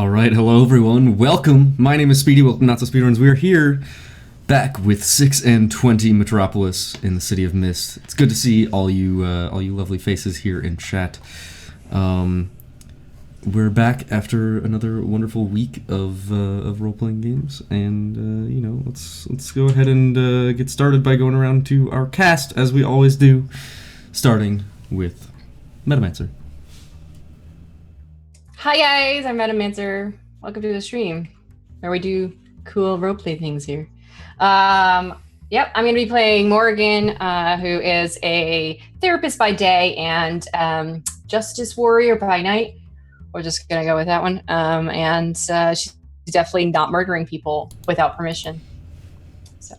All right, hello everyone. Welcome. My name is Speedy. Welcome to NotSoSpeedRuns. We are here back with 6 and 20 Metropolis in the City of Mist. It's good to see all you lovely faces here in chat. We're back after another wonderful week of role-playing games, and let's go ahead and get started by going around to our cast as we always do, starting with Metamancer. Hi guys, I'm Metamancer. Welcome to the stream where we do cool roleplay things here. I'm going to be playing Morrigan, who is a therapist by day and justice warrior by night. We're just going to go with that one. She's definitely not murdering people without permission. So,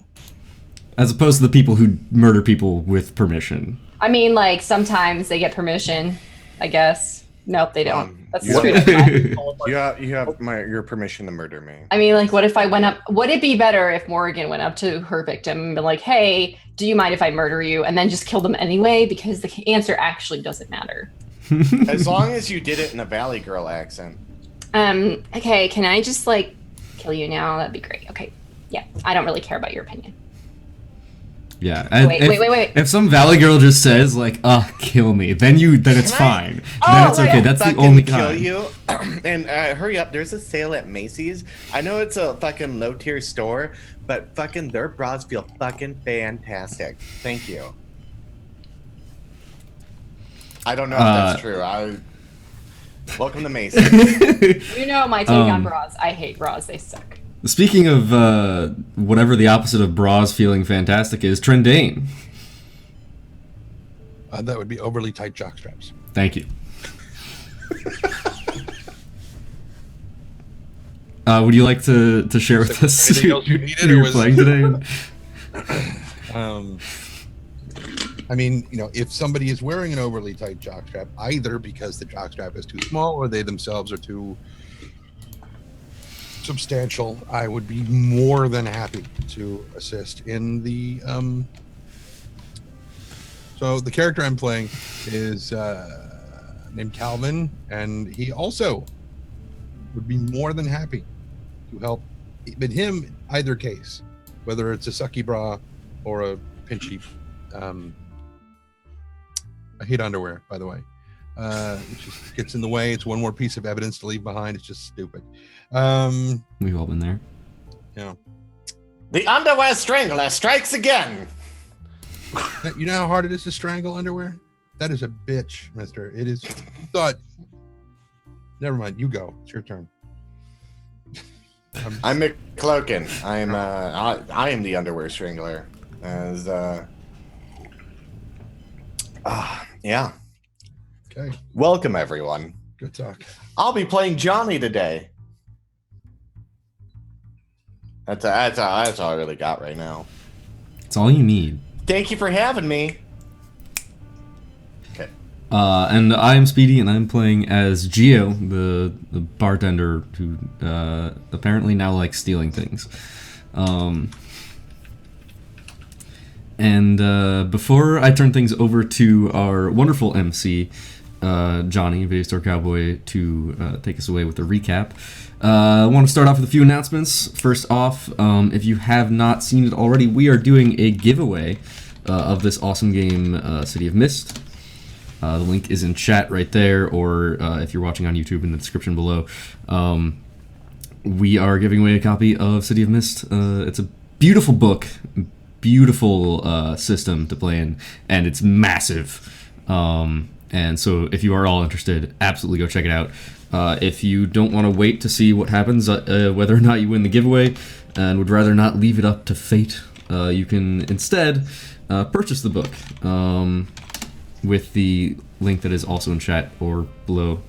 as opposed to the people who murder people with permission. I mean, like, sometimes they get permission, I guess. Nope, they don't. That's you straight up. You have your permission to murder me. I mean, like, what if I went up? Would it be better if Morrigan went up to her victim and be like, "Hey, do you mind if I murder you?" and then just kill them anyway? Because the answer actually doesn't matter. As long as you did it in a Valley Girl accent. Okay, can I just like kill you now? That'd be great. Okay, yeah, I don't really care about your opinion. Yeah. Wait. If some Valley Girl just says like, kill me," then it's fine. Then it's okay. That's the only kind. Kill you. And hurry up, there's a sale at Macy's. I know it's a fucking low tier store, but fucking their bras feel fucking fantastic. Thank you. I don't know if that's true. Welcome to Macy's. You know my take on bras. I hate bras. They suck. Speaking of whatever the opposite of bras feeling fantastic is, Trendane. That would be overly tight jockstraps. Thank you. Would you like to share with us who you're playing today? I mean, if somebody is wearing an overly tight jockstrap, either because the jockstrap is too small or they themselves are too substantial, I would be more than happy to assist in the so the character I'm playing is named Calvin, and he also would be more than happy to help, but him either case, whether it's a sucky bra or a pinchy. I hate underwear, by the way. It just gets in the way. It's one more piece of evidence to leave behind. It's just stupid. We've all been there. Yeah. The underwear strangler strikes again. You know how hard it is to strangle underwear? That is a bitch, mister. It is. Thought. Never mind. You go. It's your turn. I'm McLoken. I am the underwear strangler. As yeah. Okay. Welcome everyone. Good talk. I'll be playing Johnny today. That's all I really got right now. It's all you need. Thank you for having me. Okay. And I am Speedy, and I'm playing as Geo, the bartender who apparently now likes stealing things. And before I turn things over to our wonderful MC, Johnny, VideoStoreCowboy, to take us away with a recap, I want to start off with a few announcements. First off, if you have not seen it already, we are doing a giveaway of this awesome game, City of Mist. The link is in chat right there, or if you're watching on YouTube, in the description below. We are giving away a copy of City of Mist. It's a beautiful book, beautiful system to play in, and it's massive. And so if you are all interested, absolutely go check it out. If you don't want to wait to see what happens, whether or not you win the giveaway, and would rather not leave it up to fate, you can instead purchase the book with the link that is also in chat or below.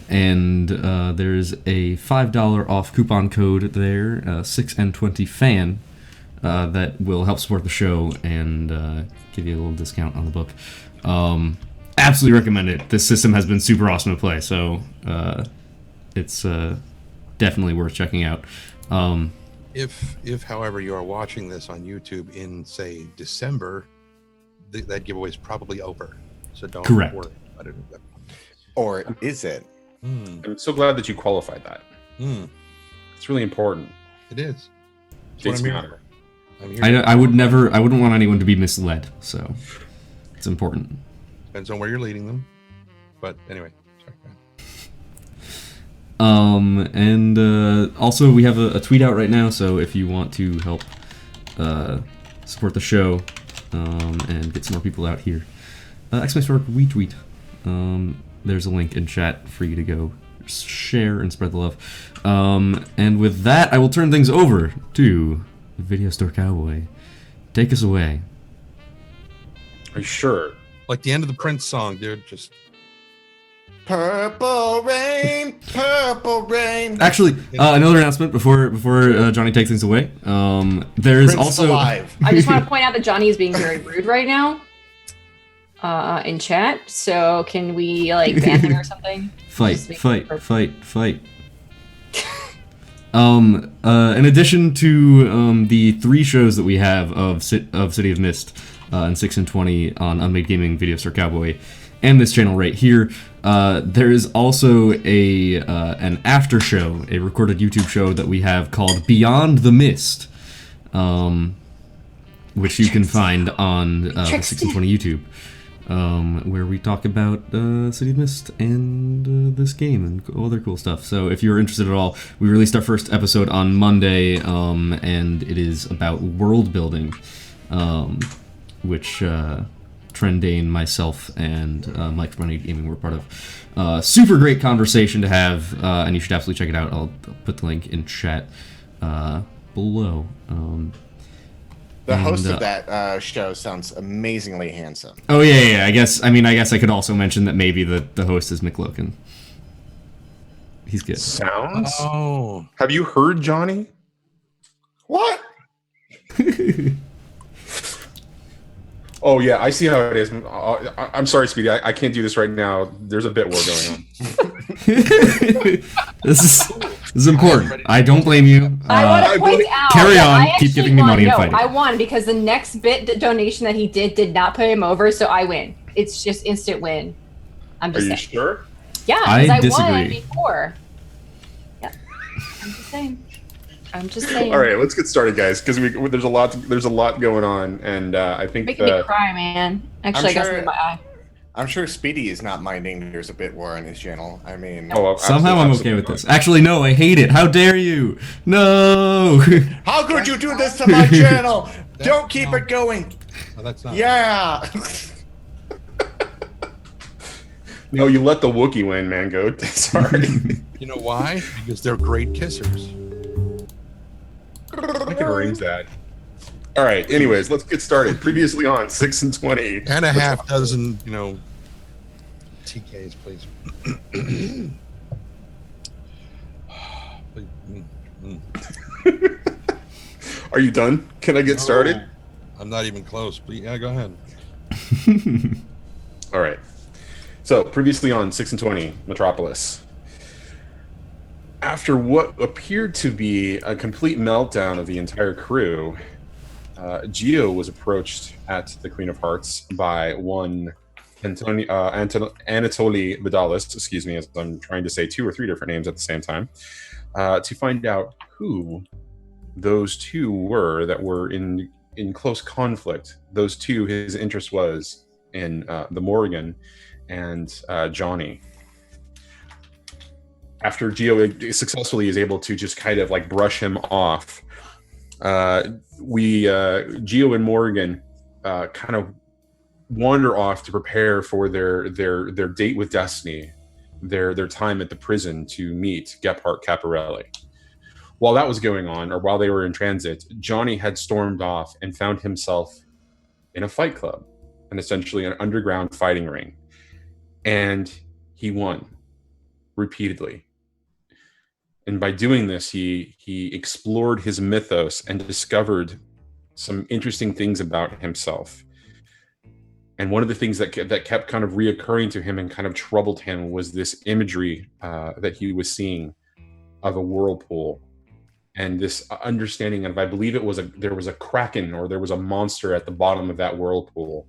And there's a $5 off coupon code there, 6 and 20 fan, that will help support the show and give you a little discount on the book. Absolutely recommend it. This system has been super awesome to play, so it's definitely worth checking out. If however you are watching this on YouTube in, say, December, that giveaway is probably over, so don't Correct. worry about it. Or is it? Mm. I'm so glad that you qualified that. Mm. It's really important. It is. That's Dates what I'm here matter. for. I'm here. I wouldn't want anyone to be misled, so it's important. Depends on where you're leading them. But anyway, sorry. And also we have a tweet out right now, so if you want to help support the show and get some more people out here, !retweet. There's a link in chat for you to go share and spread the love. And with that, I will turn things over to Video Store Cowboy. Take us away. Are you sure? Like the end of the Prince song, dude. Just Purple rain, purple rain. Actually, another announcement before Johnny takes things away. There is Prince also alive. I just want to point out that Johnny is being very rude right now in chat. So can we like ban him or something? fight. In addition to the 3 shows that we have of City of Mist and 6 and 20 on Unmade Gaming, Video Store Cowboy, and this channel right here, there is also an after show, a recorded YouTube show that we have called Beyond the Mist, which you can find on the 6 and 20 YouTube. Where we talk about City of Mist and this game and all other cool stuff. So if you're interested at all, we released our first episode on Monday, and it is about world building, which Trendane, myself, and Mike from Unmade Gaming were part of. Super great conversation to have, and you should absolutely check it out. I'll put the link in chat below. The host of that show sounds amazingly handsome. Oh yeah. I guess I could also mention that maybe the host is McLoken. He's good. Sounds? oh, Have you heard Johnny? What? Oh yeah, I see how it is. I'm sorry, Speedy. I can't do this right now. There's a bit war going on. This is important. I don't blame you. I want to point out. Carry that on, I keep actually giving me won. money and No, fighting. I won because the next donation that he did not put him over, so I win. It's just instant win. I'm Are just you saying. sure? Yeah, I because I disagree. won before. Yeah, I'm just saying. All right, let's get started, guys, because there's a lot going on, and I think Making me cry, man. Actually, I got something in my eye. I'm sure Speedy is not minding there's a bit war on his channel. I mean, Somehow I'm okay with this. Actually, no, I hate it. How dare you? No. how could you do this to my channel? Don't keep it going. oh, that's not. Yeah. No, you let the Wookiee win, man. Go. Sorry. You know why? Because they're great kissers. I can arrange that. All right. Anyways, let's get started. Previously on 6 and 20. And a half dozen, TKs, please. Are you done? Can I get started? I'm not even close, but yeah, go ahead. All right. So, previously on 6 and 20, Metropolis. After what appeared to be a complete meltdown of the entire crew, Gio was approached at the Queen of Hearts by one Anatoly Vidalis, excuse me, as I'm trying to say 2 or 3 different names at the same time, to find out who those 2 were that were in close conflict. Those 2, his interest was in the Morrigan and Johnny. After Gio successfully is able to just kind of like brush him off, Gio and Morrigan kind of wander off to prepare for their date with Destiny, their time at the prison to meet Gephardt Caparelli. While that was going on, or while they were in transit, Johnny had stormed off and found himself in a fight club, and essentially an underground fighting ring, and he won repeatedly. And by doing this, he explored his mythos and discovered some interesting things about himself. And one of the things that kept kind of reoccurring to him and kind of troubled him was this imagery that he was seeing of a whirlpool, and this understanding of, I believe there was a kraken, or there was a monster at the bottom of that whirlpool.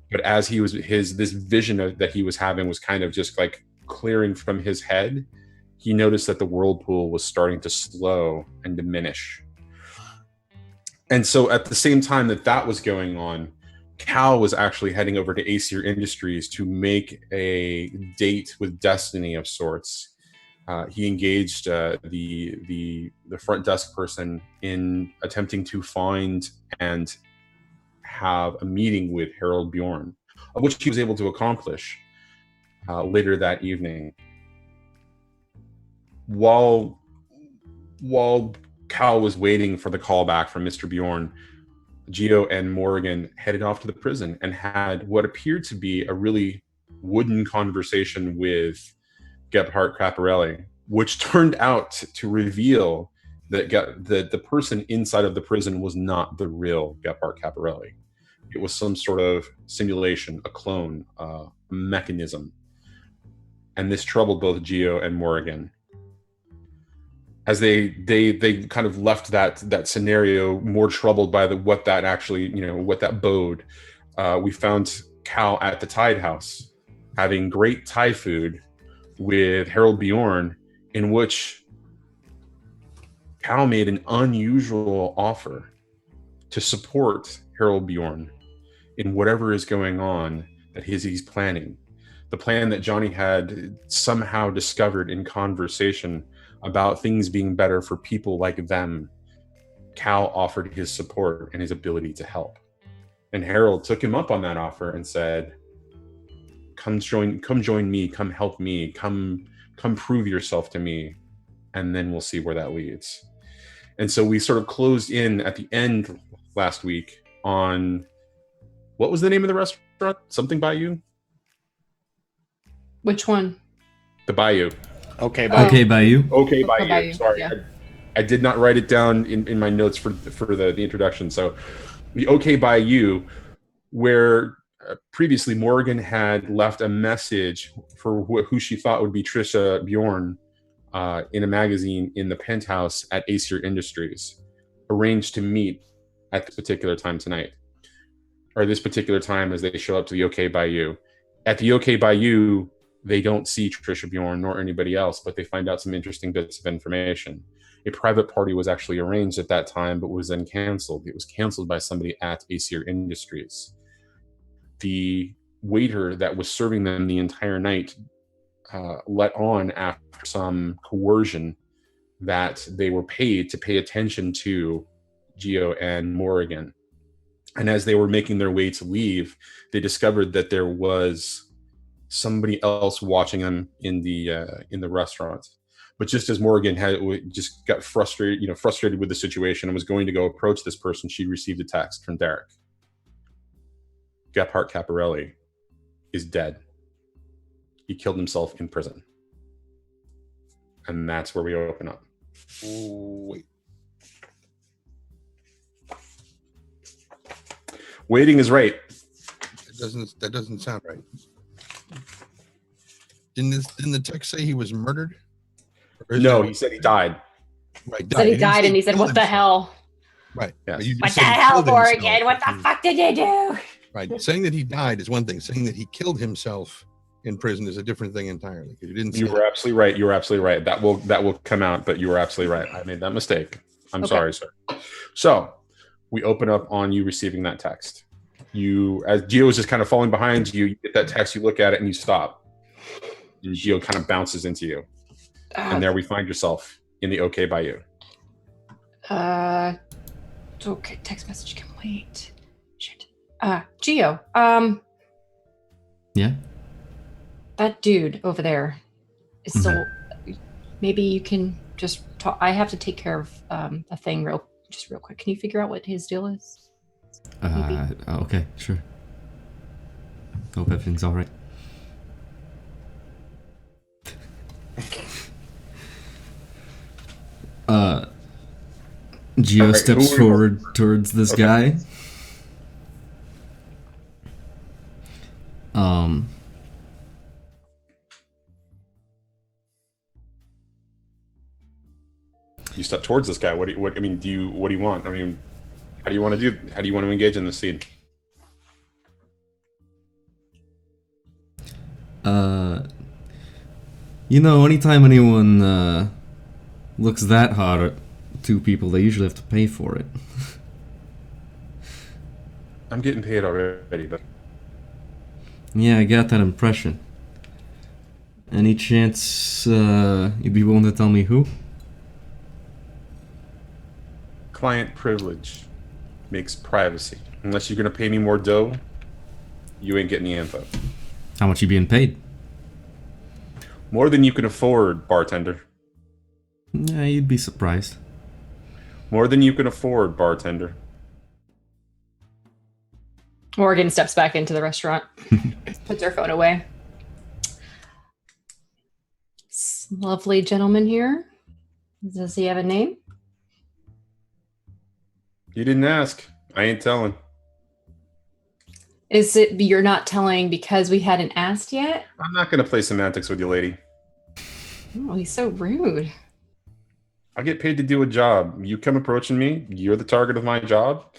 But as he was this vision that he was having was kind of just like clearing from his head, he noticed that the whirlpool was starting to slow and diminish. And so at the same time that was going on, Cal was actually heading over to Aesir Industries to make a date with Destiny of sorts. He engaged the front desk person in attempting to find and have a meeting with Harold Bjorn, which he was able to accomplish later that evening. While Cal was waiting for the call back from Mr. Bjorn, Gio and Morrigan headed off to the prison and had what appeared to be a really wooden conversation with Gebhardt Caparelli, which turned out to reveal that the person inside of the prison was not the real Gebhardt Caparelli. It was some sort of simulation, a clone, a mechanism. And this troubled both Gio and Morrigan. As they kind of left that scenario more troubled by what that actually, what that bode. We found Cal at the Tide House having great Thai food with Harold Bjorn, in which Cal made an unusual offer to support Harold Bjorn in whatever is going on that he's planning. The plan that Johnny had somehow discovered in conversation about things being better for people like them. Cal offered his support and his ability to help. And Harold took him up on that offer and said, come join me, come help me, come prove yourself to me, and then we'll see where that leads. And so we sort of closed in at the end last week on, what was the name of the restaurant? Something Bayou? Which one? The Bayou. Okay, Bayou. Okay, Bayou. Okay, Bayou. Bayou. Sorry, Yeah. I did not write it down in my notes for the introduction. So the Okay Bayou, where previously Morrigan had left a message for who she thought would be Trisha Bjorn in a magazine in the penthouse at Aesir Industries, arranged to meet at this particular time tonight, or this particular time as they show up to the OK Bayou. At the OK Bayou, they don't see Trisha Bjorn nor anybody else, but they find out some interesting bits of information. A private party was actually arranged at that time, but was then canceled. It was canceled by somebody at Aesir Industries. The waiter that was serving them the entire night let on after some coercion that they were paid to pay attention to Gio and Morrigan. And as they were making their way to leave, they discovered that there was somebody else watching them in the restaurant. But just as Morrigan just got frustrated with the situation and was going to go approach this person, she received a text from Derek. Gebhardt Caparelli is dead. He killed himself in prison. And that's where we open up. Wait. Waiting is right. That doesn't sound right. Didn't the text say he was murdered? No, he said he died. Right. Said he didn't died, say and he said, killed "What the himself. hell? Right. Yes. But you just What the said he hell, killed himself, Morrigan? What the which is- fuck did you do?" Right. Saying that he died is one thing. Saying that he killed himself in prison is a different thing entirely. Because you didn't. You were absolutely right. You were absolutely right. That will come out, but you were absolutely right. I made that mistake. I'm Okay. sorry, sir. So we open up on you receiving that text. You, as Gio is just kind of falling behind you, you get that text, you look at it, and you stop. And Gio kind of bounces into you. And there we find yourself in the OK Bayou. Okay, text message can wait. Shit. Gio, Yeah. that dude over there is still. Maybe you can just talk. I have to take care of a thing real quick. Can you figure out what his deal is? Okay, sure. Hope everything's all right. Gio All right, steps who are we- forward towards this guy. You step towards this guy. What do you want? I mean, how do you want to engage in this scene? You know, anytime anyone looks that hard at two people, they usually have to pay for it. I'm getting paid already, but Yeah, I got that impression. Any chance you'd be willing to tell me who? client privilege makes privacy. Unless you're gonna pay me more dough, you ain't getting the info. How much you being paid? More than you can afford, bartender. Yeah, you'd be surprised. More than you can afford, bartender. Morgan steps back into the restaurant, puts her phone away. This lovely gentleman here. Does he have a name? You didn't ask. I ain't telling. Is it you're not telling because we hadn't asked yet? I'm not gonna play semantics with you, lady. Oh, he's so rude. I get paid to do a job. You come approaching me, you're the target of my job.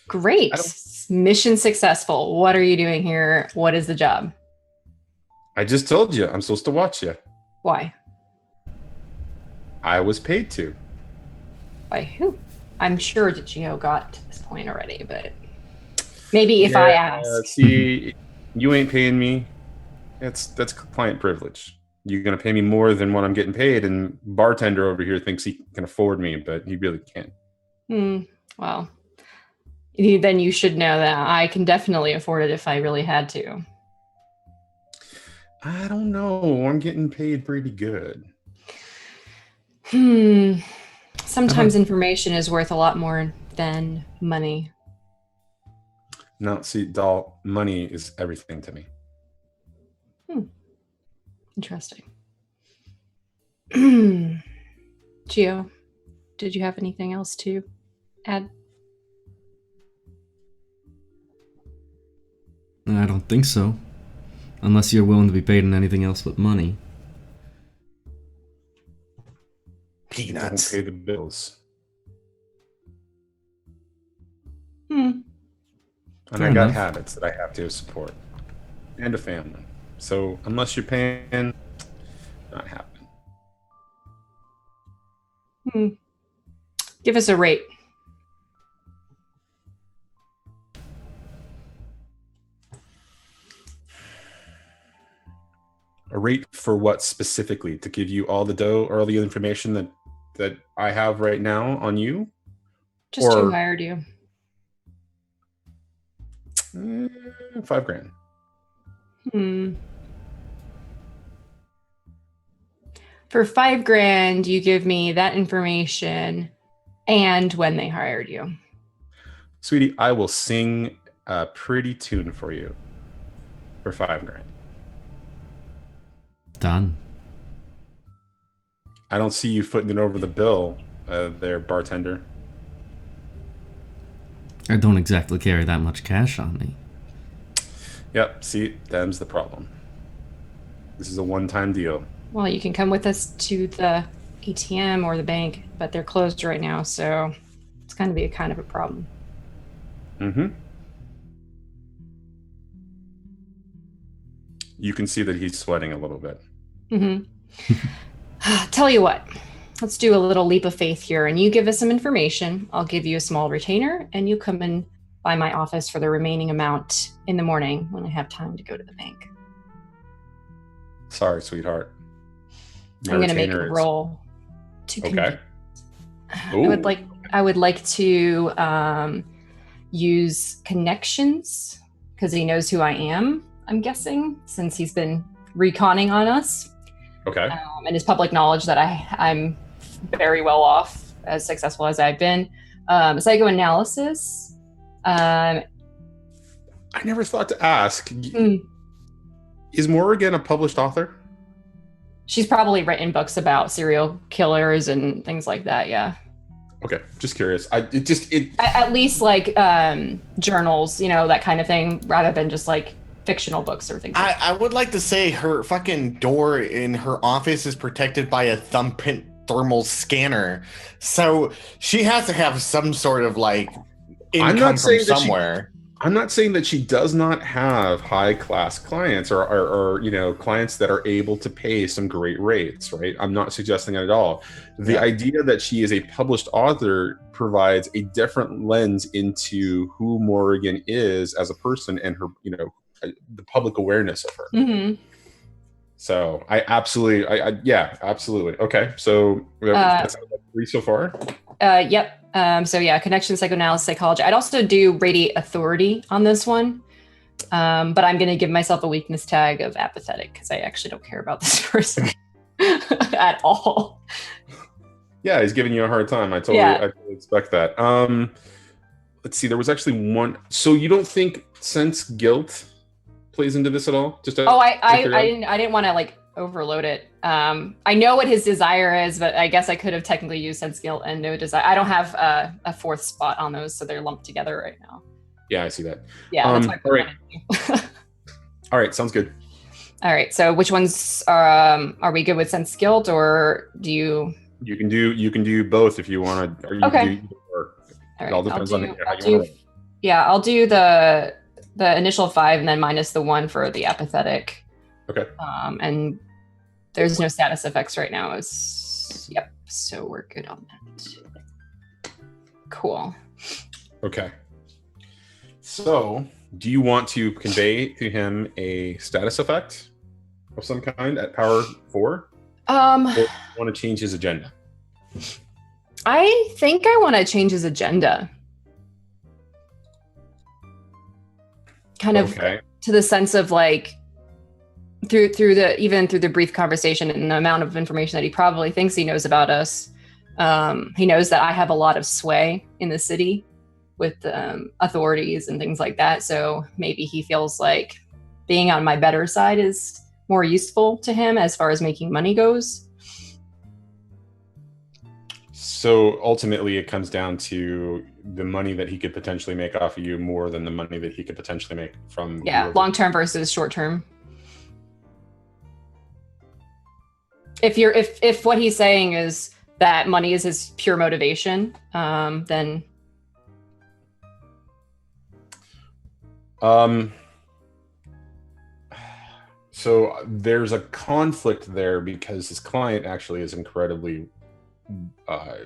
Great. Mission successful. What are you doing here? What is the job? I just told you, I'm supposed to watch you. Why? I was paid to. By who? I'm sure that Gio got to this point already, but maybe if I ask. See, you ain't paying me. That's client privilege. You're gonna pay me more than what I'm getting paid, and bartender over here thinks he can afford me, but he really can't. Well, then you should know that I can definitely afford it if I really had to. I don't know. I'm getting paid pretty good. Sometimes information is worth a lot more than money. No, see, doll, money is everything to me. Interesting. Gio, did you have anything else to add? I don't think so. Unless you're willing to be paid in anything else but money. Peanuts. Don't pay the bills. And Fair I got enough. habits that I have to support. And a family. So unless you're paying, not happening. Give us a rate. A rate for what specifically? To give you all the dough or all the information that I have right now on you? Just Or- who hired you? $5,000. For $5,000, you give me that information and when they hired you. Sweetie, I will sing a pretty tune for you for $5,000. Done. I don't see you footing it over the bill there, bartender. I don't exactly carry that much cash on me. Yep, see, them's the problem. This is a one-time deal. Well, you can come with us to the ATM or the bank, but they're closed right now, so it's going to be a kind of a problem. You can see that he's sweating a little bit. Tell you what, let's do a little leap of faith here, and you give us some information. I'll give you a small retainer, and you come in by my office for the remaining amount in the morning when I have time to go to the bank. Sorry, sweetheart. I'm going to make a roll to Okay. I would like to use connections because he knows who I am, I'm guessing, since he's been reconning on us. Okay. And his public knowledge that I'm very well off, as successful as I've been. Psychoanalysis. I never thought to ask. Is Morrigan a published author? She's probably written books about serial killers and things like that. Yeah. Okay, just curious. At least like journals, that kind of thing, rather than just like fictional books or things. I would like to say her fucking door in her office is protected by a thumbprint thermal scanner, so she has to have some sort of like income from somewhere. I'm not saying that she does not have high class clients or you know, clients that are able to pay some great rates, right? I'm not suggesting that at all. The idea that she is a published author provides a different lens into who Morrigan is as a person and her, you know, the public awareness of her. Mm-hmm. So I absolutely, yeah, absolutely. Okay, so that's like 3 so far. Yep. So yeah, connection, psychoanalysis, psychology. I'd also do radiate authority on this one. But I'm going to give myself a weakness tag of apathetic because I actually don't care about this person at all. Yeah, he's giving you a hard time. I totally expect that. Let's see. There was actually one. So you don't think sense guilt plays into this at all? Just I didn't want to like overload it. I know what his desire is, but I guess I could have technically used sense guilt and no desire. I don't have a fourth spot on those, so they're lumped together right now. Yeah, I see that. Yeah, that's why all right. All right, sounds good. All right, so which ones are we good with sense guilt, or do you? You can do both if you want to. Okay. It all depends on how you want to. Yeah, I'll do the initial 5 and then minus the 1 for the apathetic. Okay. And there's no status effects right now. Yep. So we're good on that. Cool. Okay. So, do you want to convey to him a status effect of some kind at power 4? Or do you want to change his agenda? I think I want to change his agenda. Kind of to the sense of like through the brief conversation and the amount of information that he probably thinks he knows about us. He knows that I have a lot of sway in the city with authorities and things like that. So maybe he feels like being on my better side is more useful to him as far as making money goes. So ultimately it comes down to the money that he could potentially make off of you more than the money that he could potentially make from long-term versus short-term. If what he's saying is that money is his pure motivation, then so there's a conflict there because his client actually is incredibly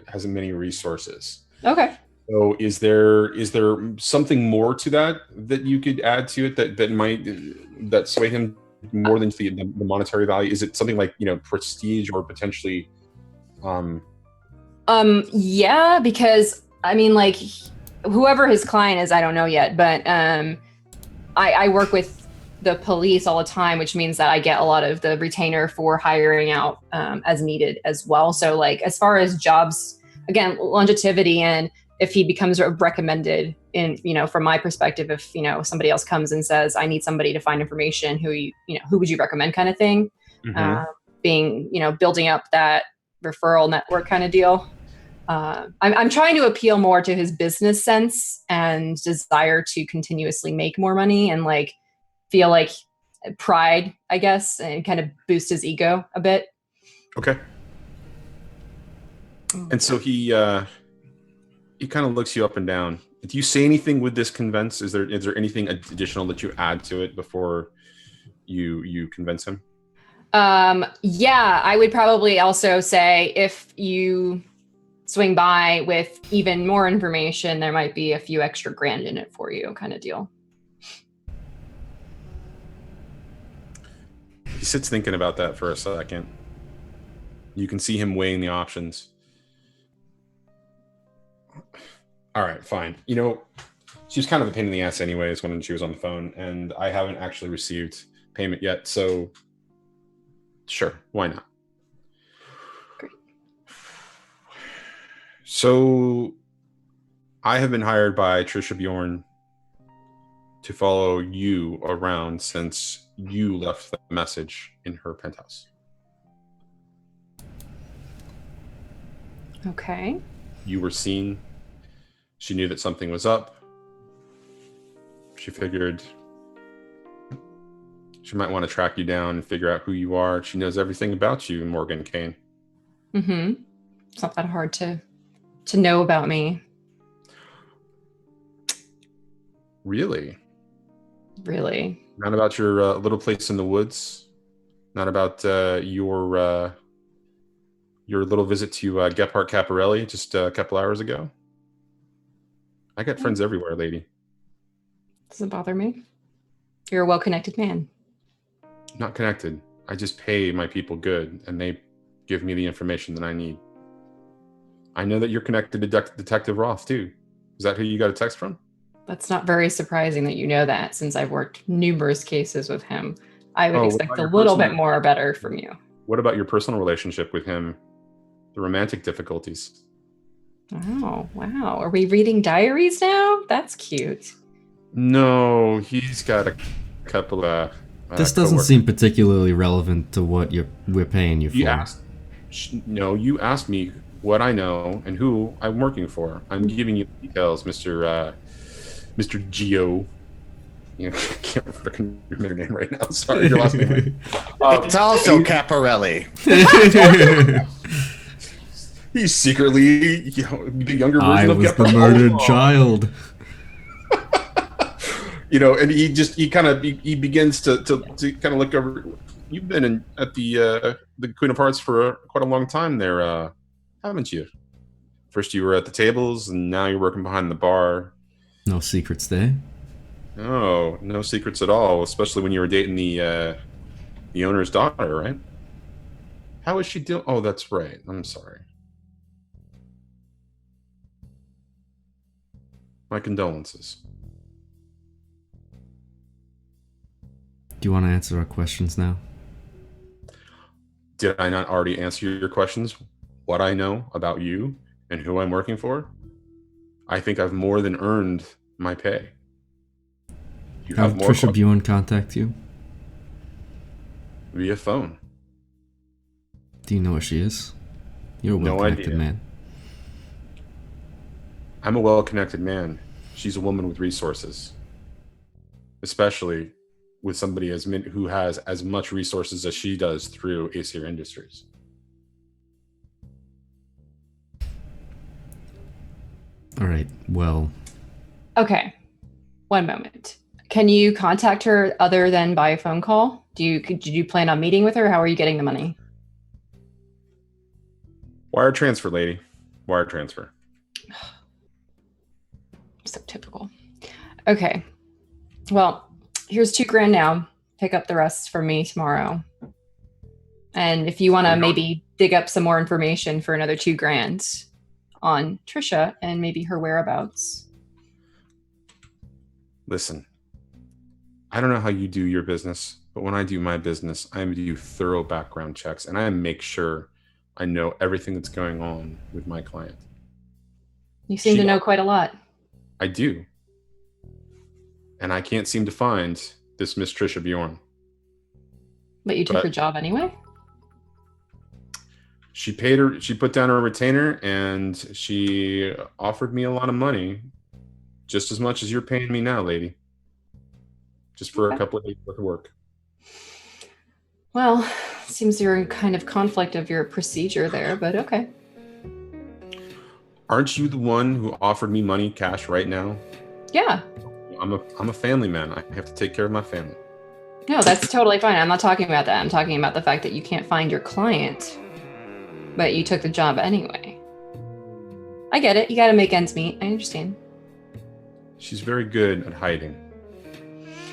has many resources. Okay. So is there something more to that you could add to it that might sway him more than the monetary value? Is it something like, you know, prestige or potentially yeah, because I mean, like, whoever his client is, I don't know yet, but I work with the police all the time, which means that I get a lot of the retainer for hiring out as needed as well. So like, as far as jobs, again, longevity, and if he becomes recommended in, you know, from my perspective, if, you know, somebody else comes and says, I need somebody to find information, who would you recommend kind of thing, being, you know, building up that referral network kind of deal. I'm trying to appeal more to his business sense and desire to continuously make more money and like feel like pride, I guess, and kind of boost his ego a bit. Okay. And so he kind of looks you up and down. Do you say anything with this convince? Is there anything additional that you add to it before you convince him? Yeah, I would probably also say if you swing by with even more information, there might be a few extra grand in it for you, kind of deal. He sits thinking about that for a second. You can see him weighing the options. All right, fine. You know, she was kind of a pain in the ass anyways when she was on the phone, and I haven't actually received payment yet, so sure, why not? Great. So I have been hired by Trisha Bjorn to follow you around since you left the message in her penthouse. Okay. You were seen. She knew that something was up. She figured she might want to track you down and figure out who you are. She knows everything about you, Morgan Kane. Mm-hmm. It's not that hard to know about me. Really? Really? Not about your little place in the woods? Not about your little visit to Gephardt Caparelli just a couple hours ago? I got friends everywhere, lady. Doesn't bother me. You're a well-connected man. Not connected. I just pay my people good, and they give me the information that I need. I know that you're connected to Detective Roth, too. Is that who you got a text from? That's not very surprising that you know that, since I've worked numerous cases with him. I would expect a little bit more or better from you. What about your personal relationship with him? The romantic difficulties? Oh, wow. Are we reading diaries now? That's cute. No, he's got a couple of... This doesn't seem particularly relevant to what we're paying you for. You asked me what I know and who I'm working for. I'm giving you details, Mr. Geo. You know, I can't freaking remember your name right now. Sorry, your last name. It's also Caparelli. He's secretly, the younger version I of was Gephardt. the murdered child. And he begins to kind of look over. You've been at the Queen of Hearts for quite a long time there, haven't you? First you were at the tables, and now you're working behind the bar. No secrets there. Oh, no secrets at all, especially when you were dating the owner's daughter, right? How is she doing? Oh, that's right. I'm sorry. My condolences. Do you want to answer our questions now? Did I not already answer your questions? What I know about you and who I'm working for? I think I've more than earned my pay. You Have have more Trisha Bjorn contact you? via phone. Do you know where she is? You're a No well-connected idea. man. I'm a well-connected man. She's a woman with resources, especially with somebody who has as much resources as she does through Aesir Industries. All right, well... Okay. One moment. Can you contact her other than by a phone call? Did you plan on meeting with her? How are you getting the money? Wire transfer, lady. Wire transfer. So typical. Okay. Well, here's $2,000 now. Pick up the rest for me tomorrow. And if you want to maybe dig up some more information for another $2,000 on Trisha and maybe her whereabouts. Listen, I don't know how you do your business, but when I do my business, I do thorough background checks and I make sure I know everything that's going on with my client. You seem to know quite a lot. I do. And I can't seem to find this Miss Trisha Bjorn. But you took her job anyway? She put down her retainer and she offered me a lot of money, just as much as you're paying me now, lady. Just for a couple of days worth of work. Well, seems you're in kind of conflict of your procedure there, but okay. Aren't you the one who offered me money cash right now? Yeah. I'm a family man. I have to take care of my family. No, that's totally fine. I'm not talking about that. I'm talking about the fact that you can't find your client, but you took the job anyway. I get it. You got to make ends meet. I understand. She's very good at hiding.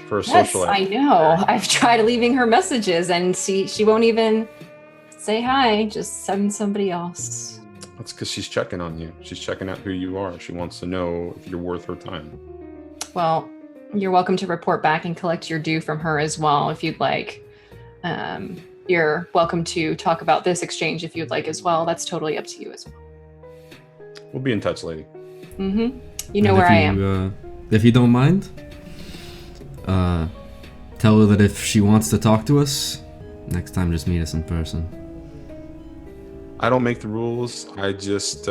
For a Yes, socialite. I know. I've tried leaving her messages and she won't even say hi. Just send somebody else. That's because she's checking on you. She's checking out who you are. She wants to know if you're worth her time. Well, you're welcome to report back and collect your due from her as well if you'd like. You're welcome to talk about this exchange if you'd like as well. That's totally up to you as well. We'll be in touch, lady. Mm-hmm. You know where I am. If you don't mind, tell her that if she wants to talk to us, next time just meet us in person. I don't make the rules. I just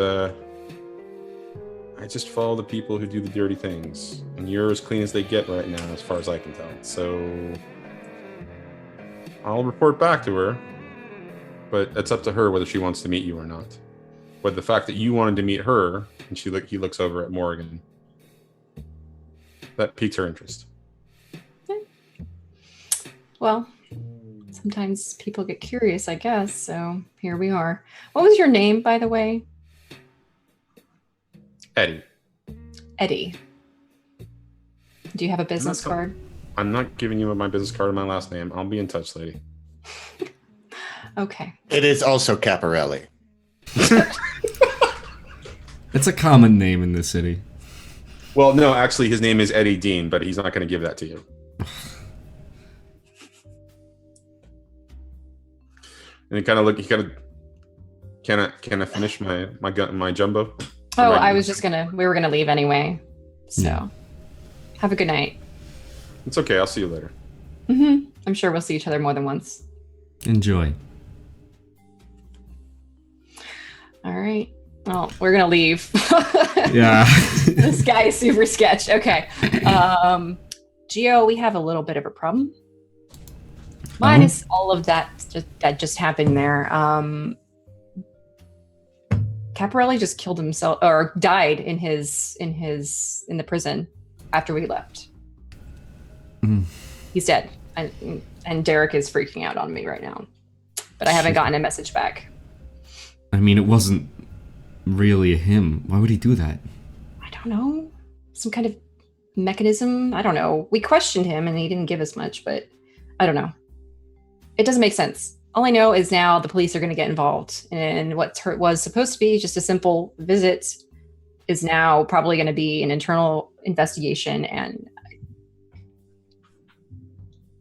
follow the people who do the dirty things. And you're as clean as they get right now, as far as I can tell. So I'll report back to her, but it's up to her whether she wants to meet you or not. But the fact that you wanted to meet her, and he looks over at Morrigan, that piqued her interest. Well, sometimes people get curious, I guess. So here we are. What was your name, by the way? Eddie. Eddie. Do you have a business card? I'm not giving you my business card or my last name. I'll be in touch, lady. Okay. It is also Caparelli. It's a common name in this city. Well, no, actually, his name is Eddie Dean, but he's not going to give that to you. And he kind of look. He kind of. Can I finish my jumbo? Oh, I was just gonna. We were gonna leave anyway. So, Yeah. Have a good night. It's okay. I'll see you later. I'm sure we'll see each other more than once. Enjoy. All right. Well, we're gonna leave. Yeah. This guy is super sketch. Okay. Geo, we have a little bit of a problem. Minus all of that just happened there. Caparelli just killed himself or died in the prison after we left. He's dead. And Derek is freaking out on me right now. But I haven't gotten a message back. I mean, it wasn't really him. Why would he do that? I don't know. Some kind of mechanism. I don't know. We questioned him and he didn't give us much, but I don't know. It doesn't make sense. All I know is now the police are going to get involved, and what was supposed to be just a simple visit is now probably going to be an internal investigation. And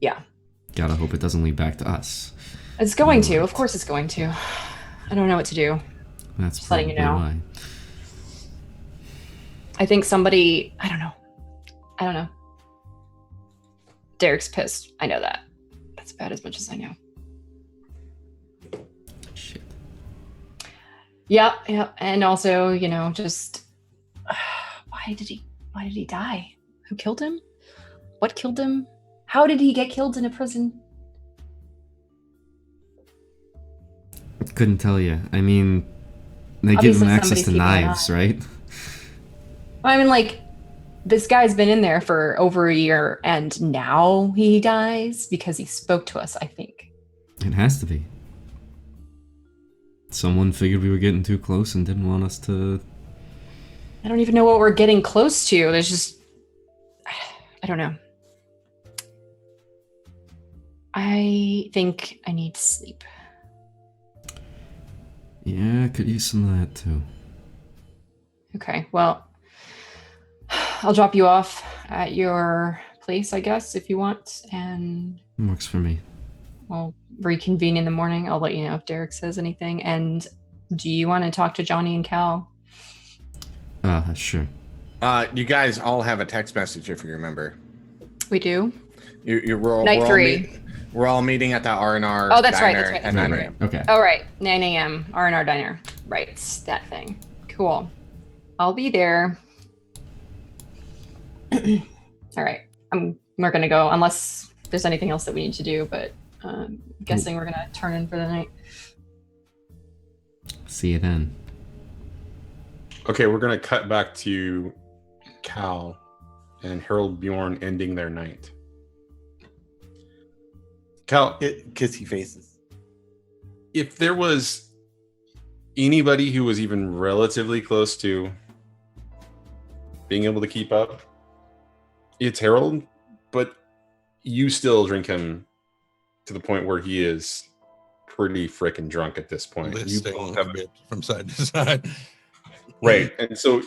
yeah, Gotta hope it doesn't lead back to us. it's going to. Of course, it's going to. I don't know what to do. That's Just letting probably you know. why. I think somebody. I don't know. Derek's pissed. I know that. That's about as much as I know. Shit. Yeah, and also, just why did he die? Who killed him? What killed him? How did he get killed in a prison? Couldn't tell you. I mean, they give Obviously him access somebody's to keeping an knives, eye. right? I mean, this guy's been in there for over a year, and now he dies because he spoke to us, I think. It has to be. Someone figured we were getting too close and didn't want us to... I don't even know what we're getting close to. There's just... I don't know. I think I need sleep. Yeah, I could use some of that too. Okay, well, I'll drop you off at your place, I guess, if you want, and Works for me. we'll reconvene in the morning. I'll let you know if Derek says anything. And do you want to talk to Johnny and Cal? Sure. You guys all have a text message if you remember. We do. Night 3. We're all meeting at the R&R. Oh, that's right, diner that's right, at that's 9 right. a.m. Okay. All right, 9 a.m. R&R Diner. Right, that thing. Cool. I'll be there. All right, we're gonna go unless there's anything else that we need to do, but guessing we're gonna turn in for the night. See you then. Okay, we're gonna cut back to Cal and Harold Bjorn ending their night. Cal, Kissy faces. if there was anybody who was even relatively close to being able to keep up, it's Harold, but you still drink him to the point where he is pretty freaking drunk at this point. You Listing both a have bit from side to side. right, and so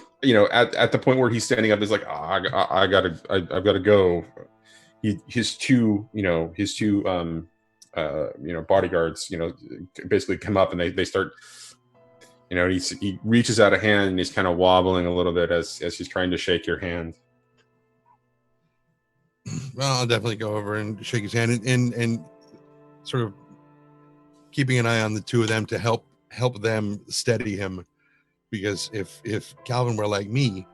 at the point where he's standing up, is like, I've got to go. His two bodyguards, basically come up and they start. He reaches out a hand and he's kind of wobbling a little bit as he's trying to shake your hand. Well, I'll definitely go over and shake his hand and sort of keeping an eye on the two of them to help them steady him, because if Calvin were like me,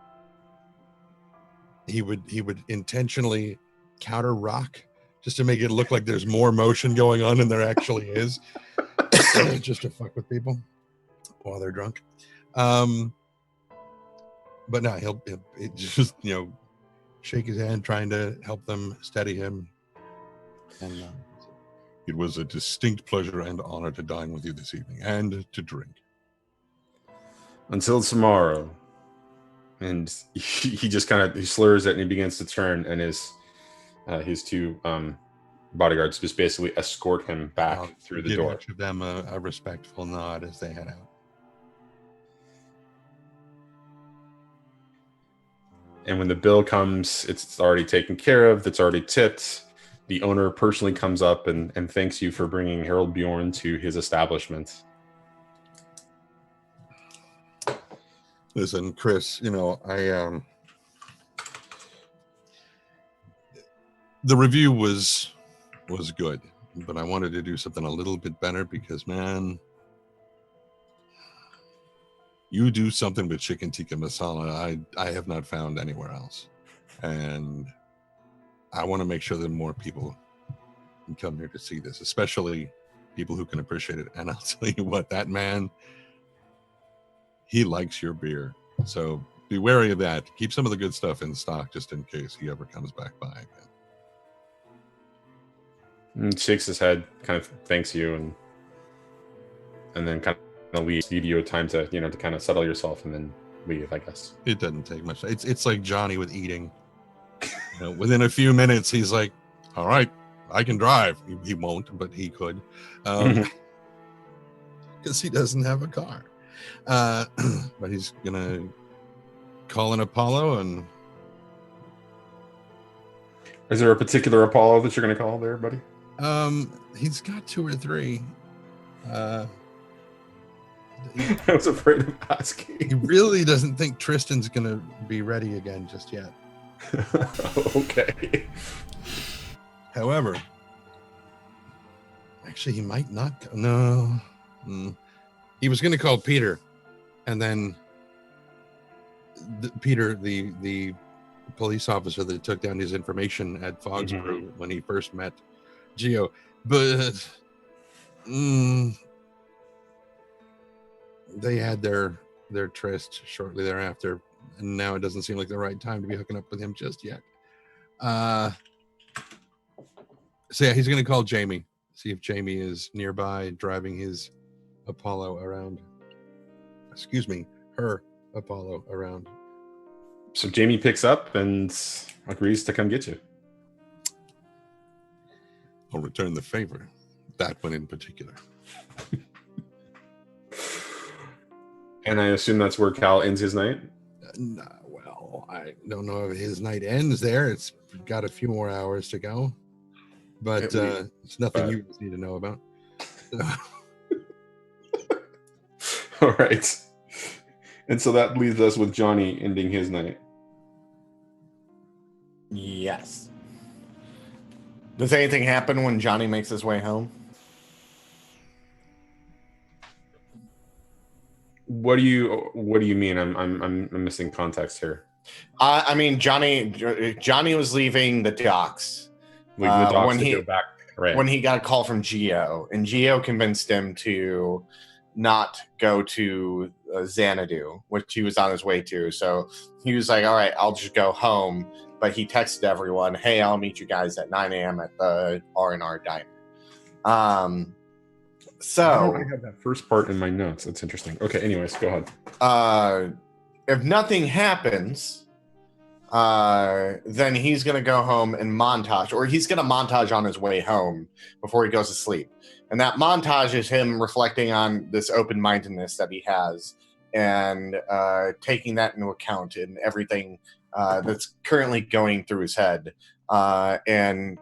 he would intentionally counter rock just to make it look like there's more motion going on than there actually is, just to fuck with people while they're drunk. But no, he'll just shake his hand, trying to help them steady him. And it was a distinct pleasure and honor to dine with you this evening and to drink. Until tomorrow. And he just kind of slurs it and he begins to turn, and his two bodyguards just basically escort him back through the door. Give each of them a respectful nod as they head out. And when the bill comes, it's already taken care of. It's already tipped. The owner personally comes up and thanks you for bringing Harold Bjorn to his establishment. Listen, Chris, the review was good, but I wanted to do something a little bit better because, man, you do something with chicken tikka masala I have not found anywhere else. And I want to make sure that more people can come here to see this, especially people who can appreciate it. And I'll tell you what, that man, he likes your beer. So be wary of that. Keep some of the good stuff in stock just in case he ever comes back by again. And shakes his head, kind of thanks you, and then kind of leaves. Give you time to to kind of settle yourself and then leave, I guess. It doesn't take much. It's like Johnny with eating. Within a few minutes, he's like, "All right, I can drive." He won't, but he could, because he doesn't have a car. But he's gonna call an Apollo. And is there a particular Apollo that you're gonna call there, buddy? He's got 2 or 3. I was afraid of asking. He really doesn't think Tristan's gonna be ready again just yet. Okay. However, actually, he might not. No. He was going to call Peter, and then Peter, the police officer that took down his information at Foxborough when he first met Geo, but they had their tryst shortly thereafter, and now it doesn't seem like the right time to be hooking up with him just yet. So yeah, he's going to call Jamie, see if Jamie is nearby driving his Apollo around. Excuse me, her Apollo around. So Jamie picks up and agrees to come get you. I'll return the favor. That one in particular. And I assume that's where Cal ends his night? Well, I don't know if his night ends there. It's got a few more hours to go. But it's nothing you need to know about. All right. And so that leaves us with Johnny ending his night. Yes. Does anything happen when Johnny makes his way home? What do you mean? I'm missing context here. I mean, Johnny was leaving the docks. Leaving the docks to go back. Right. When he got a call from Geo, and Geo convinced him to not go to Xanadu, which he was on his way to. So he was like, all right, I'll just go home. But he texted everyone, hey, I'll meet you guys at 9 a.m. at the R&R Diner. So I have that first part in my notes. That's interesting. Okay, anyways, go ahead. If nothing happens, then he's going to go home and montage, or he's going to montage on his way home before he goes to sleep. And that montage is him reflecting on this open-mindedness that he has and taking that into account in everything that's currently going through his head, and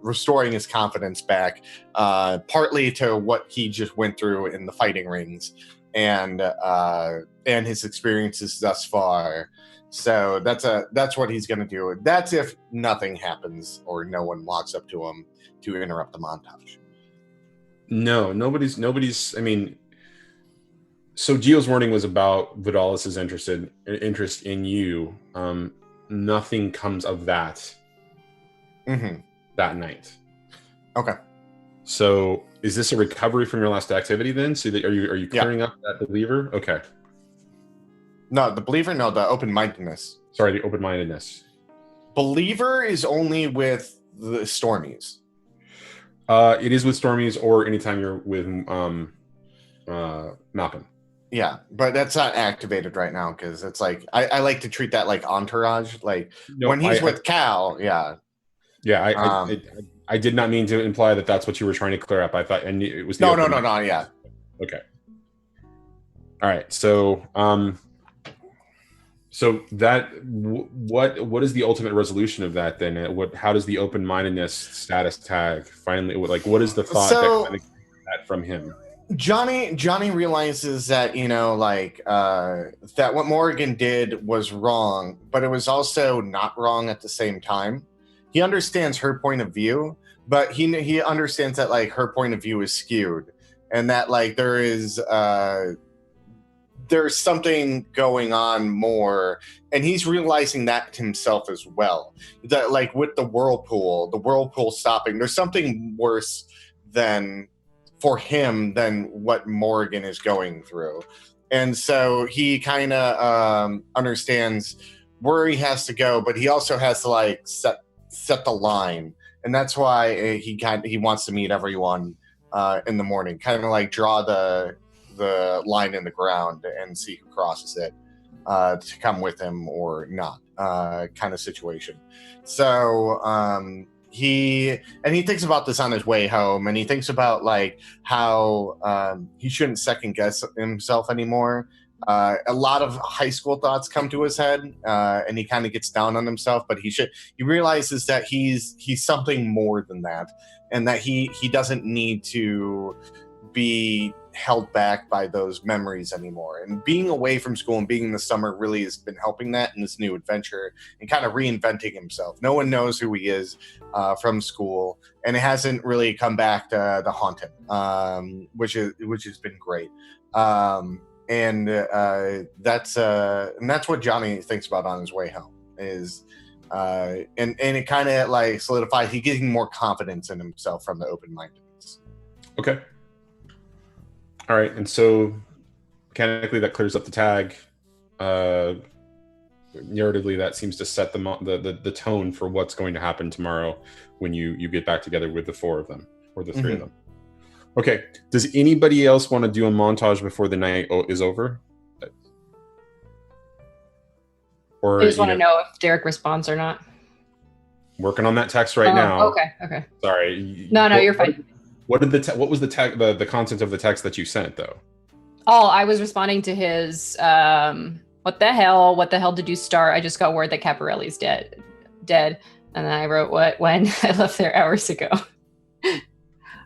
restoring his confidence back, partly to what he just went through in the fighting rings and his experiences thus far. So that's what he's going to do. That's if nothing happens or no one walks up to him to interrupt the montage. No, nobody's. I mean, so Gio's warning was about Vidalis's interest in you. Nothing comes of that. That night. Okay. So is this a recovery from your last activity then? So that are you clearing up that believer? Okay. No, the believer. No, the open-mindedness. Sorry, the open-mindedness. Believer is only with the Stormies. It is with Stormies or anytime you're with Malcolm. Yeah, but that's not activated right now because it's like I like to treat that like entourage. Like when he's with Cal, yeah. Yeah, I did not mean to imply that that's what you were trying to clear up. I thought, and it was no, yeah. Okay. All right, so so that what is the ultimate resolution of that then? How does the open-mindedness status tag finally what is the thought that finally came that from him? Johnny realizes that that what Morrigan did was wrong, but it was also not wrong at the same time. He understands her point of view, but he understands that like her point of view is skewed, and that like there's something going on more, and he's realizing that himself as well. That like with the whirlpool stopping, there's something worse for him than what Morrigan is going through. And so he kind of understands where he has to go, but he also has to like set the line. And that's why he wants to meet everyone in the morning, kind of like draw the line in the ground and see who crosses it to come with him or not, kind of situation. So he thinks about this on his way home, and he thinks about like how he shouldn't second guess himself anymore. A lot of high school thoughts come to his head, and he kind of gets down on himself, but he realizes that he's something more than that, and that he doesn't need to be held back by those memories anymore. And being away from school and being in the summer really has been helping that in this new adventure and kind of reinventing himself. No one knows who he is from school, and it hasn't really come back to haunt him, which has been great. And that's what Johnny thinks about on his way home is, and it kind of like solidifies. He's getting more confidence in himself from the open-mindedness. Okay. All right, and so mechanically that clears up the tag. Narratively, that seems to set the tone for what's going to happen tomorrow when you get back together with the four of them or the three of them. Okay. Does anybody else want to do a montage before the night is over? Or I just want to know if Derek responds or not. Working on that text right now. Okay. Sorry. No, you're fine. What was the content of the text that you sent though? Oh, I was responding to his what the hell did you start? I just got word that Caparelli's dead. And then I wrote when I left there hours ago.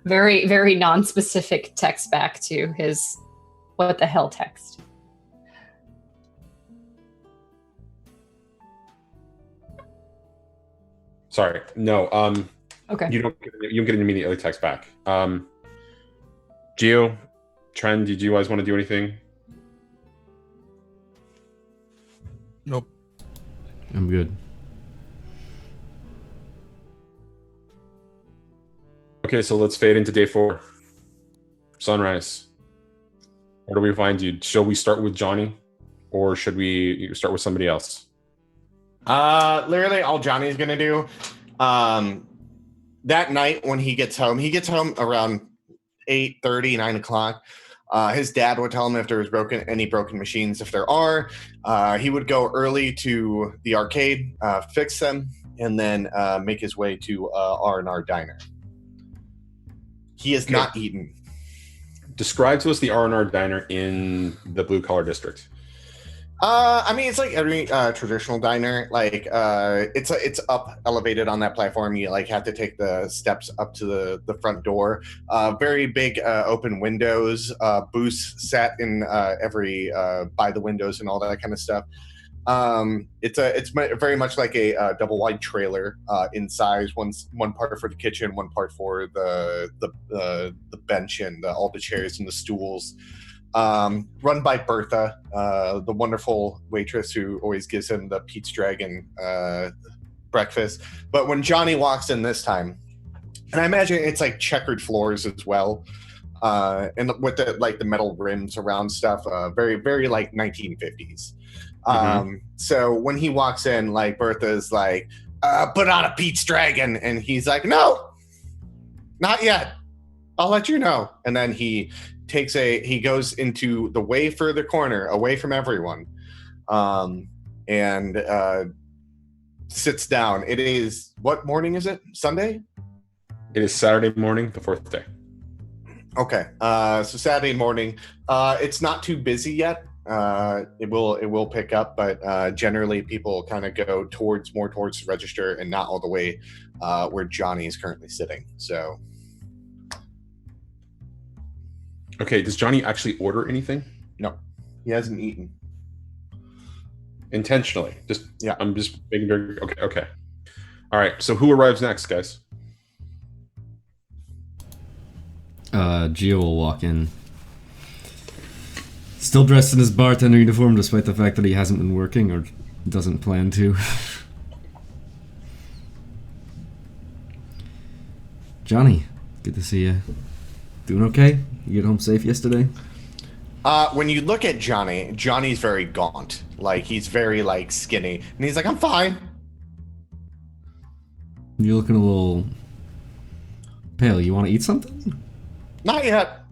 Very, very non-specific text back to his what the hell text. Sorry. No. Okay. You don't get an immediately text back. Gio, Trend, did you guys want to do anything? Nope. I'm good. Okay, so let's fade into day 4. Sunrise. Where do we find you? Shall we start with Johnny, or should we start with somebody else? Literally all Johnny's gonna do. That night when he gets home around 8:30, 9 o'clock. His dad would tell him if there was any broken machines. If there are, he would go early to the arcade, fix them, and then make his way to R&R Diner. He has not eaten. Describe to us the R&R Diner in the Blue Collar District. I mean, it's like every traditional diner. Like, it's up elevated on that platform. You like have to take the steps up to the front door. Very big open windows. Booths sat in every by the windows and all that kind of stuff. It's very much like a double wide trailer in size. One part for the kitchen, one part for the bench and all the chairs and the stools. Run by Bertha, the wonderful waitress who always gives him the Pete's Dragon breakfast. But when Johnny walks in this time, and I imagine it's like checkered floors as well, and with the metal rims around stuff, very, very like 1950s. So when he walks in, like Bertha's like, put on a Pete's Dragon. And he's like, no, not yet. I'll let you know. And then he goes into the way further corner, away from everyone, and sits down. It is, what morning is it? Sunday? It is Saturday morning, the 4th day. Okay, so Saturday morning. It's not too busy yet. It will pick up, but generally people kind of go more towards the register and not all the way where Johnny is currently sitting. So, okay, does Johnny actually order anything? no, he hasn't eaten. Intentionally, Yeah. I'm just making very okay. All right, so who arrives next, guys? Gio will walk in. Still dressed in his bartender uniform, despite the fact that he hasn't been working or doesn't plan to. Johnny, good to see you. Doing okay? You get home safe yesterday? When you look at Johnny's very gaunt. Like, he's very, like, skinny. And he's like, I'm fine. You're looking a little pale. You want to eat something? Not yet.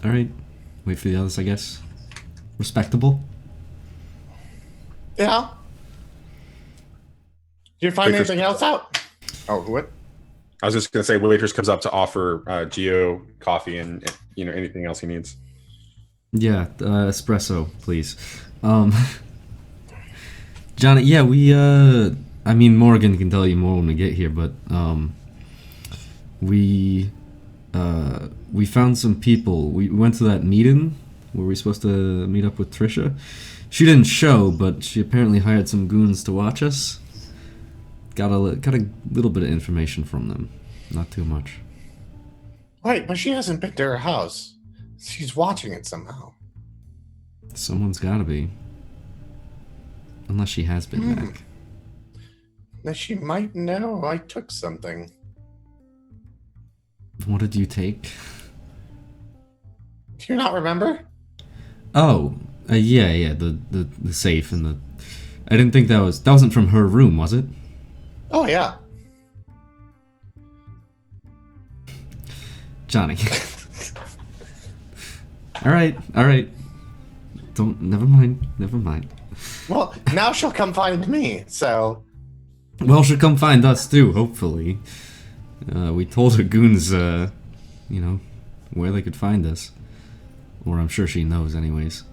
Alright. Wait for the others, I guess. Respectable. Yeah. Did you find Waitress anything else out? Oh, what? I was just gonna say, waitress comes up to offer Gio coffee and anything else he needs. Yeah, espresso, please. Johnny, yeah, I mean, Morrigan can tell you more when we get here, but, we found some people. We went to that meeting where we were supposed to meet up with Trisha. She didn't show, but she apparently hired some goons to watch us. Got a little bit of information from them. Not too much. Wait, but she hasn't been to her house. She's watching it somehow. Someone's gotta be. Unless she has been back. Now she might know I took something. What did you take? Do you not remember? Oh, yeah, the safe and the... I didn't think that wasn't from her room, was it? Oh, yeah. Johnny. Alright. Never mind. Well, now she'll come find me, so... Well, she'll come find us too, hopefully. We told her goons, where they could find us. Or I'm sure she knows anyways.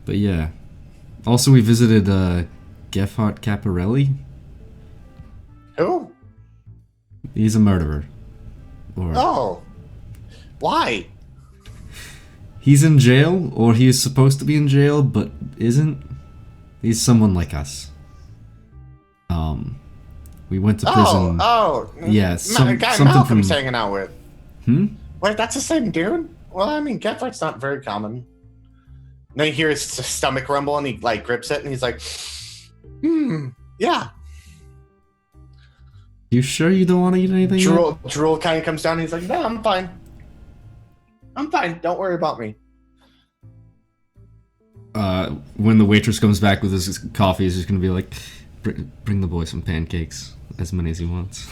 But yeah. Also, we visited, Gefhard Caparelli. Who? He's a murderer. Oh. Why? He's in jail, or he is supposed to be in jail, but isn't. He's someone like us. We went to prison. Yeah, guy something Malcolm's from... hanging out with. Wait, that's the same dude? Well, I mean, Gefhard's not very common. Then you hear his stomach rumble, and he, like, grips it, and he's like, yeah. You sure you don't want to eat anything? Drool kind of comes down, and he's like, no, I'm fine. Don't worry about me. When the waitress comes back with his coffee, he's just gonna be like, bring the boy some pancakes, as many as he wants.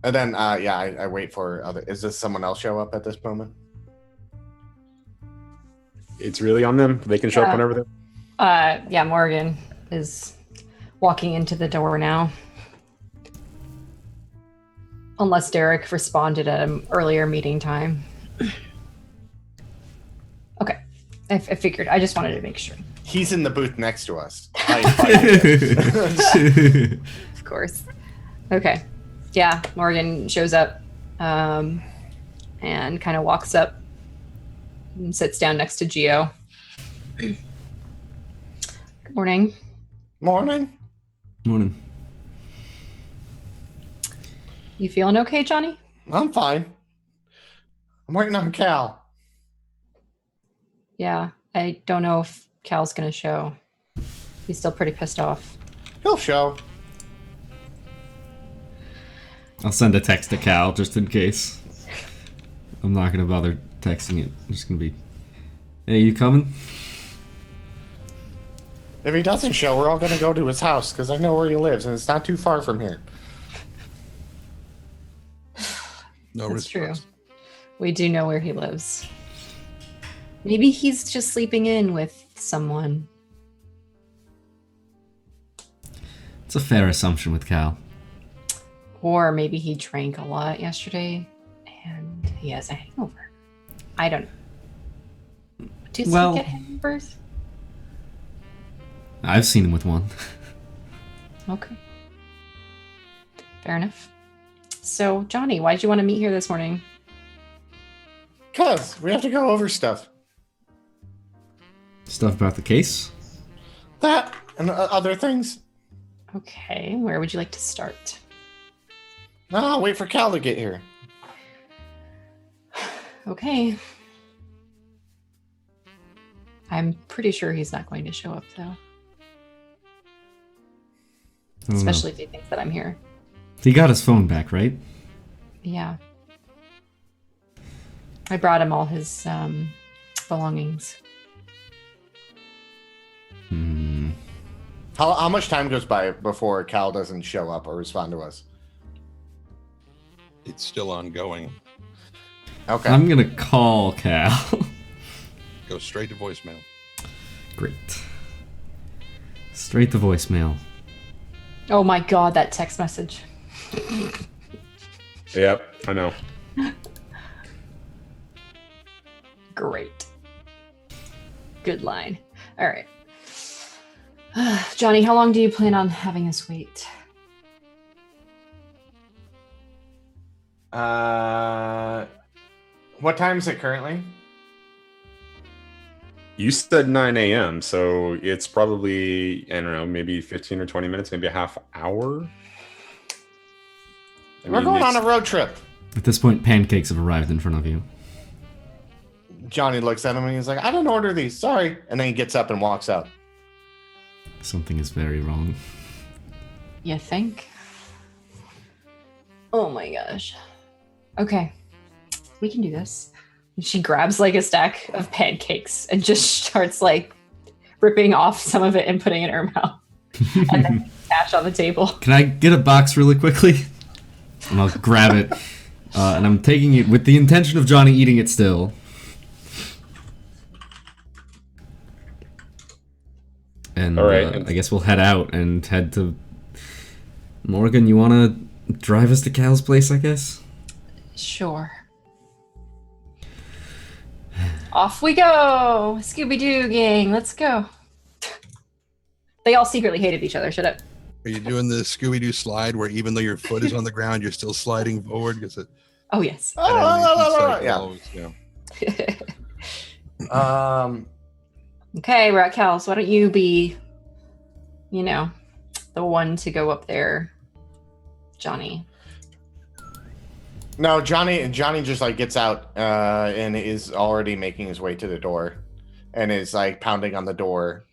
And then, I wait for other... Is this someone else show up at this moment? It's really on them. They can show up whenever they... Morrigan is walking into the door now. Unless Derek responded at an earlier meeting time. Okay. I figured. I just wanted to make sure. He's in the booth next to us. Of course. Okay. Yeah, Morrigan shows up and kind of walks up and sits down next to Gio. Good morning. Morning. You feeling okay, Johnny? I'm fine. I'm waiting on Cal. Yeah, I don't know if Cal's gonna show. He's still pretty pissed off. He'll show. I'll send a text to Cal just in case. I'm not gonna bother texting it. I'm just gonna be, hey, you coming? If he doesn't show, we're all gonna go to his house because I know where he lives and it's not too far from here. No That's true. response. We do know where he lives. Maybe he's just sleeping in with someone. It's a fair assumption with Cal. Or maybe he drank a lot yesterday and he has a hangover. I don't know. Does Well- he get hangovers? I've seen him with one. Okay. Fair enough. So, Johnny, why did you want to meet here this morning? Cuz we have to go over stuff. Stuff about the case? That and other things. Okay, where would you like to start? No, I'll wait for Cal to get here. Okay. I'm pretty sure he's not going to show up, though. I don't know. Especially if he thinks that I'm here. He got his phone back, right? Yeah. I brought him all his belongings. Hmm. How much time goes by before Cal doesn't show up or respond to us? It's still ongoing. Okay. I'm gonna call Cal. Go straight to voicemail. Great. Straight to voicemail. Oh my god, that text message. Yep, I know. Great. Good line. All right. Johnny, how long do you plan on having us wait? What time is it currently? You said 9 a.m., so it's probably, I don't know, maybe 15 or 20 minutes, maybe a half hour. We're going on a road trip. At this point, pancakes have arrived in front of you. Johnny looks at him and he's like, I didn't order these, sorry. And then he gets up and walks out. Something is very wrong. You think? Oh my gosh. Okay. We can do this. And she grabs like a stack of pancakes and just starts like ripping off some of it and putting it in her mouth. And then cash on the table. Can I get a box really quickly? And I'll grab it. And I'm taking it with the intention of Johnny eating it still. And All right. I guess we'll head out and head to... Morgan, you want to drive us to Cal's place, I guess? Sure. Off we go! Scooby-Doo gang, let's go. They all secretly hated each other, shut up. Are you doing the Scooby-Doo slide where even though your foot is on the ground, you're still sliding forward? Because it Oh, yes. Yeah. Okay, we're at Cal's. Why don't you be, you know, the one to go up there, Johnny? No, Johnny just like gets out and is already making his way to the door and is like pounding on the door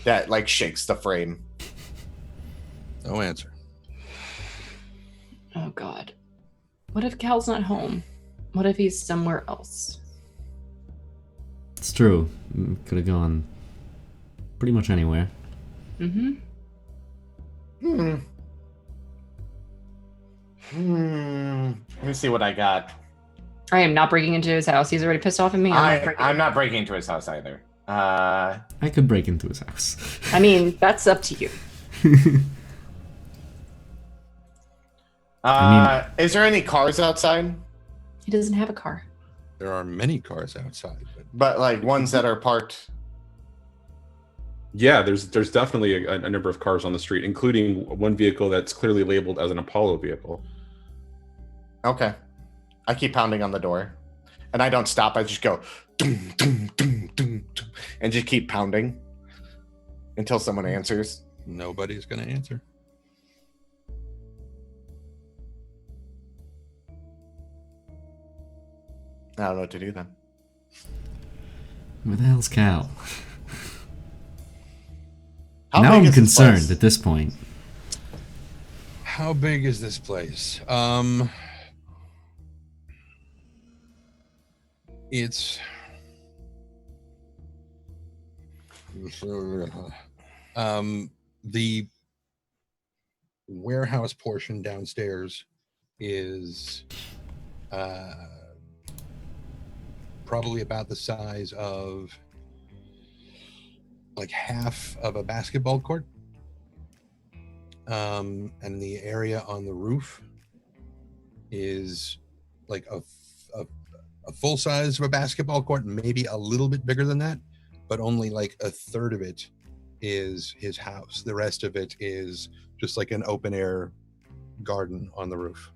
that like shakes the frame. No answer. Oh, God. What if Cal's not home? What if he's somewhere else? It's true. Could have gone pretty much anywhere. Mm-hmm. Let me see what I got. I am not breaking into his house. He's already pissed off at me. I'm not breaking into his house either. I could break into his house. I mean, that's up to you. Is there any cars outside? He doesn't have a car. There are many cars outside, But like ones that are parked. Yeah, there's definitely a number of cars on the street, including one vehicle that's clearly labeled as an Apollo vehicle. Okay. I keep pounding on the door. And I don't stop. I just go dum, dum, dum, dum, dum, and just keep pounding until someone answers. nobody's going to answer. I don't know what to do then. Where the hell's Cal? How Now big I'm is this concerned place? at this point. How big is this place? It's the warehouse portion downstairs is probably about the size of like half of a basketball court. And the area on the roof is like a full size of a basketball court, maybe a little bit bigger than that, but only like a third of it is his house. The rest of it is just like an open air garden on the roof.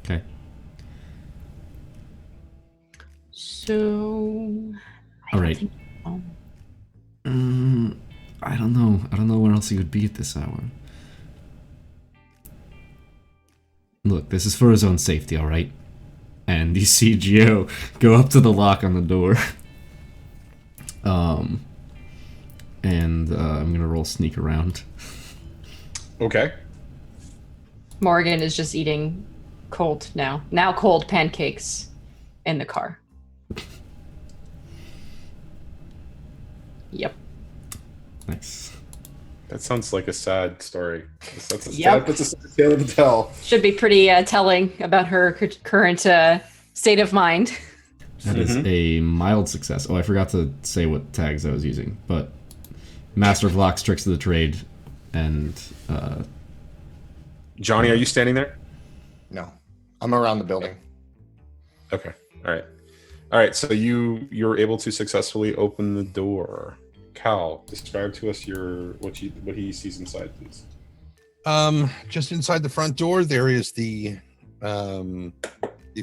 Okay. So, All right. I don't know. I don't know where else he would be at this hour. Look, this is for his own safety, all right? And you see Gio go up to the lock on the door. I'm gonna roll sneak around. Okay. Morrigan is just eating cold now cold pancakes in the car. Yep. Nice. That sounds like a sad story. That's a Yep. that's a sad tale to tell. Should be pretty telling about her current state of mind. That is a mild success. Oh, I forgot to say what tags I was using, but Master of Locks, Tricks of the Trade, and Johnny, are you standing there? No, I'm around the building. Okay. All right. So you're able to successfully open the door. Cal, describe to us what he sees inside, please. Just inside the front door, there is the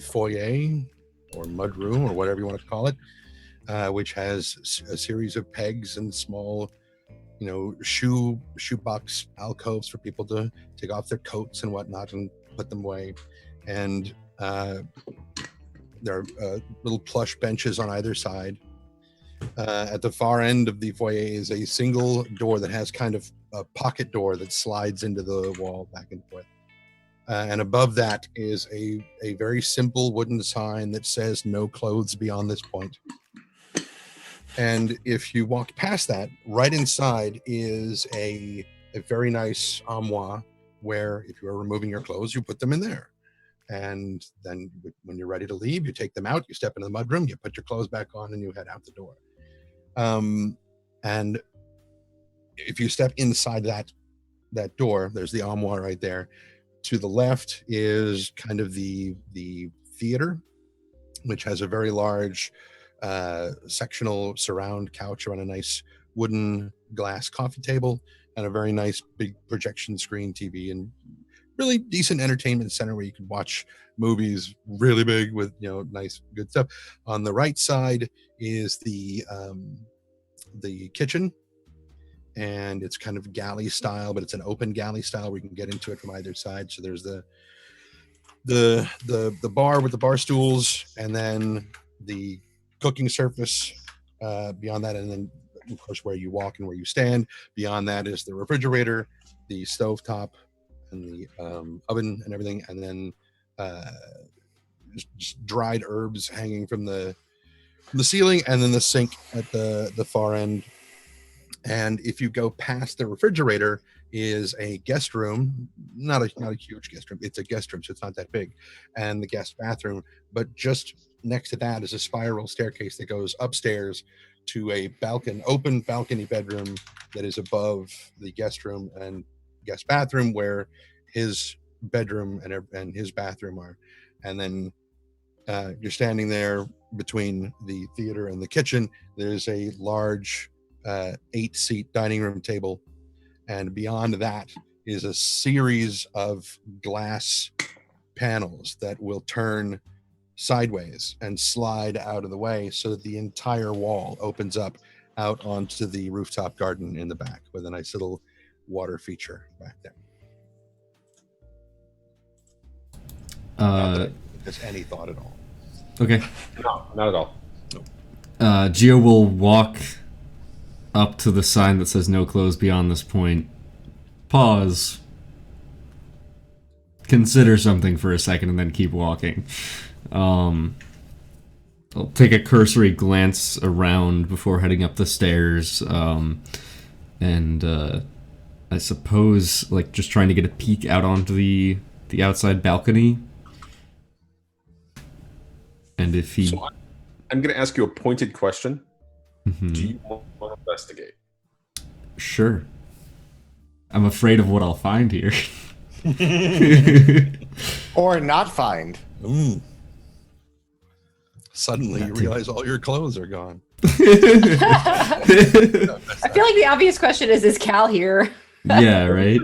foyer or mud room or whatever you want to call it, which has a series of pegs and small, shoebox alcoves for people to take off their coats and whatnot and put them away. And there are little plush benches on either side. At the far end of the foyer is a single door that has kind of a pocket door that slides into the wall back and forth. And above that is a very simple wooden sign that says "No clothes beyond this point." And if you walk past that, right inside is a very nice armoire where if you are removing your clothes, you put them in there. And then when you're ready to leave, you take them out, you step into the mudroom, you put your clothes back on, and you head out the door. And if you step inside that door, there's the armoire right there. To the left is kind of the theater, which has a very large sectional surround couch on a nice wooden glass coffee table and a very nice big projection screen TV and really decent entertainment center where you can watch movies really big with nice good stuff. On the right side is the kitchen, and it's kind of galley style, but it's an open galley style where you can get into it from either side. So there's the bar with the bar stools, and then the cooking surface beyond that, and then of course where you walk and where you stand. Beyond that is the refrigerator, the stovetop, and the oven and everything, and then just dried herbs hanging from the ceiling, and then the sink at the far end. And if you go past the refrigerator is a guest room, not a huge guest room. It's a guest room, so it's not that big, and the guest bathroom. But just next to that is a spiral staircase that goes upstairs to a open balcony bedroom that is above the guest room and guest bathroom, where his bedroom and his bathroom are. And then you're standing there between the theater and the kitchen. There's a large 8-seat dining room table, and beyond that is a series of glass panels that will turn sideways and slide out of the way so that the entire wall opens up out onto the rooftop garden in the back with a nice little water feature back there. Just any thought at all? Okay. No, not at all. Gio will walk up to the sign that says "No clothes beyond this point." Pause. Consider something for a second, and then keep walking. I'll take a cursory glance around before heading up the stairs, and I suppose like just trying to get a peek out onto the outside balcony. And if he, So I'm going to ask you a pointed question. Mhm. Do you want to investigate? Sure. I'm afraid of what I'll find here. Or not find. Suddenly you realize all your clothes are gone. I feel like the obvious question is Cal here? Yeah, right.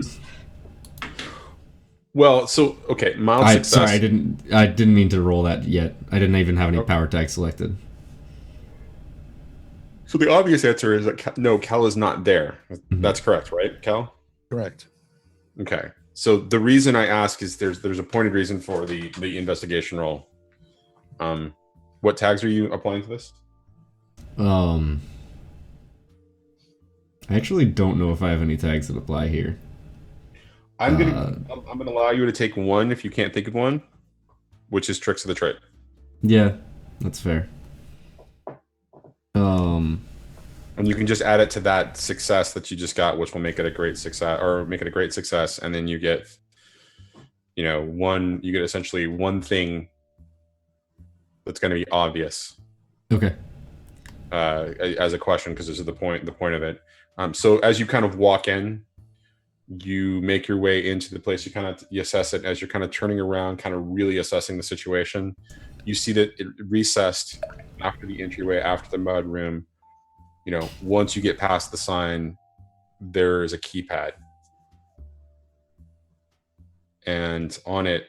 Well, so okay, mild success. Sorry, I didn't mean to roll that yet. I didn't even have any power tag selected. So the obvious answer is that no, Cal is not there. Mm-hmm. That's correct, right, Cal? Correct. Okay. So the reason I ask is there's a pointed reason for the investigation roll. What tags are you applying to this? I actually don't know if I have any tags that apply here. I'm gonna allow you to take one if you can't think of one, which is tricks of the trade. Yeah, that's fair. And you can just add it to that success that you just got, which will make it a great success, or make it a great success, and then you get, you get essentially one thing that's going to be obvious. Okay. As a question, because this is the point of it. So as you kind of walk in, you make your way into the place. You assess it as you're kind of turning around, kind of really assessing the situation. You see that it recessed after the entryway, after the mud room. Once you get past the sign, there is a keypad, and on it,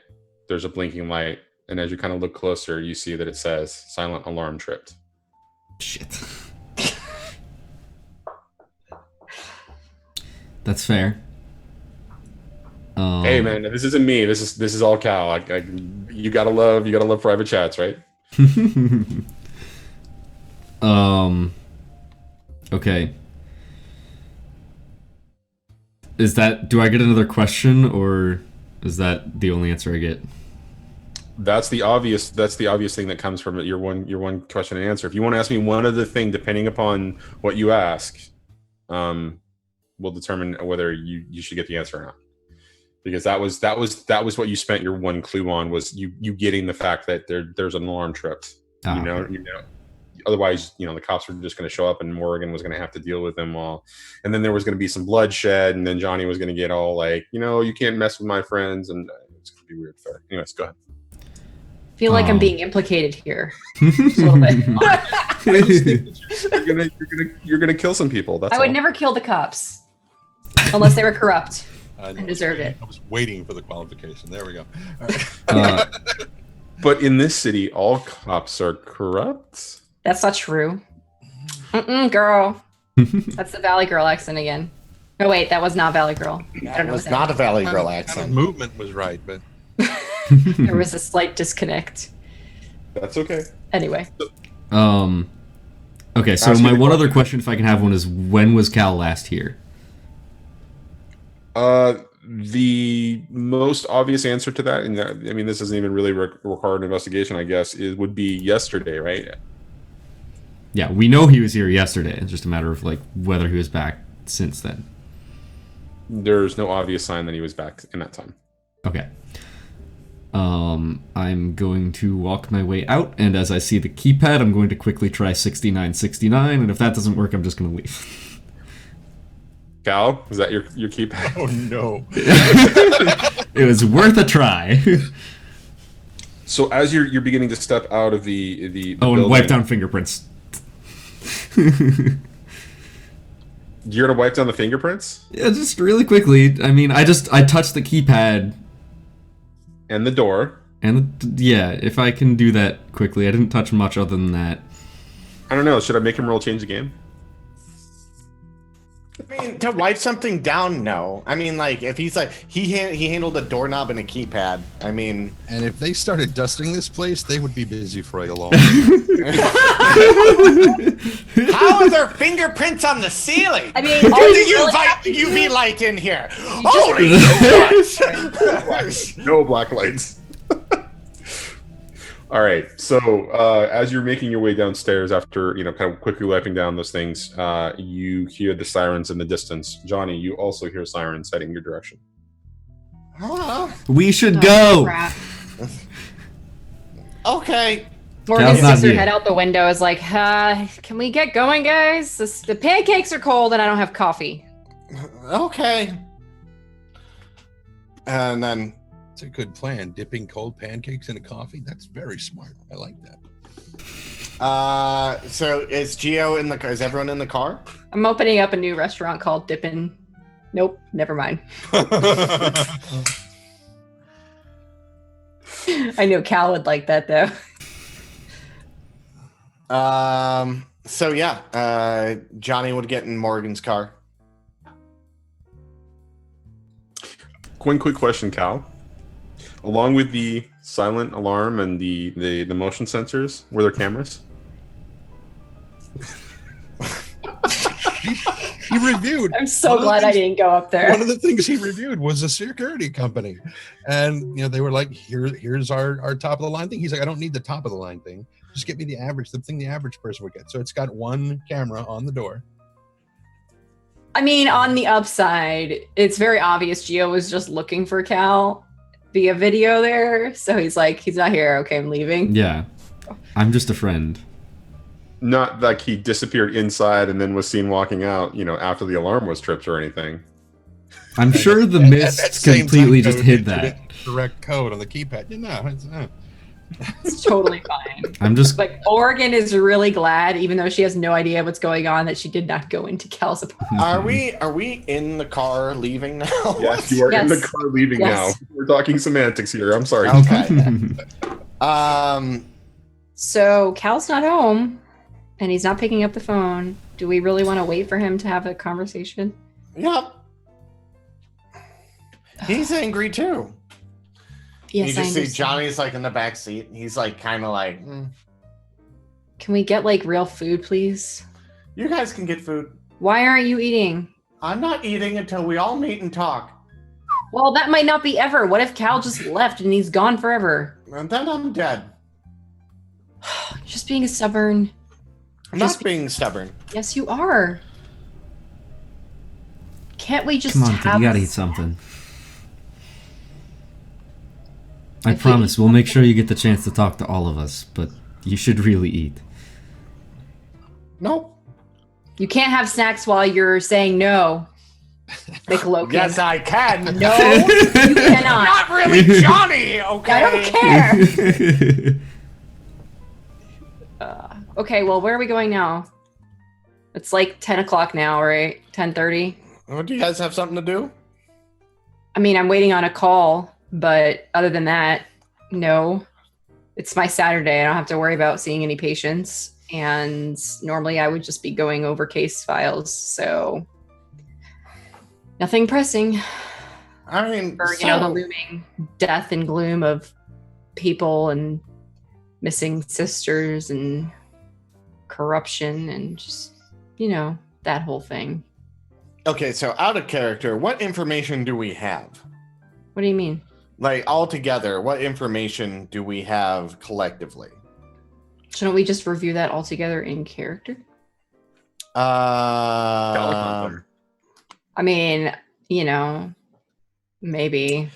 there's a blinking light. And as you kind of look closer, you see that it says "Silent Alarm Tripped." Shit. That's fair. Hey man, this isn't me. This is all Cal. You gotta love private chats, right? Okay. Do I get another question, or is that the only answer I get? That's the obvious thing that comes from your one question and answer. If you want to ask me one other thing, depending upon what you ask, will determine whether you should get the answer or not. Because that was what you spent your one clue on, was you getting the fact that there's an alarm tripped. Otherwise, the cops were just going to show up and Morrigan was going to have to deal with them all. And then there was going to be some bloodshed, and then Johnny was going to get all like, you can't mess with my friends, and it's going to be weird. Fair. Anyways, go ahead. I feel like I'm being implicated here. Just a little bit. You're gonna kill some people. That's I would never kill the cops unless they were corrupt and deserved it. I was waiting for the qualification. There we go. But in this city, all cops are corrupt. That's not true. Girl. That's the Valley Girl accent again. No, wait, that was not Valley Girl. That was not a Valley Girl The accent. movement was right, but There was a slight disconnect. That's okay. Anyway. Okay, so my one other question, if I can have one, is when was Cal last here? The most obvious answer to that, and this doesn't even really require an investigation, I guess, would be yesterday, right? Yeah, we know he was here yesterday. It's just a matter of whether he was back since then. There's no obvious sign that he was back in that time. Okay. I'm going to walk my way out, and as I see the keypad, I'm going to quickly try 6969, and if that doesn't work, I'm just going to leave. Cal, is that your keypad? oh no. It was worth a try. So as you're beginning to step out of the and building, wipe down fingerprints. You're gonna wipe down the fingerprints? Yeah, just really quickly. I mean, I touched the keypad. And the door. And if I can do that quickly. I didn't touch much other than that. I don't know. Should I make him roll change the game? I mean, to wipe something down, no. I mean, if he's he handled a doorknob and a keypad. I mean, and if they started dusting this place, they would be busy for a long. How are there fingerprints on the ceiling? I mean, all the UV light in here. Holy shit! No black lights. All right. So as you're making your way downstairs, after kind of quickly wiping down those things, you hear the sirens in the distance. Johnny, you also hear sirens heading your direction. We should Oh, go. crap. Okay. Morgan Cal's not sticks her here. head out the window. Is like, can we get going, guys? The pancakes are cold, and I don't have coffee. Okay. And then It's a good plan. Dipping cold pancakes in a coffee. That's very smart. I like that. so is Gio in the car? Is everyone in the car? I'm opening up a new restaurant called Dippin'. Nope, never mind. I know Cal would like that though. So yeah, Johnny would get in Morgan's car. One quick question, Cal. Along with the silent alarm and the motion sensors, were there cameras? He reviewed. I'm so glad I didn't go up there. One of the things he reviewed was a security company, and they were like, "Here's our top of the line thing." He's like, "I don't need the top of the line thing. Just get me the thing the average person would get." So it's got one camera on the door. I mean, on the upside, it's very obvious Gio was just looking for Cal via video there. So he's like, he's not here. Okay, I'm leaving. Yeah. I'm just a friend. Not like he disappeared inside and then was seen walking out, after the alarm was tripped or anything. I'm sure the At that mist same completely time, just code, hid you that. didn't Direct code on the keypad. It's totally fine. I'm just Like, Morgan is really glad, even though she has no idea what's going on, that she did not go into Cal's apartment. Are we in the car leaving now? Yes, you are in the Yes. car leaving Yes. now. We're talking semantics here. I'm sorry. Okay. So Cal's not home, and he's not picking up the phone. Do we really want to wait for him to have a conversation? Yep. He's angry too. Yes, you I just see understand. Johnny's like in the back seat. He's like kind of like, Can we get like real food, please? you guys can get food. Why aren't you eating? I'm not eating until we all meet and talk. Well, that might not be ever. What if Cal just left and he's gone forever? And then I'm dead. Just being stubborn. I'm Just not being stubborn. Yes, you are. Can't we just Come on, kid, have you gotta eat something. I promise, we'll make sure you get the chance to talk to all of us, but you should really eat. Nope. You can't have snacks while you're saying no. McLoken. Yes, I can. No, you cannot. Not really Johnny, okay? I don't care. Okay, well, where are we going now? It's like 10 o'clock now, right? 10:30. Well, do you guys have something to do? I mean, I'm waiting on a call, but other than that, no. It's my Saturday. I don't have to worry about seeing any patients. And normally I would just be going over case files. So nothing pressing. I mean, Or, the looming death and gloom of people and missing sisters and corruption and just, that whole thing. okay, so out of character, what information do we have? What do you mean? Like, all together, what information do we have collectively? Shouldn't we just review that all together in character? Uh, I mean, maybe.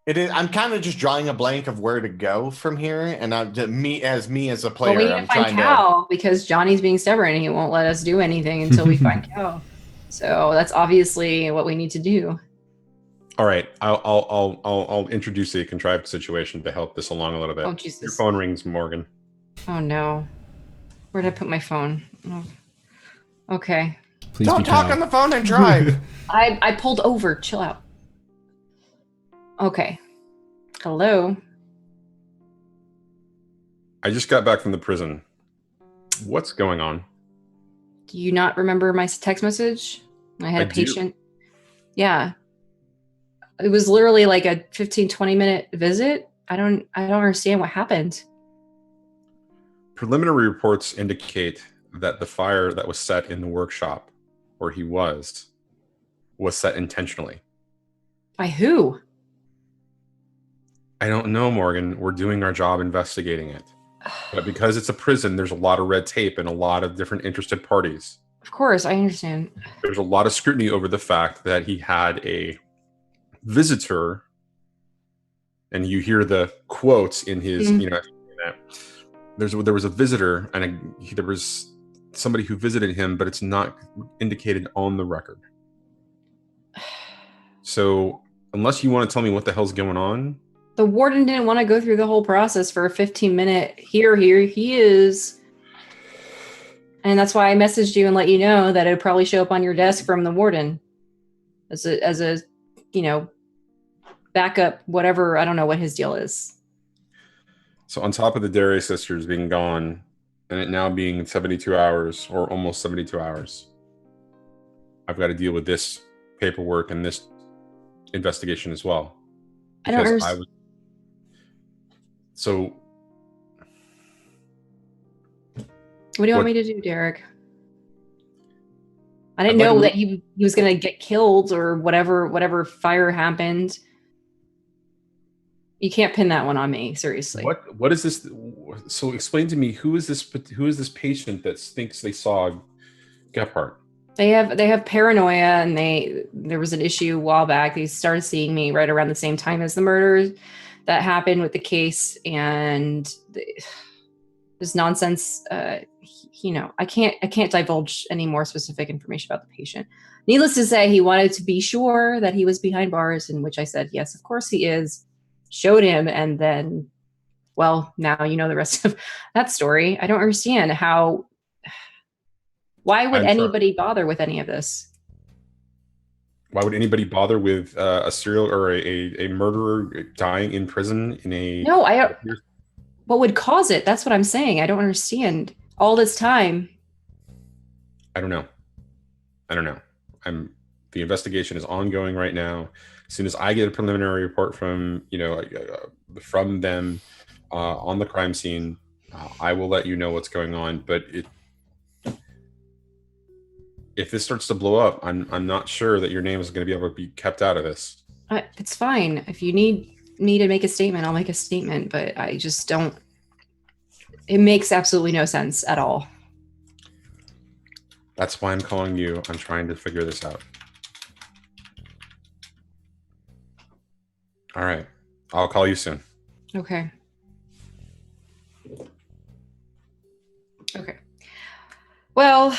it is. I'm kind of just drawing a blank of where to go from here, and me as a player, Well, we need I'm to find trying Cal because Johnny's being stubborn and he won't let us do anything until we find Cal. So that's obviously what we need to do. All right, I'll introduce a contrived situation to help this along a little bit. Oh, Your Jesus. phone rings, Morgan. Oh, no. Where did I put my phone? Oh. Okay. Please Don't be talk Cal. on the phone and drive. I pulled over. Chill out. Okay. Hello. I just got back from the prison. What's going on? Do you not remember my text message? I had I a do. patient. Yeah. It was literally like a 15-20 minute visit. I don't understand what happened. Preliminary reports indicate that the fire that was set in the workshop where he was set intentionally. By who? I don't know, Morgan. We're doing our job investigating it. But because it's a prison, there's a lot of red tape and a lot of different interested parties. Of course, I understand. There's a lot of scrutiny over the fact that he had a visitor, and you hear the quotes in his, there was a visitor, and there was somebody who visited him, but it's not indicated on the record. So, unless you want to tell me what the hell's going on. The warden didn't want to go through the whole process for a 15-minute here he is. And that's why I messaged you and let you know that it would probably show up on your desk from the warden as a backup, whatever. I don't know what his deal is. So on top of the Darius sisters being gone and it now being 72 hours or almost 72 hours, I've got to deal with this paperwork and this investigation as well. I don't understand. So what do you want me to do, Derek? I didn't know that he was going to get killed or whatever fire happened. You can't pin that one on me, seriously. What is this? So explain to me, who is this patient that thinks they saw Gephardt? They have paranoia, and there was an issue a while back. They started seeing me right around the same time as the murders that happened with the case, and this nonsense. I can't divulge any more specific information about the patient. Needless to say, he wanted to be sure that he was behind bars, in which I said, yes, of course he is. Showed him, and then, well, now you know the rest of that story. I don't understand why would anybody bother with any of this? Why would anybody bother with a serial or a murderer dying in prison in a... No, what would cause it? That's what I'm saying. I don't understand. All this time. I don't know. The investigation is ongoing right now. As soon as I get a preliminary report from them on the crime scene, I will let you know what's going on. But if this starts to blow up, I'm not sure that your name is going to be able to be kept out of this. It's fine. If you need me to make a statement, I'll make a statement. But I just don't. It makes absolutely no sense at all. That's why I'm calling you. I'm trying to figure this out. All right. I'll call you soon. Okay. Well,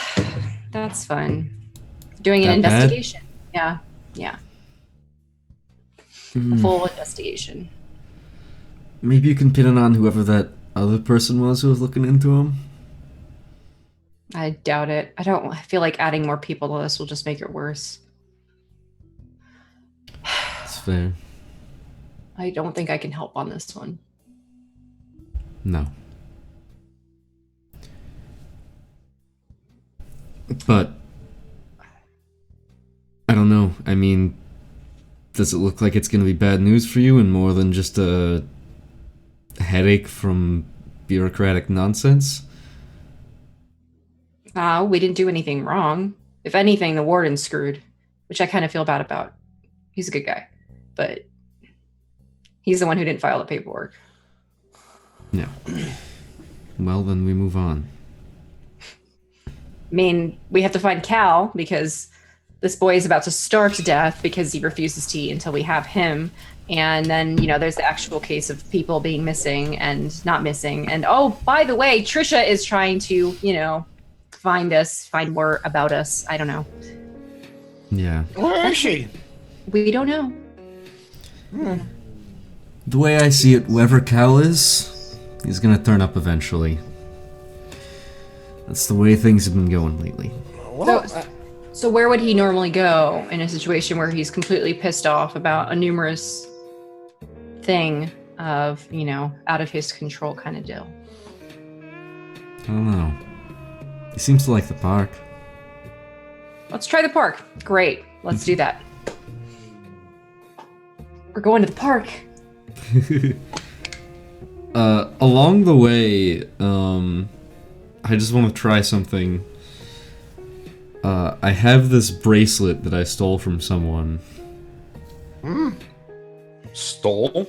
that's fun. Doing an investigation. Bad? Yeah. A full investigation. Maybe you can pin it on whoever that other person was who was looking into him. I doubt it. I feel like adding more people to this will just make it worse. That's fair. I don't think I can help on this one. No. But I don't know. I mean, does it look like it's going to be bad news for you and more than just a headache from bureaucratic nonsense? We didn't do anything wrong. If anything, the warden's screwed, which I kind of feel bad about. He's a good guy, but he's the one who didn't file the paperwork. Yeah. Well, then we move on. I mean, we have to find Cal because this boy is about to starve to death because he refuses to eat until we have him. And then, there's the actual case of people being missing and not missing. And, oh, by the way, Trisha is trying to, find more about us. I don't know. Yeah. Where is she? We don't know. The way I see it, whoever Cal is, he's gonna turn up eventually. That's the way things have been going lately. So where would he normally go in a situation where he's completely pissed off about a numerous thing of, out of his control kind of deal? I don't know. He seems to like the park. Let's try the park. Great. Let's do that. We're going to the park. Along the way, I just want to try something. I have this bracelet that I stole from someone. Stole?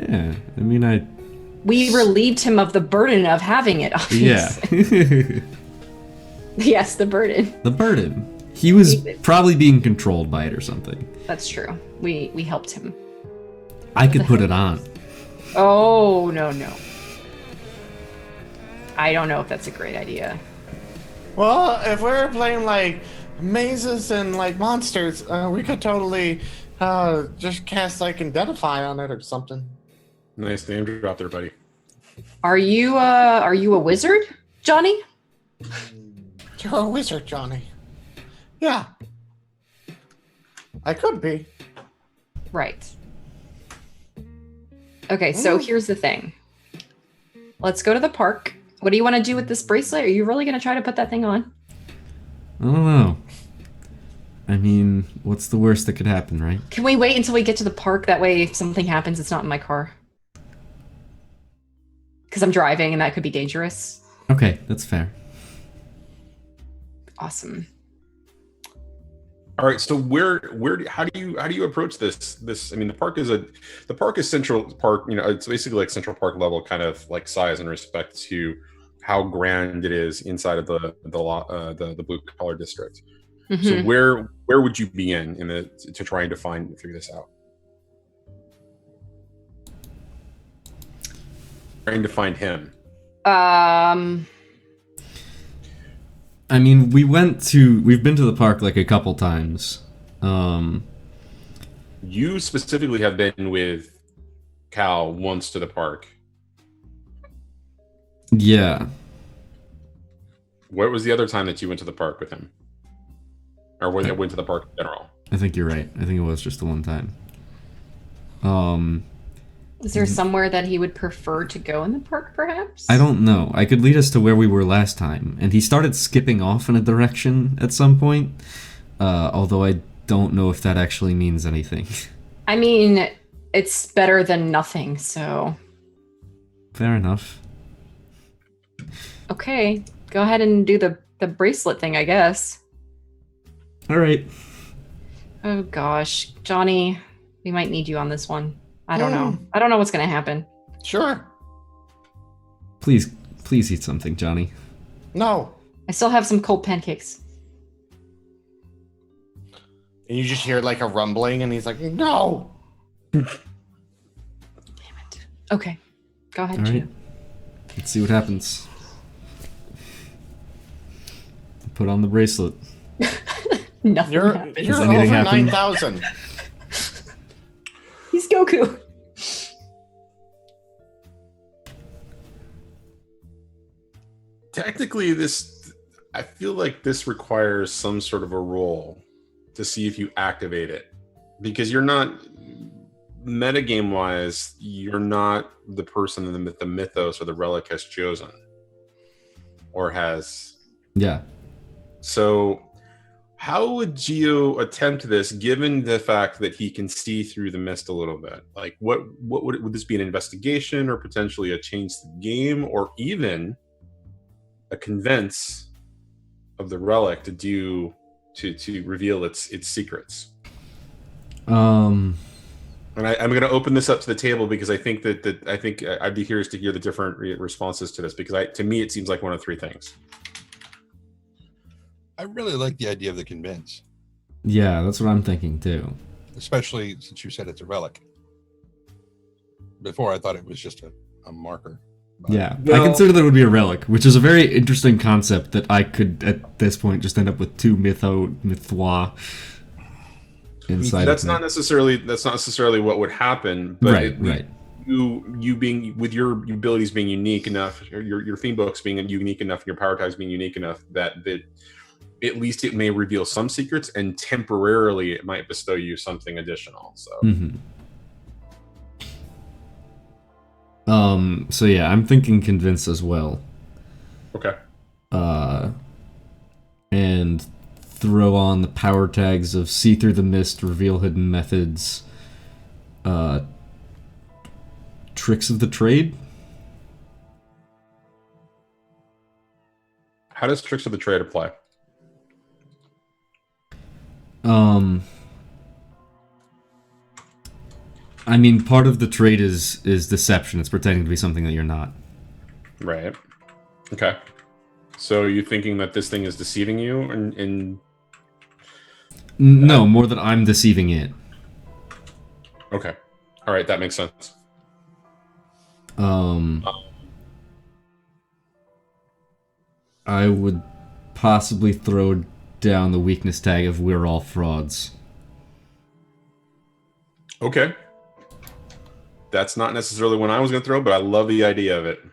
Yeah, I mean, We relieved him of the burden of having it, obviously. yeah. Yes, the burden. The burden. He was probably being controlled by it or something. That's true. We helped him. I could put it on. Oh, no. I don't know if that's a great idea. Well, if we're playing like mazes and like monsters, we could totally just cast like Identify on it or something. Nice name drop there, buddy. Are you a wizard, Johnny? You're a wizard, Johnny. Yeah. I could be. Right. Okay, so here's the thing. Let's go to the park. What do you want to do with this bracelet? Are you really going to try to put that thing on? I don't know. I mean, what's the worst that could happen, right? Can we wait until we get to the park? That way, if something happens, it's not in my car. Because I'm driving, and that could be dangerous. Okay, that's fair. Awesome. All right, so how do you approach this? I mean, the park is Central Park. You know, it's basically like Central Park level kind of like size in respect to how grand it is inside of the blue collar district. Mm-hmm. So where would you begin to try and figure this out? Trying to find him. I mean, we've been to the park like a couple times. You specifically have been with Cal once to the park. Yeah. What was the other time that you went to the park with him? Or went to the park in general? I think you're right. I think it was just the one time. Is there somewhere that he would prefer to go in the park, perhaps? I don't know. I could lead us to where we were last time, and he started skipping off in a direction at some point, although I don't know if that actually means anything. I mean, it's better than nothing, so... Fair enough. Okay, go ahead and do the bracelet thing, I guess. All right. Oh gosh, Johnny, we might need you on this one. I don't know. I don't know what's gonna happen. Sure. Please eat something, Johnny. No. I still have some cold pancakes. And you just hear like a rumbling, and he's like, "No." Damn it. Okay, go ahead, All right. Gio. Let's see what happens. Put on the bracelet. Nothing You're happens. you're anything over happen? 9,000. He's Goku. Technically, I feel like this requires some sort of a roll to see if you activate it, because you're not metagame wise. You're not the person in the mythos or the relic has chosen or has. Yeah. So, how would Geo attempt this, given the fact that he can see through the mist a little bit? Like, what would this be, an investigation, or potentially a change to the game, or even a convince of the relic to do to reveal its secrets? And I'm going to open this up to the table, because I think that I'd be curious to hear the different responses to this, because to me it seems like one of three things. I really like the idea of the convince, Yeah, that's what I'm thinking too. especially since you said it's a relic. Before I thought it was just a marker. But Yeah, Well- I consider that it would be a relic, which is a very interesting concept that I could, at this point, just end up with two mythwa inside. That's of me. not necessarily what would happen, but right. You being, with your abilities being unique enough, or your theme books being unique enough, and your power tags being unique enough, that at least it may reveal some secrets, and temporarily it might bestow you something additional. So. Mm-hmm. So yeah, I'm thinking convince as well. Okay. And throw on the power tags of see through the mist, reveal hidden methods, tricks of the trade. How does tricks of the trade apply? I mean, part of the trait is deception. It's pretending to be something that you're not. Right. Okay. So you thinking that this thing is deceiving you and No, more that I'm deceiving it. Okay. All right, that makes sense. I would possibly throw down the weakness tag of we're all frauds. Okay. That's not necessarily one I was going to throw, but I love the idea of it.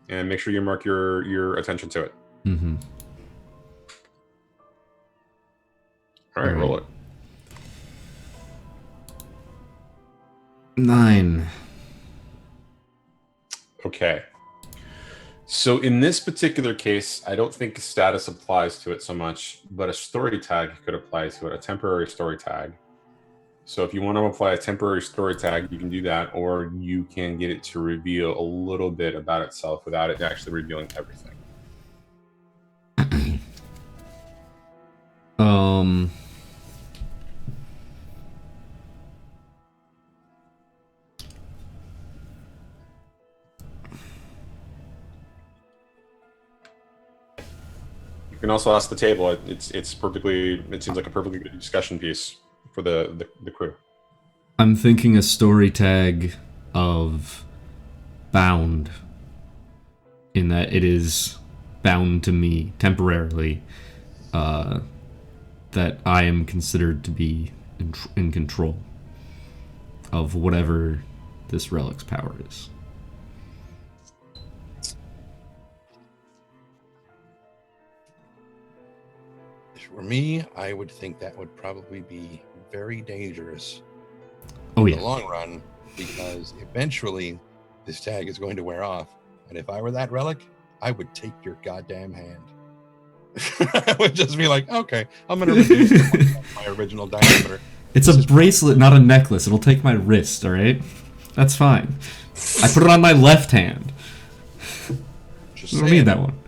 And make sure you mark your attention to it. Mm-hmm. All right, roll it. 9. Okay. So in this particular case, I don't think status applies to it so much, but a story tag could apply to it, a temporary story tag. So if you want to apply a temporary story tag, you can do that, or you can get it to reveal a little bit about itself without it actually revealing everything. You can also ask the table. It's perfectly. It seems like a perfectly good discussion piece for the crew. I'm thinking a story tag of bound, in that it is bound to me temporarily, that I am considered to be in control of whatever this relic's power is. For me, I would think that would probably be very dangerous Oh in yeah. the long run, because eventually this tag is going to wear off. And if I were that relic, I would take your goddamn hand. I would just be like, okay, I'm going to reduce it to my original diameter. It's a bracelet, not a necklace. It'll take my wrist, alright? That's fine. I put it on my left hand. Just I don't need that one.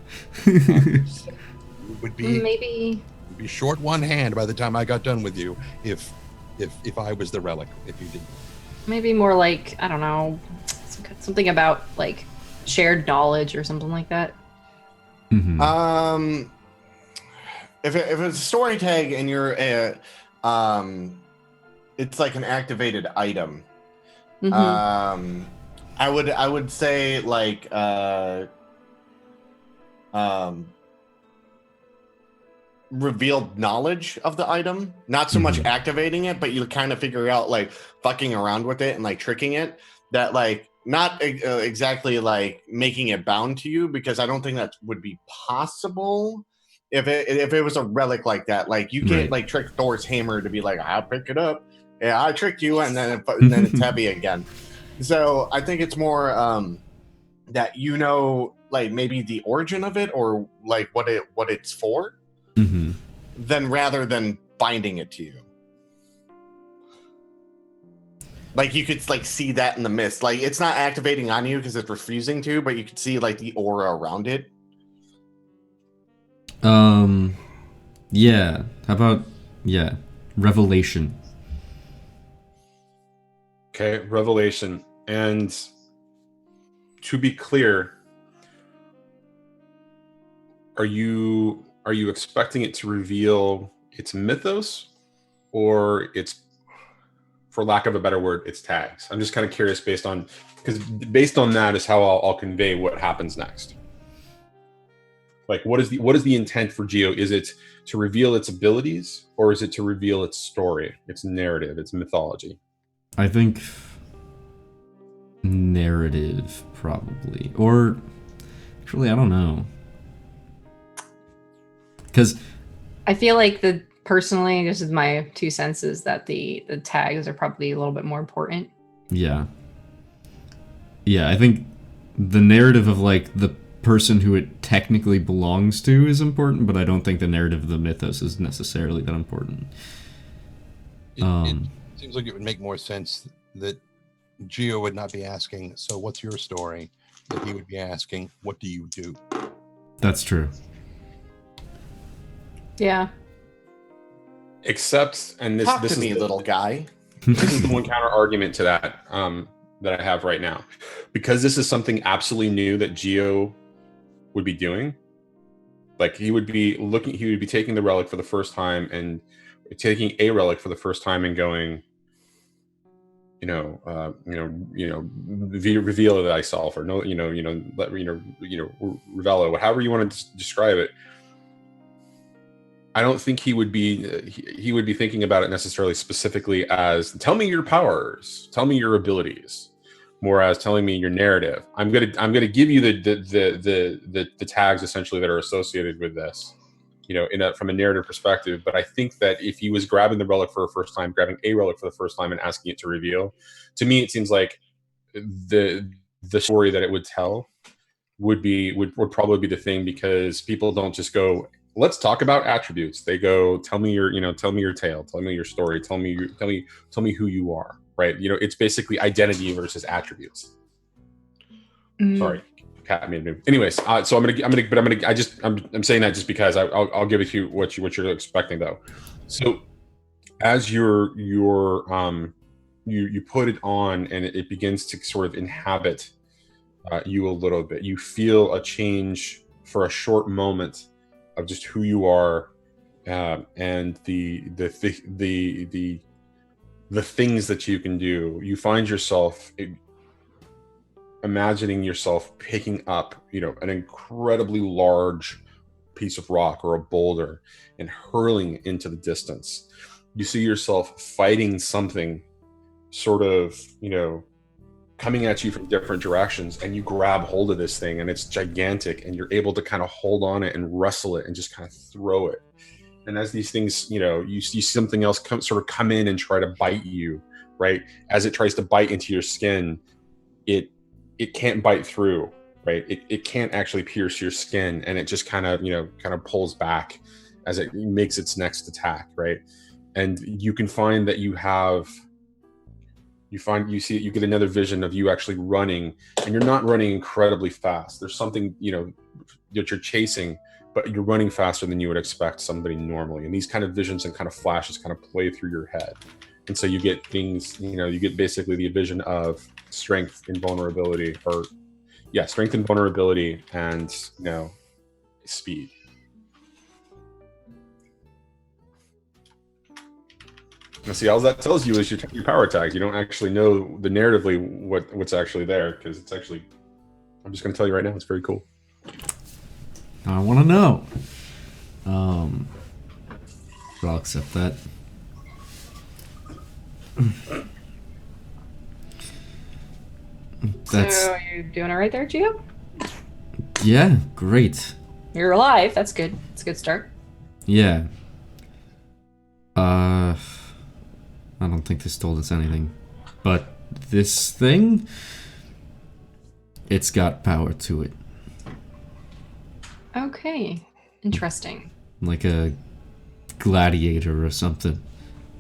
It would be Maybe. be short one hand by the time I got done with you if I was the relic, if you did. Maybe more like, I don't know, something about like shared knowledge or something like that. Mm-hmm. If it's a story tag and you're it's like an activated item. Mm-hmm. I would say like revealed knowledge of the item, not so much activating it, but you kind of figure out like fucking around with it and like tricking it, that like not exactly like making it bound to you, because I don't think that would be possible if it was a relic like that. Like you can't like trick Thor's hammer to be like, I'll pick it up, yeah, I tricked you, and then it's heavy again. So I think it's more that, you know, like maybe the origin of it, or like what it's for, then rather than binding it to you. Like you could like see that in the mist. Like it's not activating on you because it's refusing to, but you could see like the aura around it. Yeah. How about revelation? Okay, revelation. And to be clear, are you expecting it to reveal its mythos, or its, for lack of a better word, its tags? I'm just kind of curious because based on that is how I'll convey what happens next. Like, what is the intent for Geo? Is it to reveal its abilities, or is it to reveal its story, its narrative, its mythology? I think narrative, probably. Or actually, I don't know. Because I feel like personally, this is my 2 cents, that the tags are probably a little bit more important. Yeah, I think the narrative of like the person who it technically belongs to is important, but I don't think the narrative of the mythos is necessarily that important. It seems like it would make more sense that Geo would not be asking, so what's your story? That he would be asking, what do you do? That's true. Yeah. Except, and this Talk is to me, little guy. This is the one counter argument to that that I have right now, because this is something absolutely new that Geo would be doing. Like he would be taking the relic for the first time and taking a relic for the first time and going, reveal thyself, or no, Ravello, however you want to describe it. I don't think he would be thinking about it necessarily specifically as tell me your powers, tell me your abilities, more as telling me your narrative. I'm gonna give you the tags essentially that are associated with this, from a narrative perspective. But I think that if he was grabbing the relic for the first time, grabbing a relic for the first time and asking it to reveal, to me it seems like the story that it would tell would probably be the thing, because people don't just go, let's talk about attributes. They go, tell me your tale, tell me your story, tell me who you are, right? It's basically identity versus attributes. Sorry, cat made me. Anyways, so I'm saying that just because I'll give it to you what you're expecting though. So as you put it on and it begins to sort of inhabit you a little bit. You feel a change for a short moment of just who you are, and the things that you can do. You find yourself imagining yourself picking up, an incredibly large piece of rock or a boulder and hurling into the distance. You see yourself fighting something sort of, coming at you from different directions, and you grab hold of this thing and it's gigantic, and you're able to kind of hold on it and wrestle it and just kind of throw it. And as these things, you see something else come in and try to bite you, right? As it tries to bite into your skin, it can't bite through, right? It can't actually pierce your skin, and it just kind of pulls back as it makes its next attack, right? And you can find that you get another vision of you actually running, and you're not running incredibly fast. There's something, that you're chasing, but you're running faster than you would expect somebody normally. And these kind of visions and kind of flashes kind of play through your head. And so you get things, you get basically the vision of strength and vulnerability, strength and vulnerability and, speed. Now, see, all that tells you is your power tags. You don't actually know the narratively what's actually there, because it's actually, I'm just going to tell you right now, it's very cool. I want to know. But I'll accept that. So you doing all right there, Gio? Yeah, great. You're alive. That's good. It's a good start. Yeah. I don't think this told us anything. But this thing, it's got power to it. Okay. Interesting. Like a gladiator or something.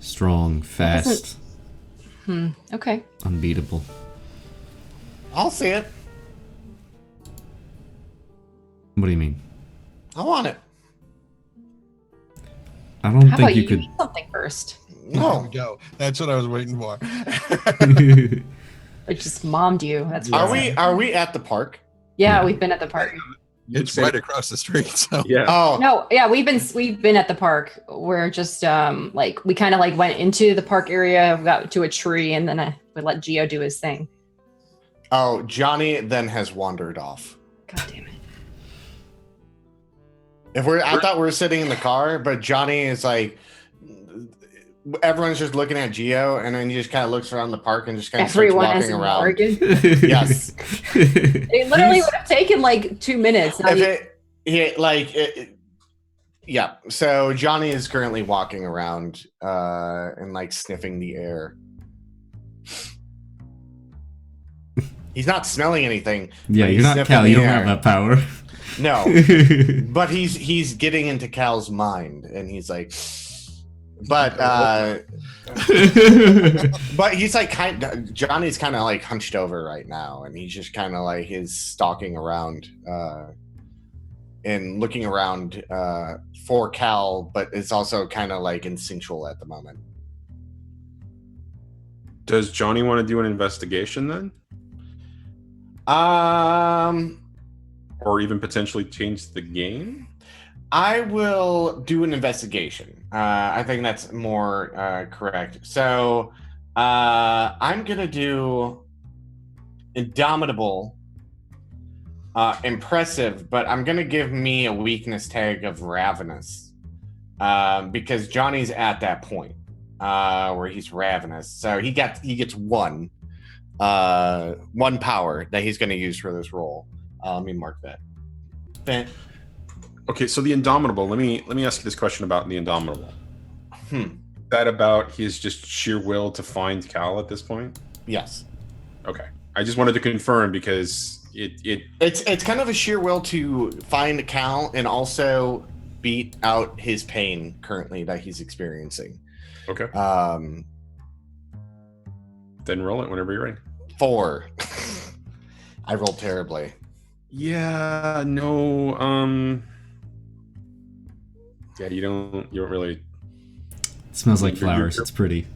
Strong, fast. Okay. Unbeatable. I'll see it. What do you mean? I want it. I don't think you could. Eat something first. There we go. That's what I was waiting for. I just mommed you. That's Are we at the park? Yeah, we've been at the park. It's right across the street. So Yeah. Oh No, yeah, we've been at the park. We're just we kind of went into the park area, got to a tree, and then we let Gio do his thing. Oh, Johnny then has wandered off. God damn it. I thought we were sitting in the car, but Johnny is everyone's just looking at Gio, and then he just kind of looks around the park and just kind of starts walking around. Morrigan. Yes. It literally would have taken 2 minutes. Yeah. So Johnny is currently walking around and sniffing the air. He's not smelling anything. Yeah, you're not Cal. You don't have that power. No, but he's getting into Cal's mind, and he's like, but he's Johnny's kind of hunched over right now, and he's just kind of is stalking around and looking around for Cal, but it's also kind of instinctual at the moment. Does Johnny want to do an investigation then? Or even potentially change the game? I will do an investigation. I think that's more correct. So I'm going to do Indomitable, impressive, but I'm going to give me a weakness tag of Ravenous because Johnny's at that point where he's ravenous. So he gets one power that he's going to use for this role. Let me mark that. Okay, so the Indomitable. Let me ask you this question about the Indomitable. Is that about his just sheer will to find Cal at this point? Yes. Okay, I just wanted to confirm because it's kind of a sheer will to find Cal and also beat out his pain currently that he's experiencing. Okay. Then roll it whenever you're ready. 4. I rolled terribly. Yeah. No. Yeah, you don't really. It smells like flowers. It's pretty.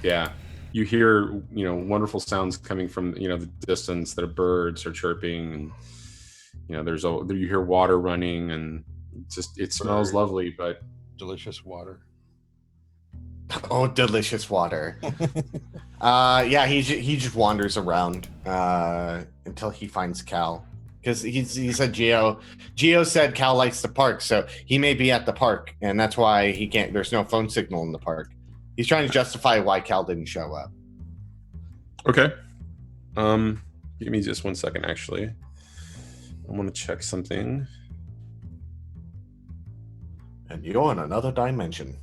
Yeah, you hear wonderful sounds coming from the distance that are birds are chirping, and you hear water running, and it smells lovely, but Delicious water. Oh, delicious water. Yeah, he just wanders around until he finds Cal. Because he said Geo said Cal likes the park, so he may be at the park, and that's why he can't. There's no phone signal in the park. He's trying to justify why Cal didn't show up. Okay. Give me just 1 second, actually. I want to check something. And you're in another dimension.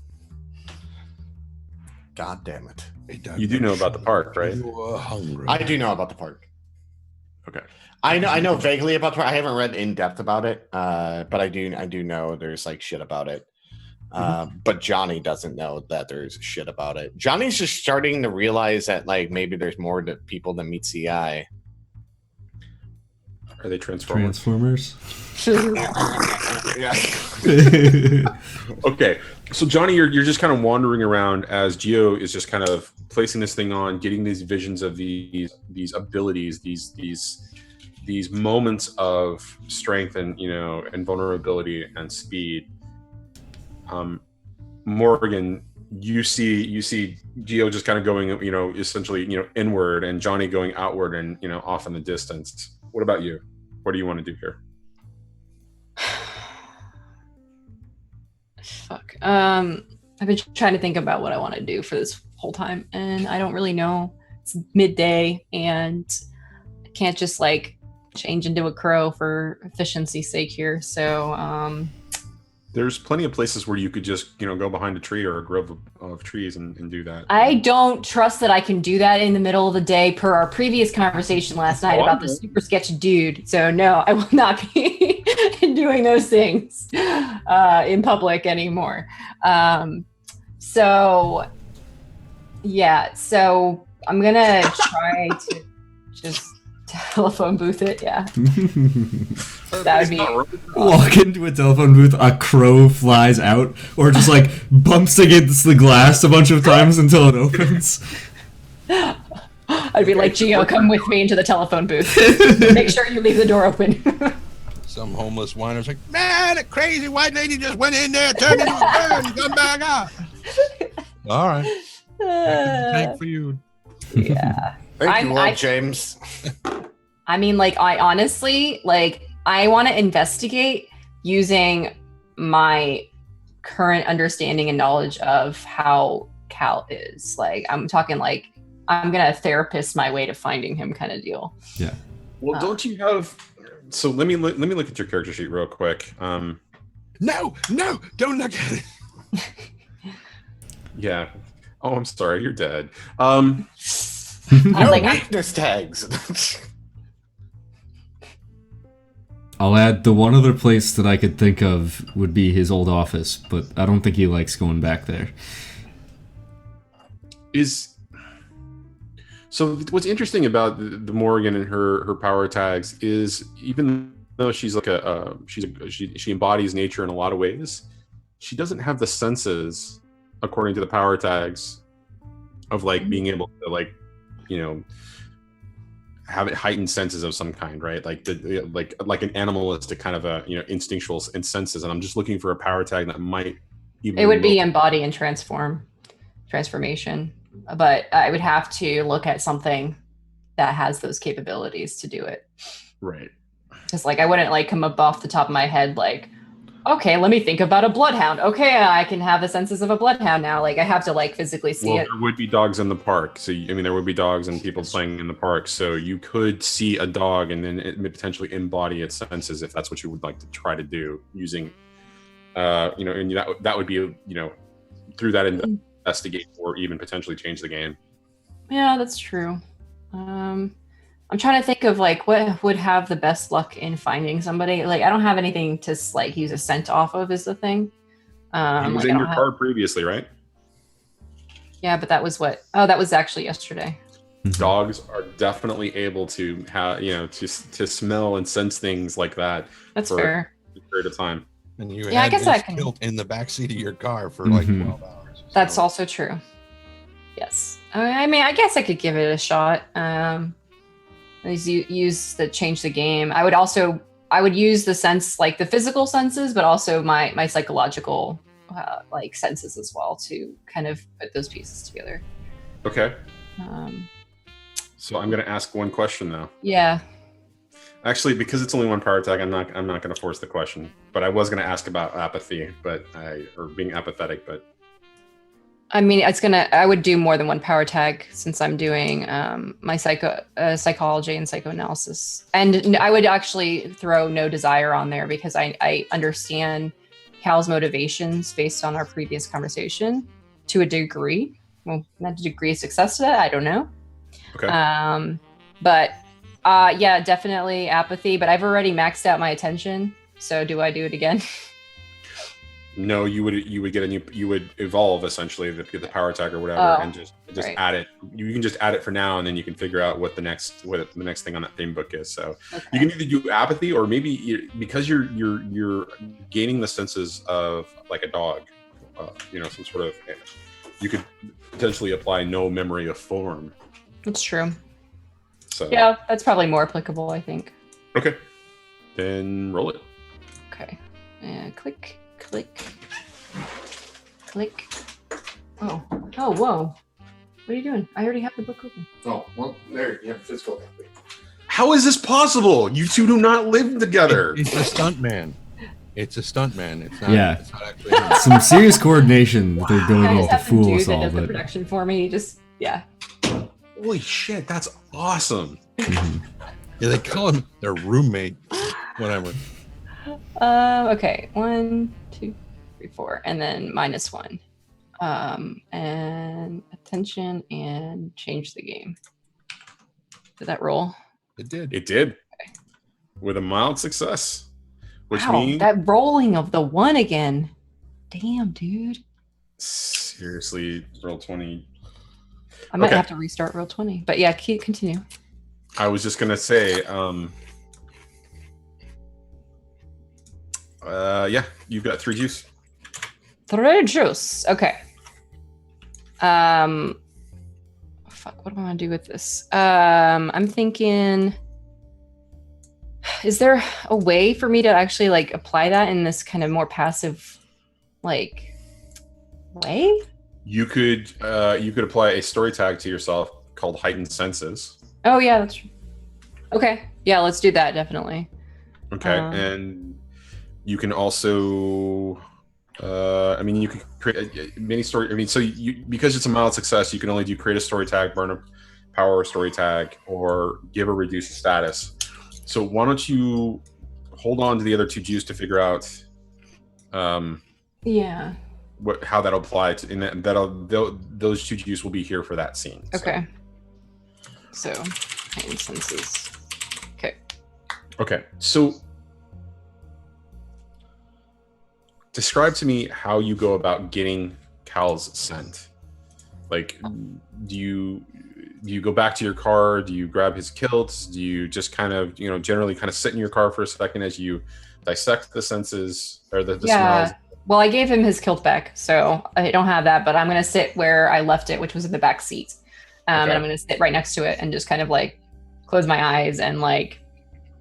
God damn it. You do know about the park, right? You are hungry. I do know about the park. Okay. I know vaguely about the park. I haven't read in depth about it, but I do know there's like shit about it. But Johnny doesn't know that there's shit about it. Johnny's just starting to realize that like maybe there's more to people than meets the eye. Are they Transformers? Yeah. Okay, so Johnny, you're just kind of wandering around as Geo is just kind of placing this thing on, getting these visions of these abilities, these moments of strength and and vulnerability and speed. Morrigan, you see Geo just kind of going essentially inward, and Johnny going outward and off in the distance. What about you? What do you want to do here? Fuck. I've been trying to think about what I want to do for this whole time, and I don't really know. It's midday, and I can't just like change into a crow for efficiency's sake here. So, there's plenty of places where you could just go behind a tree or a grove of trees and do that. I don't trust that I can do that in the middle of the day per our previous conversation last night about the super sketchy dude. So no, I will not be doing those things in public anymore. So I'm gonna try to just telephone booth it. Yeah. That would be walk into a telephone booth, a crow flies out, or just like bumps against the glass a bunch of times until it opens. I'd be like, Geo, come with me into the telephone booth. Make sure you leave the door open. Some homeless whiner's like, man, that crazy white lady just went in there, turned into a bird, and come back out. All right. Thank for you. Yeah. Thank you, Lord James. I mean, like, I honestly, like, I want to investigate using my current understanding and knowledge of how Cal is. Like, I'm talking like, I'm going to therapist my way to finding him kind of deal. Yeah. Well, don't you have... So let me look at your character sheet real quick. No, don't look at it. Yeah. Oh, I'm sorry. You're dead. No weakness tags. I'll add the one other place that I could think of would be his old office, but I don't think he likes going back there. So what's interesting about the Morrigan and her power tags is, even though she's like she embodies nature in a lot of ways, she doesn't have the senses, according to the power tags, of like being able to like, you know, have it heightened senses of some kind, right? Like like an animalistic kind of a, you know, instinctual senses. And I'm just looking for a power tag that might even. It would be embody and transformation, but I would have to look at something that has those capabilities to do it. Right. Because like I wouldn't like come up off the top of my head like, okay, let me think about a bloodhound. Okay, I can have the senses of a bloodhound now. Like I have to like physically see it. There would be dogs in the park. So I mean, there would be dogs and people playing in the park. So you could see a dog and then it may potentially embody its senses if that's what you would like to try to do using, you know, and that would be, you know, through that investigate or even potentially change the game. Yeah, that's true. I'm trying to think of like what would have the best luck in finding somebody. Like I don't have anything to like use a scent off of is the thing. He was in your car previously, right? Yeah, but that was what? Oh, that was actually yesterday. Dogs are definitely able to have, you know, to smell and sense things like that. That's fair. A period of time. And you I guess I can killed in the backseat of your car for like 12 hours. That's also true. Yes. I mean, I guess I could give it a shot. Use the change the game. I would use the sense, like the physical senses, but also my psychological like senses as well to kind of put those pieces together. Okay. So I'm going to ask one question though. Yeah. Actually, because it's only one power tag, I'm not going to force the question. But I was going to ask about apathy, or being apathetic, but. I mean, I would do more than one power tag since I'm doing my psychology and psychoanalysis. And I would actually throw no desire on there because I understand Cal's motivations based on our previous conversation to a degree. Well, not a degree of success to that, I don't know. Okay. But yeah, definitely apathy, but I've already maxed out my attention. So do I do it again? No, you would get you would evolve essentially the power tag or whatever, and just right. Add it. You can just add it for now, and then you can figure out what the next thing on that theme book is. So you can either do apathy, or maybe because you're gaining the senses of like a dog, you know, some sort of. You could potentially apply no memory of form. That's true. So yeah, that's probably more applicable, I think. Okay, then roll it. Okay, and click. Oh, whoa. What are you doing? I already have the book open. Oh, well, there, you have a physical copy. How is this possible? You two do not live together. It's a stuntman. It's not. Yeah. It's not actually him. Some serious coordination they're going in to fool us all. That does the production for me. Yeah. Holy shit, that's awesome. Yeah, they call him their roommate. Whatever. Okay, 1, 2, 3, 4, and then -1. And attention and change the game. Did that roll? It did. It did. Okay. With a mild success. Which wow, means that rolling of the 1 again. Damn, dude. Seriously, roll 20. I might have to restart roll 20. But yeah, continue. I was just gonna say, yeah, you've got 3 juice. 3 juice. Okay. Fuck, what do I want to do with this? I'm thinking, is there a way for me to actually like apply that in this kind of more passive like way? You could apply a story tag to yourself called Heightened Senses. Oh yeah, that's true. Okay. Yeah, let's do that, definitely. Okay, and you can also I mean, you can create a mini story. I mean, so because it's a mild success, you can only do create a story tag, burn a power story tag, or give a reduced status. So why don't you hold on to the other 2 juice to figure out yeah, how that'll apply to, and those 2 juice will be here for that scene. Okay. So heightened senses. Okay. So describe to me how you go about getting Cal's scent. Like, do you go back to your car? Do you grab his kilts? Do you just kind of, generally kind of sit in your car for a second as you dissect the senses or the smells Well, I gave him his kilt back, so I don't have that, but I'm going to sit where I left it, which was in the back seat. And I'm going to sit right next to it and just kind of like close my eyes and like,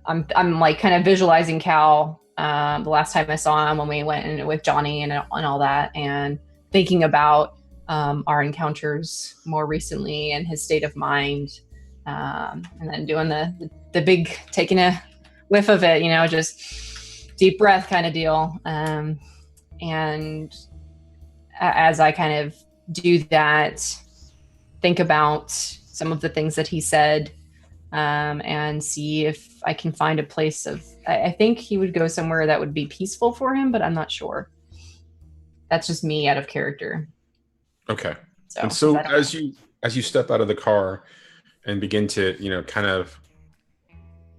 I'm like kind of visualizing Cal the last time I saw him when we went in with Johnny and all that, and thinking about our encounters more recently and his state of mind, and then doing the big taking a whiff of it, you know, just deep breath kind of deal. And as I kind of do that, think about some of the things that he said, and see if I can find a place of, I think he would go somewhere that would be peaceful for him, but I'm not sure. That's just me out of character. Okay. So as you step out of the car and begin to, you know, kind of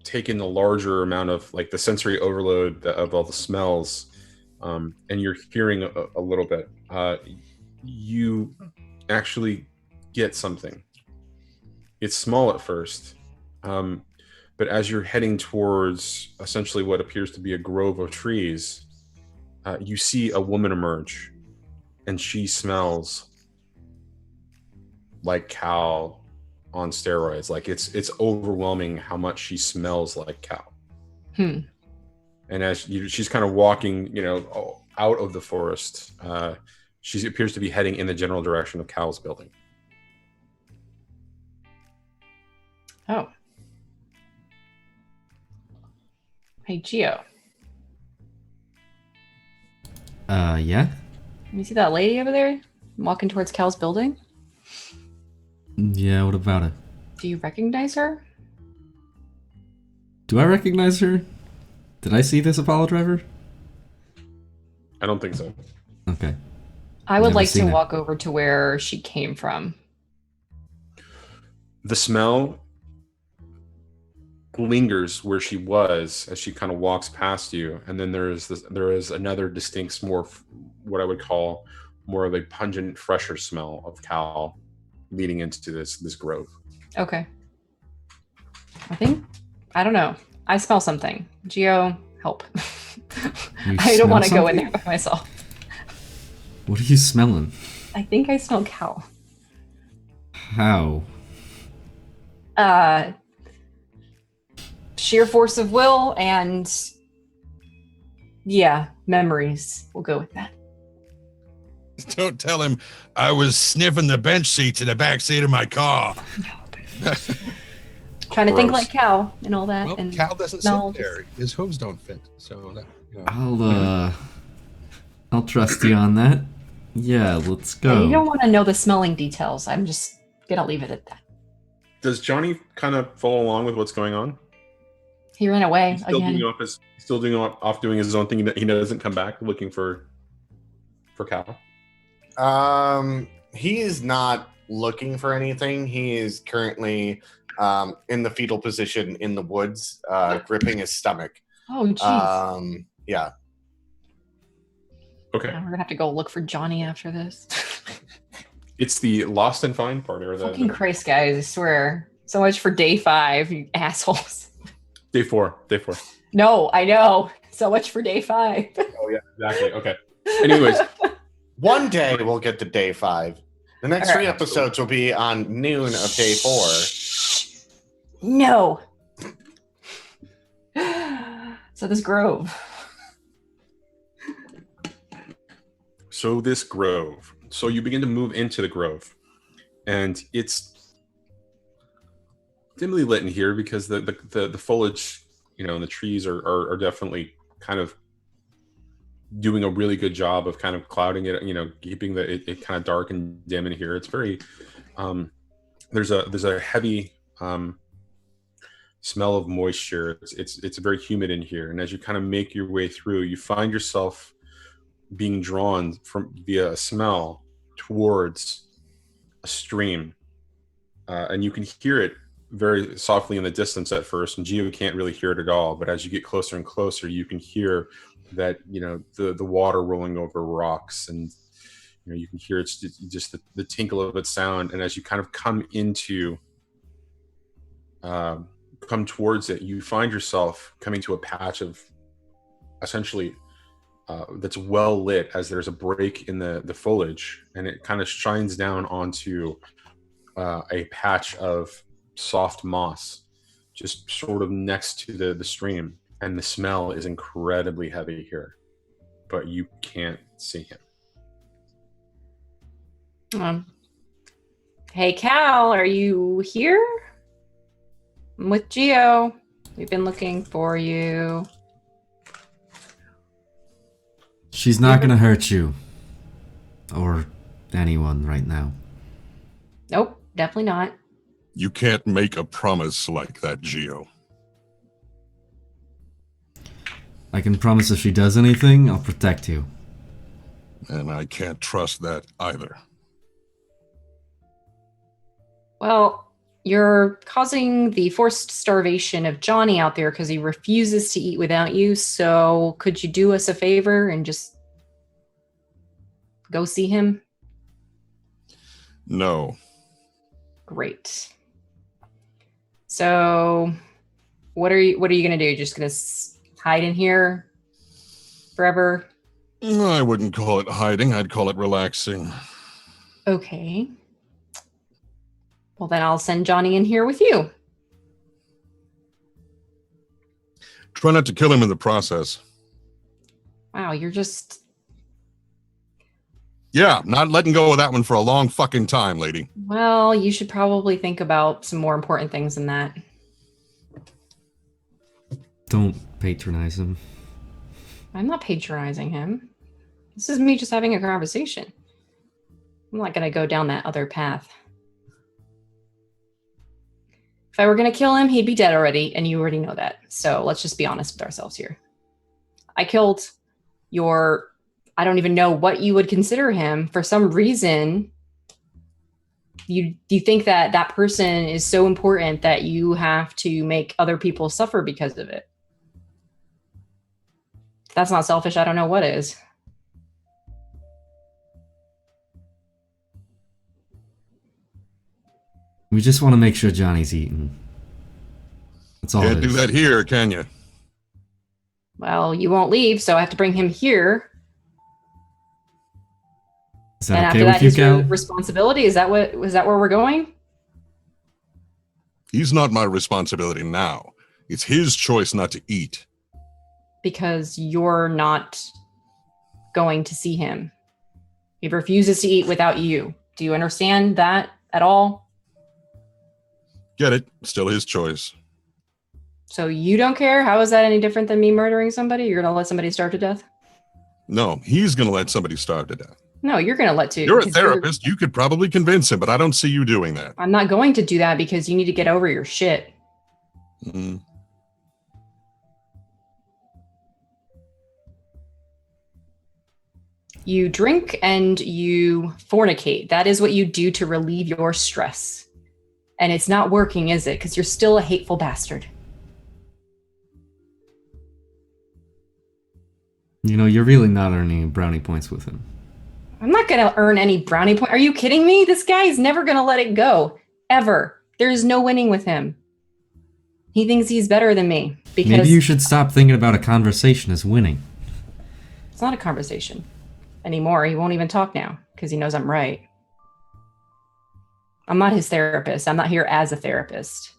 take in the larger amount of like the sensory overload of all the smells, and you're hearing a little bit, you actually get something. It's small at first, but as you're heading towards essentially what appears to be a grove of trees, you see a woman emerge, and she smells like Cal on steroids. Like it's overwhelming how much she smells like Cal. And as she's kind of walking, you know, out of the forest, she appears to be heading in the general direction of Cal's building. Oh. Hey, Geo. Yeah? You see that lady over there walking towards Cal's building? Yeah, what about it? Do you recognize her? Do I recognize her? Did I see this Apollo driver? I don't think so. Okay. I would Never like to seen it. walk over to where she came from. The smell lingers where she was as she kind of walks past you, and then there is another distinct, more what I would call more of a pungent, fresher smell of Cal leading into this grove. Okay. I don't know. I smell something. Geo, help. You I don't smell want to go in something? there by myself. What are you smelling? I think I smell Cal. How? Sheer force of will and yeah, memories. We'll go with that. Don't tell him I was sniffing the bench seats in the back seat of my car. Trying to think Gross. like Cal and all that. Well, and Cal doesn't no, sit there. His hooves don't fit. So that, you know. I'll trust you on that. Yeah, let's Yeah, go. you don't want to know the smelling details. I'm just gonna leave it at that. Does Johnny kind of follow along with what's going on? He ran away He's still again. doing off doing his own thing. He doesn't come back looking for Cal. He is not looking for anything. He is currently in the fetal position in the woods, gripping his stomach. Oh, jeez. Yeah. Okay. Now we're gonna have to go look for Johnny after this. It's the lost and find part, or Fucking the Christ, guys! I swear. So much for day 5, you assholes. day four. No, I know. So much for day 5. Oh yeah, exactly. Okay. Anyways, One day we'll get to day 5. The next All 3 right. episodes will be on noon of day 4. No. So this grove. so this grove. So you begin to move into the grove, and it's dimly lit in here because the foliage, you know, and the trees are definitely kind of doing a really good job of kind of clouding it, you know, keeping it kind of dark and dim in here. It's very there's a heavy smell of moisture. It's very humid in here, and as you kind of make your way through, you find yourself being drawn via a smell towards a stream, and you can hear it very softly in the distance at first, and Geo can't really hear it at all, but as you get closer and closer, you can hear that, you know, the water rolling over rocks, and you know, you can hear it's just the tinkle of its sound. And as you kind of come towards it, you find yourself coming to a patch of essentially that's well lit as there's a break in the foliage, and it kind of shines down onto a patch of soft moss just sort of next to the stream, and the smell is incredibly heavy here, but you can't see him. Hey Cal, are you here? I'm with Geo. We've been looking for you. She's not gonna hurt you. Or anyone right now. Nope, definitely not. You can't make a promise like that, Geo. I can promise if she does anything, I'll protect you. And I can't trust that either. Well, you're causing the forced starvation of Johnny out there because he refuses to eat without you. So could you do us a favor and just go see him? No. Great. So what are you going to do? Just going to hide in here forever? I wouldn't call it hiding. I'd call it relaxing. Okay. Well, then I'll send Johnny in here with you. Try not to kill him in the process. Wow, you're just... Yeah, not letting go of that one for a long fucking time, lady. Well, you should probably think about some more important things than that. Don't patronize him. I'm not patronizing him. This is me just having a conversation. I'm not going to go down that other path. If I were going to kill him, he'd be dead already, and you already know that. So let's just be honest with ourselves here. I killed your... I don't even know what you would consider him. For some reason, you think that that person is so important that you have to make other people suffer because of it. If that's not selfish, I don't know what is. We just want to make sure Johnny's eaten. That's all. Can't do that here, can you? Well, you won't leave, so I have to bring him here. Is that and okay after that, with you, is your Cal? responsibility? Is that where we're going? He's not my responsibility now. It's his choice not to eat. Because you're not going to see him. He refuses to eat without you. Do you understand that at all? Get it? Still his choice. So you don't care? How is that any different than me murdering somebody? You're going to let somebody starve to death? No, he's going to let somebody starve to death. No, you're going to let two. You're a therapist. You could probably convince him, but I don't see you doing that. I'm not going to do that because you need to get over your shit. Mm. You drink and you fornicate. That is what you do to relieve your stress. And it's not working, is it? Because you're still a hateful bastard. You know, you're really not earning brownie points with him. I'm not going to earn any brownie point. Are you kidding me? This guy is never going to let it go. Ever. There's no winning with him. He thinks he's better than me. Because Maybe you should stop thinking about a conversation as winning. it's not a conversation anymore. He won't even talk now because he knows I'm right. I'm not his therapist. I'm not here as a therapist.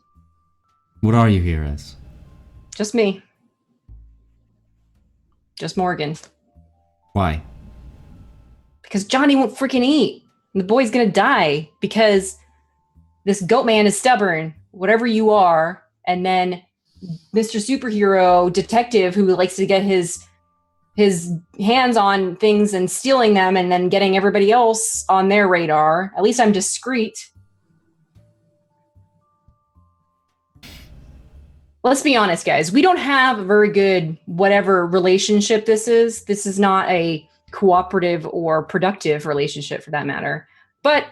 What are you here as? Just me. Just Morrigan. Why? Because Johnny won't freaking eat. And the boy's gonna die because this goat man is stubborn, whatever you are. And then Mr. Superhero detective who likes to get his hands on things and stealing them and then getting everybody else on their radar. At least I'm discreet. Let's be honest, guys. We don't have a very good whatever relationship this is. This is not a cooperative or productive relationship for that matter. But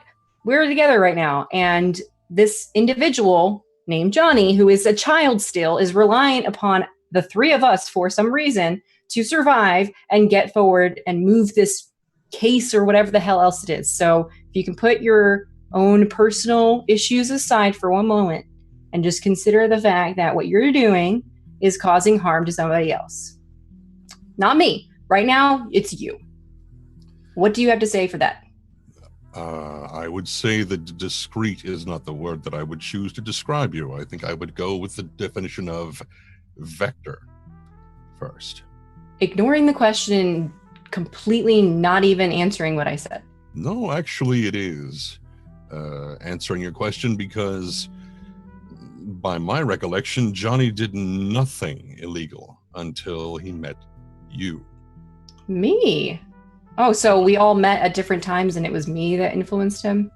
we're together right now. And this individual named Johnny, who is a child still, is relying upon the three of us for some reason to survive and get forward and move this case or whatever the hell else it is. So if you can put your own personal issues aside for one moment and just consider the fact that what you're doing is causing harm to somebody else. Not me, Right now, it's you. What do you have to say for that? I would say that discreet is not the word that I would choose to describe you. I think I would go with the definition of vector first. Ignoring the question, completely not even answering what I said. No, actually, it is answering your question because, by my recollection, Johnny did nothing illegal until he met you. Me? Oh, so we all met at different times and it was me that influenced him?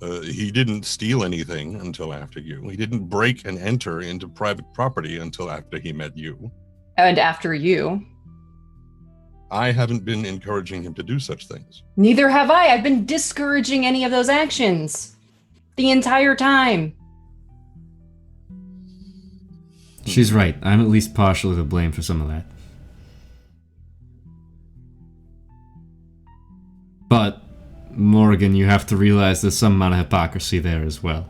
He didn't steal anything until after you. He didn't break and enter into private property until after he met you. And after you. I haven't been encouraging him to do such things. Neither have I. I've been discouraging any of those actions the entire time. She's right. I'm at least partially to blame for some of that. But, Morrigan, you have to realize there's some amount of hypocrisy there as well.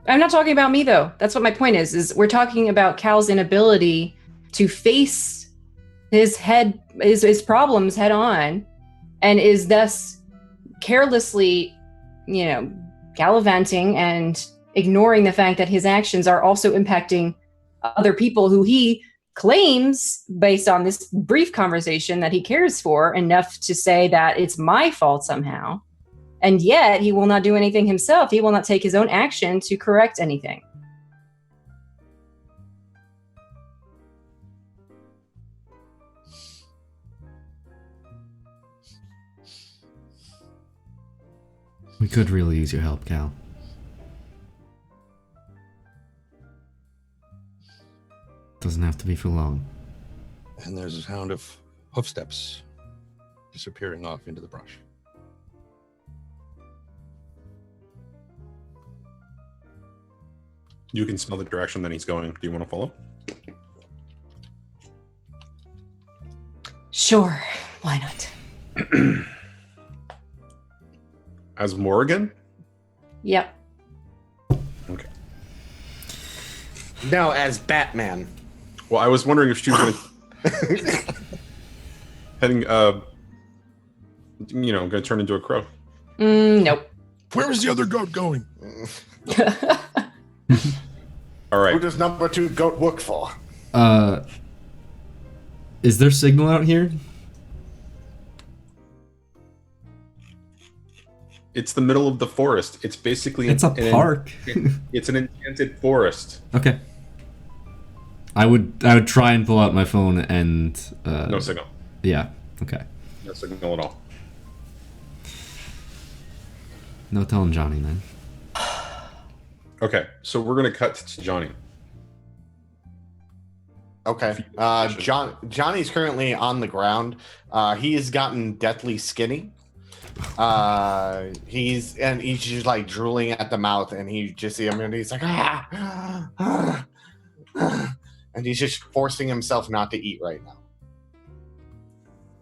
I'm not talking about me, though. That's what my point is we're talking about Cal's inability to face his problems head on, and is thus carelessly, gallivanting and ignoring the fact that his actions are also impacting other people who he claims, based on this brief conversation, that he cares for enough to say that it's my fault somehow. And yet he will not do anything himself. He will not take his own action to correct anything. We could really use your help, Cal. Doesn't have to be for long. And there's a sound of hoofsteps disappearing off into the brush. You can smell the direction that he's going. Do you want to follow? Sure, why not? As Morrigan? Yep. Okay. No, as Batman. Well, I was wondering if she was going to... heading, going to turn into a crow. Nope. Where is the other goat going? All right. Who does number 2 goat work for? Is there signal out here? It's the middle of the forest. It's basically... It's a park. It's an enchanted forest. Okay. I would try and pull out my phone and... No signal. Yeah, okay. No signal at all. No telling Johnny then. Okay, so we're going to cut to Johnny. Okay. Johnny's currently on the ground. He has gotten deathly skinny. He's just like drooling at the mouth, and you just see him, and he's like, and he's just forcing himself not to eat right now.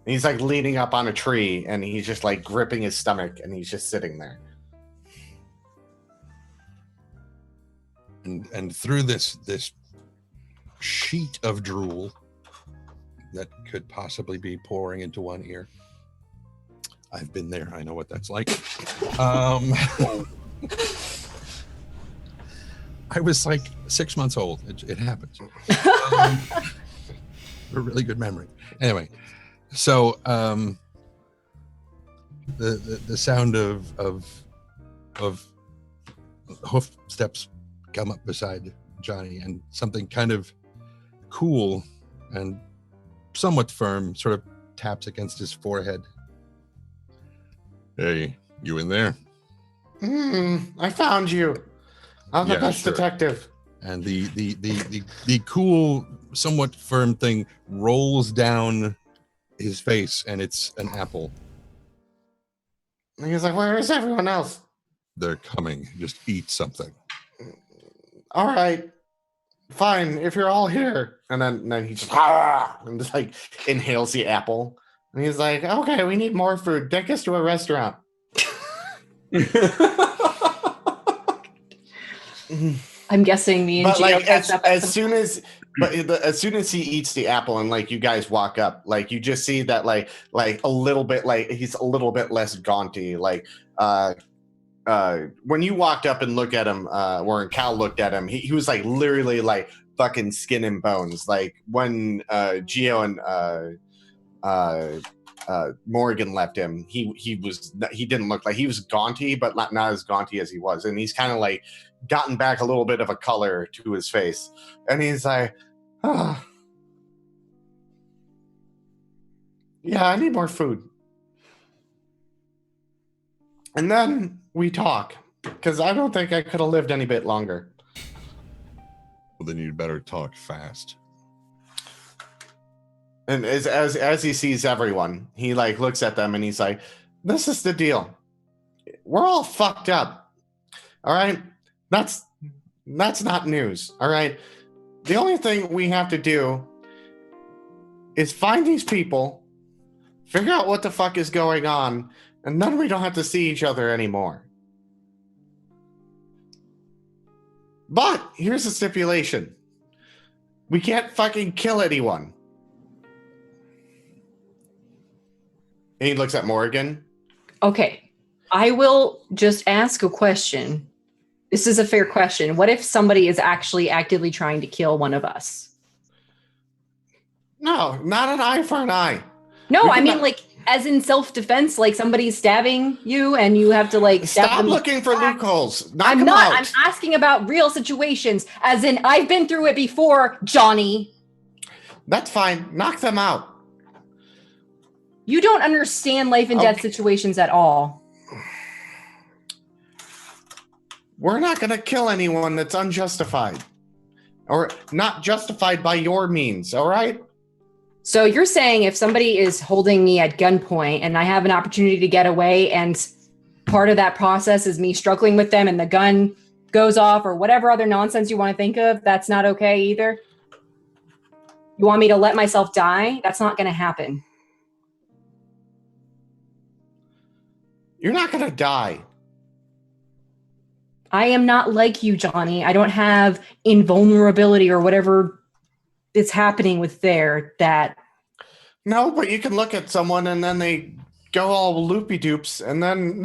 And he's like leaning up on a tree, and he's just like gripping his stomach, and he's just sitting there. And through this sheet of drool that could possibly be pouring into one ear. I've been there. I know what that's like. I was like 6 months old. It happens. A really good memory. Anyway, so the sound of hoof steps come up beside Johnny, and something kind of cool and somewhat firm sort of taps against his forehead. Hey, you in there? I found you. I'm the best detective. And the cool, somewhat firm thing rolls down his face, and it's an apple. And he's like, where is everyone else? They're coming. Just eat something. All right. Fine, if you're all here. And then he just like inhales the apple. And he's like, okay, we need more food. Take us to a restaurant. I'm guessing me and but Gio like as soon as But as soon as he eats the apple and like you guys walk up, like you just see that like a little bit like he's a little bit less gaunty. Like when you walked up and looked at him, or Cal looked at him, he was like literally like fucking skin and bones. Like when Geo and Morrigan left him, he didn't look like he was gaunty, but not as gaunty as he was, and he's kind of like gotten back a little bit of a color to his face, and he's like, oh. Yeah, I need more food. And then we talk, because I don't think I could have lived any bit longer. Well, then you'd better talk fast. And as he sees everyone, he like looks at them and he's like, this is the deal. We're all fucked up. All right? That's not news. All right? The only thing we have to do is find these people, figure out what the fuck is going on, and then we don't have to see each other anymore. But here's the stipulation. We can't fucking kill anyone. And he looks at Morrigan. Okay. I will just ask a question. This is a fair question. What if somebody is actually actively trying to kill one of us? No, not an eye for an eye. No, I mean like as in self-defense, like somebody's stabbing you and you have to like stop looking for loopholes. I'm not. I'm asking about real situations, as in I've been through it before, Johnny. That's fine. Knock them out. You don't understand life and death situations at all. We're not going to kill anyone that's unjustified or not justified by your means, all right? So you're saying if somebody is holding me at gunpoint and I have an opportunity to get away and part of that process is me struggling with them and the gun goes off or whatever other nonsense you want to think of, that's not okay either? You want me to let myself die? That's not going to happen. You're not going to die. I am not like you, Johnny. I don't have invulnerability or whatever is happening with there that. No, but you can look at someone and then they go all loopy doops and then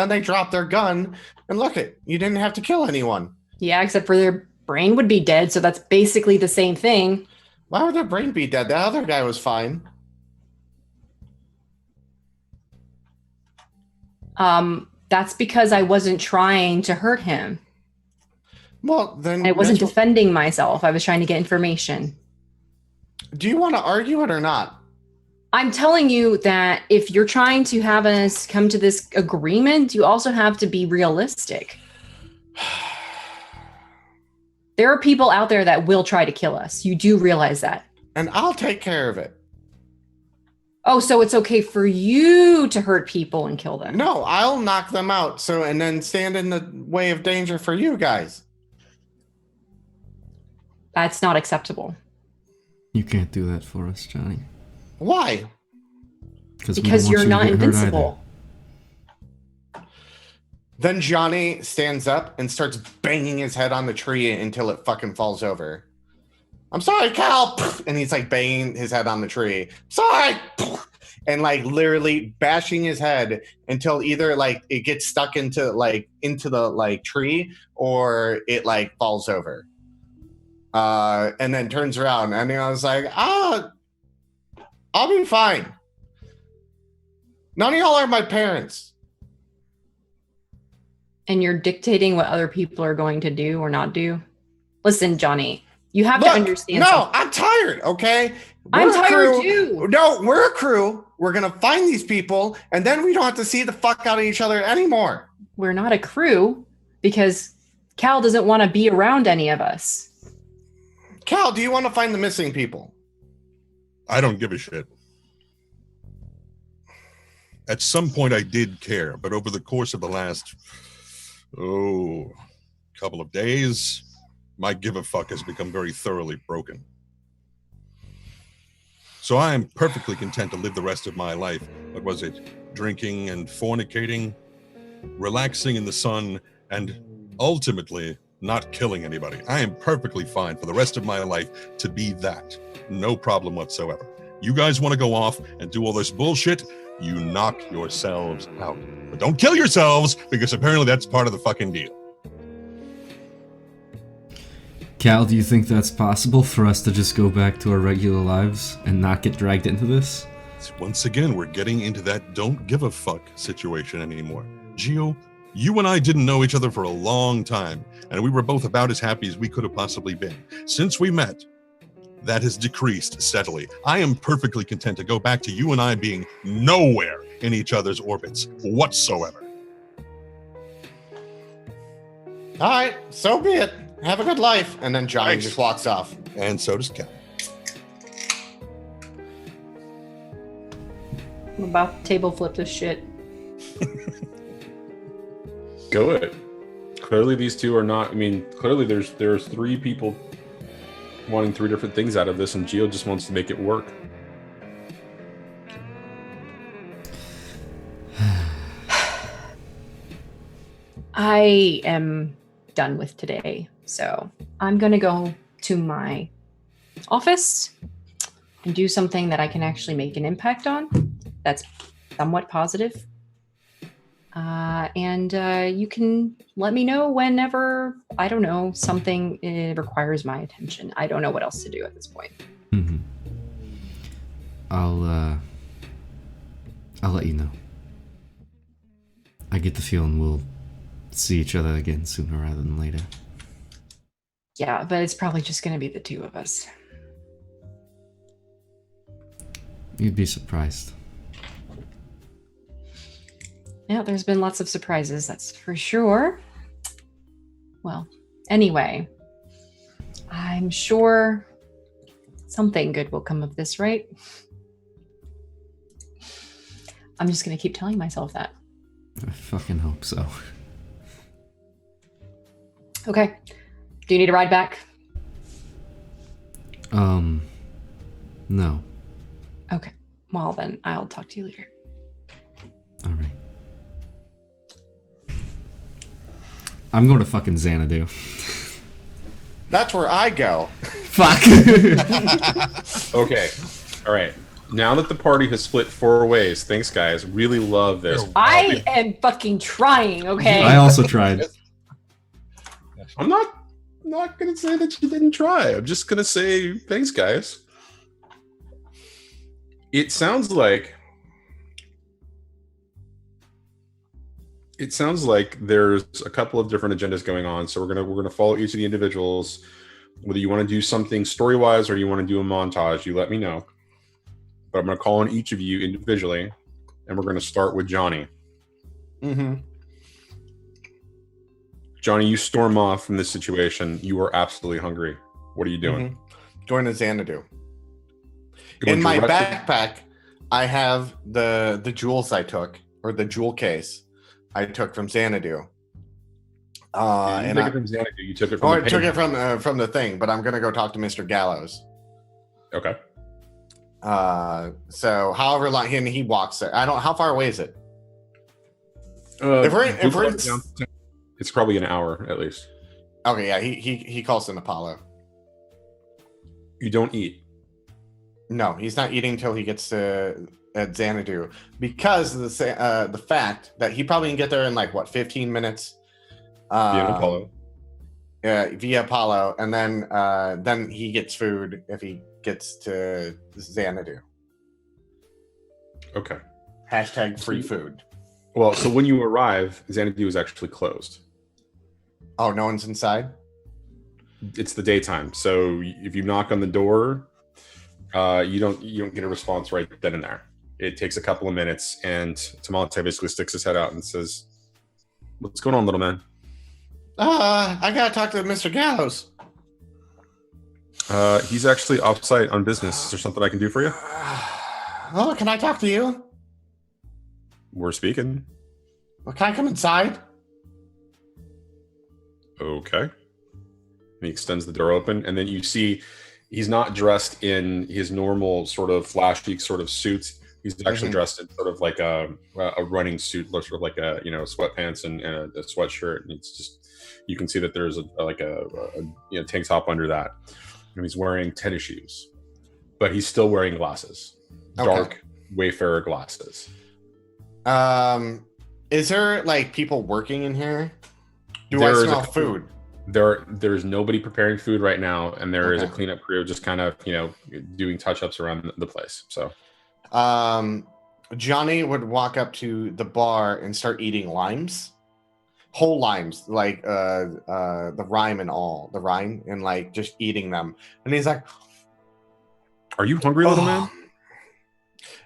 they drop their gun and look it. You didn't have to kill anyone. Yeah, except for their brain would be dead. So that's basically the same thing. Why would their brain be dead? The other guy was fine. That's because I wasn't trying to hurt him. Well, then I wasn't defending myself. I was trying to get information. Do you want to argue it or not? I'm telling you that if you're trying to have us come to this agreement, you also have to be realistic. There are people out there that will try to kill us. You do realize that. And I'll take care of it. Oh, so it's okay for you to hurt people and kill them? No, I'll knock them out. And then stand in the way of danger for you guys. That's not acceptable. You can't do that for us, Johnny. Why? Because you're not invincible. Then Johnny stands up and starts banging his head on the tree until it fucking falls over. I'm sorry, Cal. And he's like banging his head on the tree. Sorry. And like literally bashing his head until either like it gets stuck into the like tree or it like falls over. And then turns around and I was like, I'll be fine. None of y'all are my parents. And you're dictating what other people are going to do or not do? Listen, Johnny. You have to understand. No, something. I'm tired, okay? I'm tired too. No, we're a crew. We're going to find these people, and then we don't have to see the fuck out of each other anymore. We're not a crew because Cal doesn't want to be around any of us. Cal, do you want to find the missing people? I don't give a shit. At some point I did care, but over the course of the last, couple of days, my give a fuck has become very thoroughly broken. So I am perfectly content to live the rest of my life, what was it, drinking and fornicating, relaxing in the sun, and ultimately not killing anybody. I am perfectly fine for the rest of my life to be that. No problem whatsoever. You guys want to go off and do all this bullshit? You knock yourselves out. But don't kill yourselves, because apparently that's part of the fucking deal. Cal, do you think that's possible for us to just go back to our regular lives and not get dragged into this? Once again, we're getting into that don't give a fuck situation anymore. Gio, you and I didn't know each other for a long time, and we were both about as happy as we could have possibly been. Since we met, that has decreased steadily. I am perfectly content to go back to you and I being nowhere in each other's orbits whatsoever. All right, so be it. Have a good life. And then Johnny Thanks. just walks off. And so does Cal. I'm about to table flip this shit. Go it. Clearly, these two are not. I mean, clearly, there's 3 people wanting 3 different things out of this, and Gio just wants to make it work. I am done with today, so I'm gonna go to my office and do something that I can actually make an impact on. That's somewhat positive. And you can let me know whenever, I don't know, something requires my attention. I don't know what else to do at this point. Mm-hmm. I'll let you know. I get the feeling we'll see each other again sooner rather than later. Yeah, but it's probably just going to be the 2 of us. You'd be surprised. Yeah, there's been lots of surprises, that's for sure. Well, anyway, I'm sure something good will come of this, right? I'm just going to keep telling myself that. I fucking hope so. Okay. Do you need a ride back? No. Okay. Well, then I'll talk to you later. All right. I'm going to fucking Xanadu. That's where I go. Fuck. Okay. All right. Now that the party has split 4 ways, thanks, guys. Really love this. I am fucking trying, okay? I also tried. I'm not gonna say that you didn't try. I'm just gonna say thanks, guys. It sounds like there's a couple of different agendas going on. So we're gonna follow each of the individuals. Whether you want to do something story-wise or you want to do a montage, you let me know. But I'm gonna call on each of you individually, and we're gonna start with Johnny. Mm-hmm. Johnny, you storm off from this situation. You are absolutely hungry. What are you doing? Mm-hmm. Going to Xanadu. Going In my directly- backpack, I have the jewels I took, or the jewel case I took from Xanadu. You And took it from Xanadu. You took it from. I the took page. it from the thing, but I'm gonna go talk to Mr. Gallows. Okay. So however long he walks there. I don't. How far away is it? If we're in- it's probably an hour at least. Okay, yeah. He calls in Apollo. You don't eat. No, he's not eating until he gets to at Xanadu because of the fact that he probably can get there in 15 minutes. Via Apollo. Yeah, via Apollo, and then he gets food if he gets to Xanadu. Okay. # free food. Well, so when you arrive, Xanadu is actually closed. Oh, no one's inside? It's the daytime, so if you knock on the door, you don't get a response right then and there. It takes a couple of minutes, and Tamalate basically sticks his head out and says, "What's going on, little man?" I gotta talk to Mr. Gallows. He's actually off-site on business. Is there something I can do for you? Oh, can I talk to you? We're speaking. Well, can I come inside? Okay. And he extends the door open, and then you see he's not dressed in his normal sort of flashy sort of suit. He's actually dressed in sort of like a running suit, sort of like a sweatpants and a sweatshirt, and it's just You can see that there's a tank top under that, and he's wearing tennis shoes, but he's still wearing glasses, dark Wayfarer glasses. Is there like people working in here? Do I smell food? There's nobody preparing food right now, and there is a cleanup crew just kind of doing touch-ups around the place. So Johnny would walk up to the bar and start eating limes, whole limes, like the rind and like just eating them. And he's like, "Are you hungry, little man?"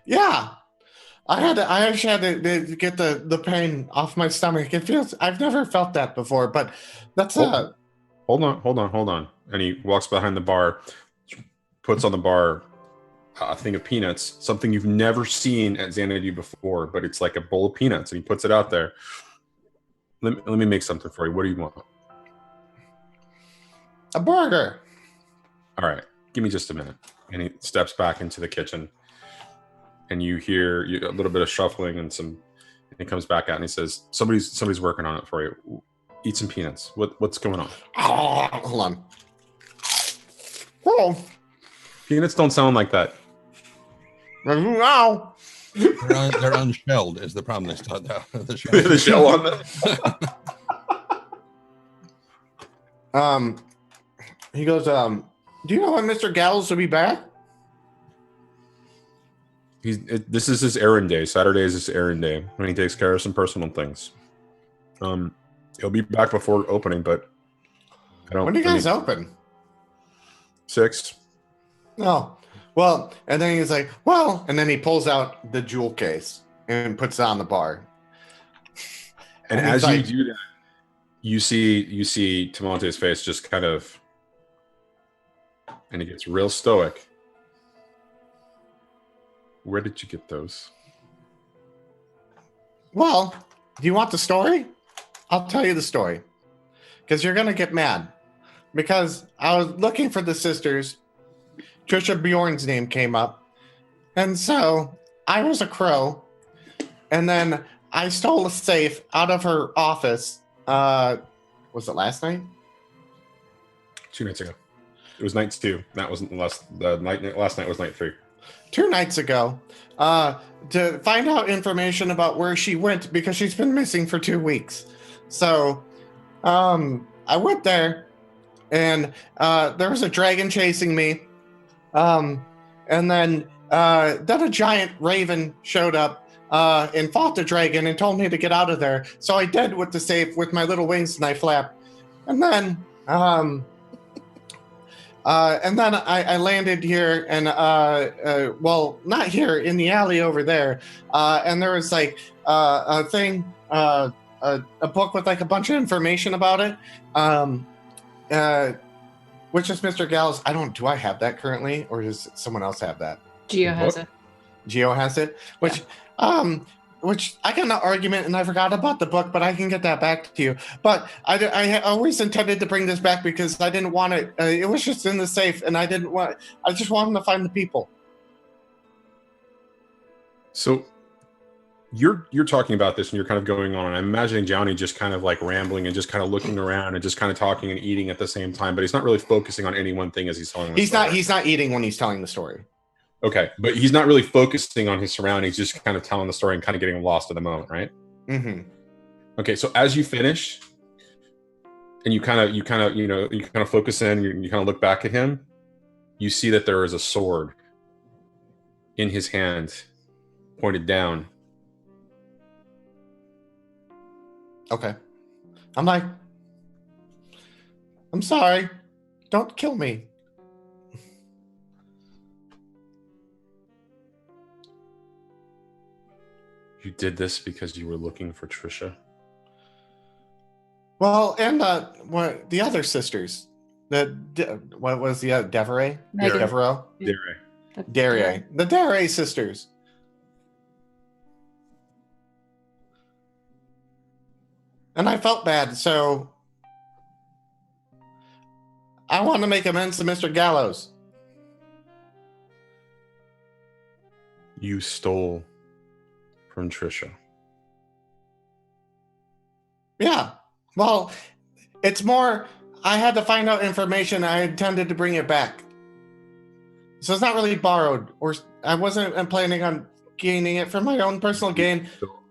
Yeah. I actually had to get the pain off my stomach. I've never felt that before, but that's Hold on. And he walks behind the bar, puts on the bar a thing of peanuts, something you've never seen at Xanadu before, but it's like a bowl of peanuts, and he puts it out there. Let me make something for you. What do you want? A burger. All right, give me just a minute. And he steps back into the kitchen, and you hear a little bit of shuffling and he comes back out and he says, somebody's working on it for you. Eat some peanuts. What's going on? Oh, hold on. Oh. Peanuts don't sound like that. Wow. They're unshelled is the problem. They start The shell on them. He goes, do you know when Mr. Gallows will be back? This is his errand day. Saturday is his errand day when he takes care of some personal things. He'll be back before opening, but I don't. When do you guys open? 6. No. Well, and then he's like, well, and then he pulls out the jewel case and puts it on the bar. And as you do that, you see Tamonte's face just kind of, and he gets real stoic. Where did you get those? Well, do you want the story? I'll tell you the story. Because you're going to get mad. Because I was looking for the sisters. Trisha Bjorn's name came up. And so I was a crow. And then I stole a safe out of her office. Was it last night? 2 nights ago. It was night 2. That wasn't last night was night 3. 2 nights ago, to find out information about where she went because she's been missing for 2 weeks. So I went there, and there was a dragon chasing me. And then a giant raven showed up and fought the dragon and told me to get out of there. So I did with the safe with my little wings and I flapped. And then I landed here and, well, not here, in the alley over there. And there was like a thing, a book with like a bunch of information about it. Which is Mr. Gallows. Do I have that currently, or does someone else have that? Geo has it. Geo has it? Which I got an argument and I forgot about the book, but I can get that back to you. But I always intended to bring this back because I didn't want it. It was just in the safe, and I just wanted to find the people. So you're talking about this and you're kind of going on, and I'm imagining Johnny just kind of like rambling and just kind of looking around and just kind of talking and eating at the same time, but he's not really focusing on any one thing as he's telling the story. He's not eating when he's telling the story. Okay, but he's not really focusing on his surroundings, just kind of telling the story and kind of getting lost in the moment, right? Mm-hmm. Okay, so as you finish, and you kind of focus in, you kind of look back at him, you see that there is a sword in his hand, pointed down. Okay. I'm like, I'm sorry. Don't kill me. You did this because you were looking for Trisha? Well, and the other sisters. What was the Deveray? Devereaux? Deray. The Deray sisters. And I felt bad, so I want to make amends to Mr. Gallows. You stole from Trisha. Yeah. Well, It's more, I had to find out information. I intended to bring it back. So it's not really borrowed, or I wasn't planning on gaining it for my own personal gain.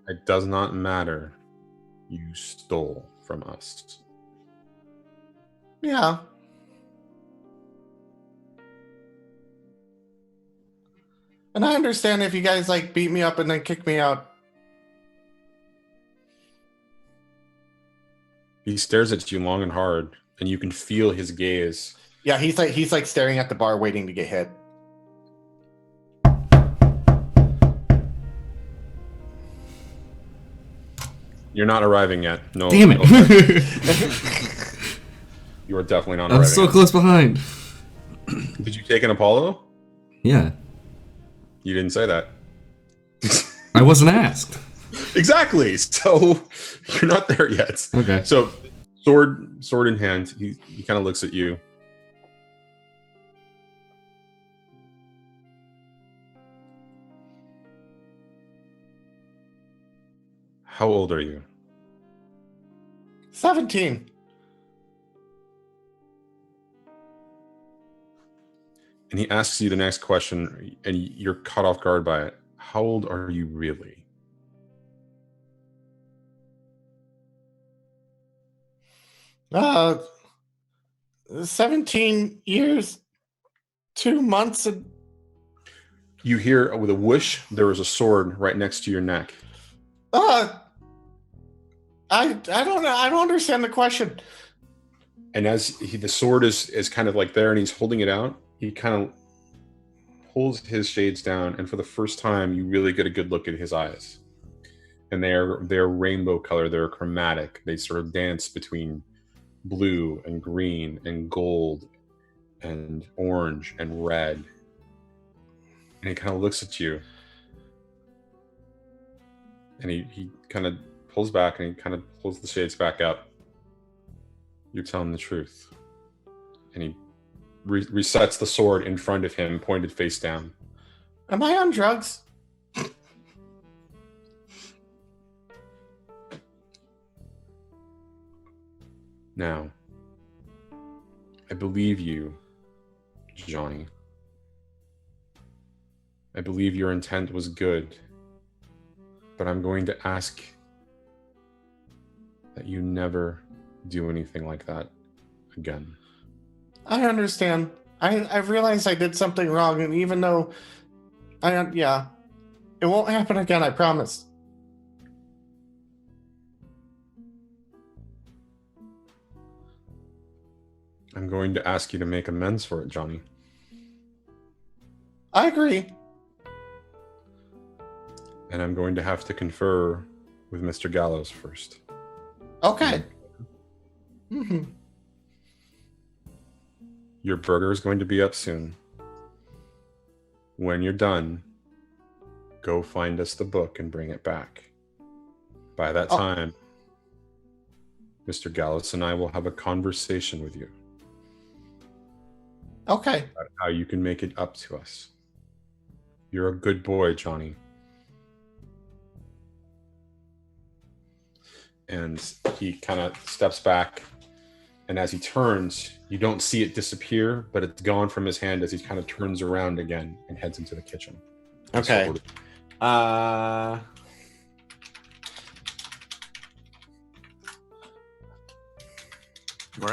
It does not matter. You stole from us. Yeah. And I understand if you guys like beat me up and then kick me out. He stares at you long and hard, and you can feel his gaze. Yeah, he's like staring at the bar waiting to get hit. You're not arriving yet. No. Damn it! You are definitely not I was arriving. so close behind. Did you take an Apollo? Yeah, You didn't say that. I wasn't asked. Exactly. So you're not there yet. Okay. So sword in hand, he kind of looks at you. How old are you? 17. And he asks you the next question, and you're caught off guard by it. How old are you really? Uh, 17 years, 2 months, and You hear with a whoosh, there is a sword right next to your neck. I don't know. I don't understand the question. And as the sword is kind of like there and he's holding it out, he kind of pulls his shades down, and for the first time you really get a good look at his eyes. And they're rainbow color, they're chromatic. They sort of dance between blue and green and gold and orange and red. And he kind of looks at you. And he kind of pulls back and he kind of pulls the shades back up. You're telling the truth. And he resets the sword in front of him, pointed face down. Am I on drugs? Now, I believe you, Johnny. I believe your intent was good. But I'm going to ask that you never do anything like that again. I understand. I realized I did something wrong, and even though it won't happen again, I promise. I'm going to ask you to make amends for it, Johnny. I agree. And I'm going to have to confer with Mr. Gallows first. Okay. Mm-hmm. Your burger is going to be up soon. When you're done, go find us the book and bring it back. By that time, Mr. Gallows and I will have a conversation with you. Okay. About how you can make it up to us. You're a good boy, Johnny. And he kind of steps back, and as he turns, you don't see it disappear, but it's gone from his hand as he kind of turns around again and heads into the kitchen. Okay. You are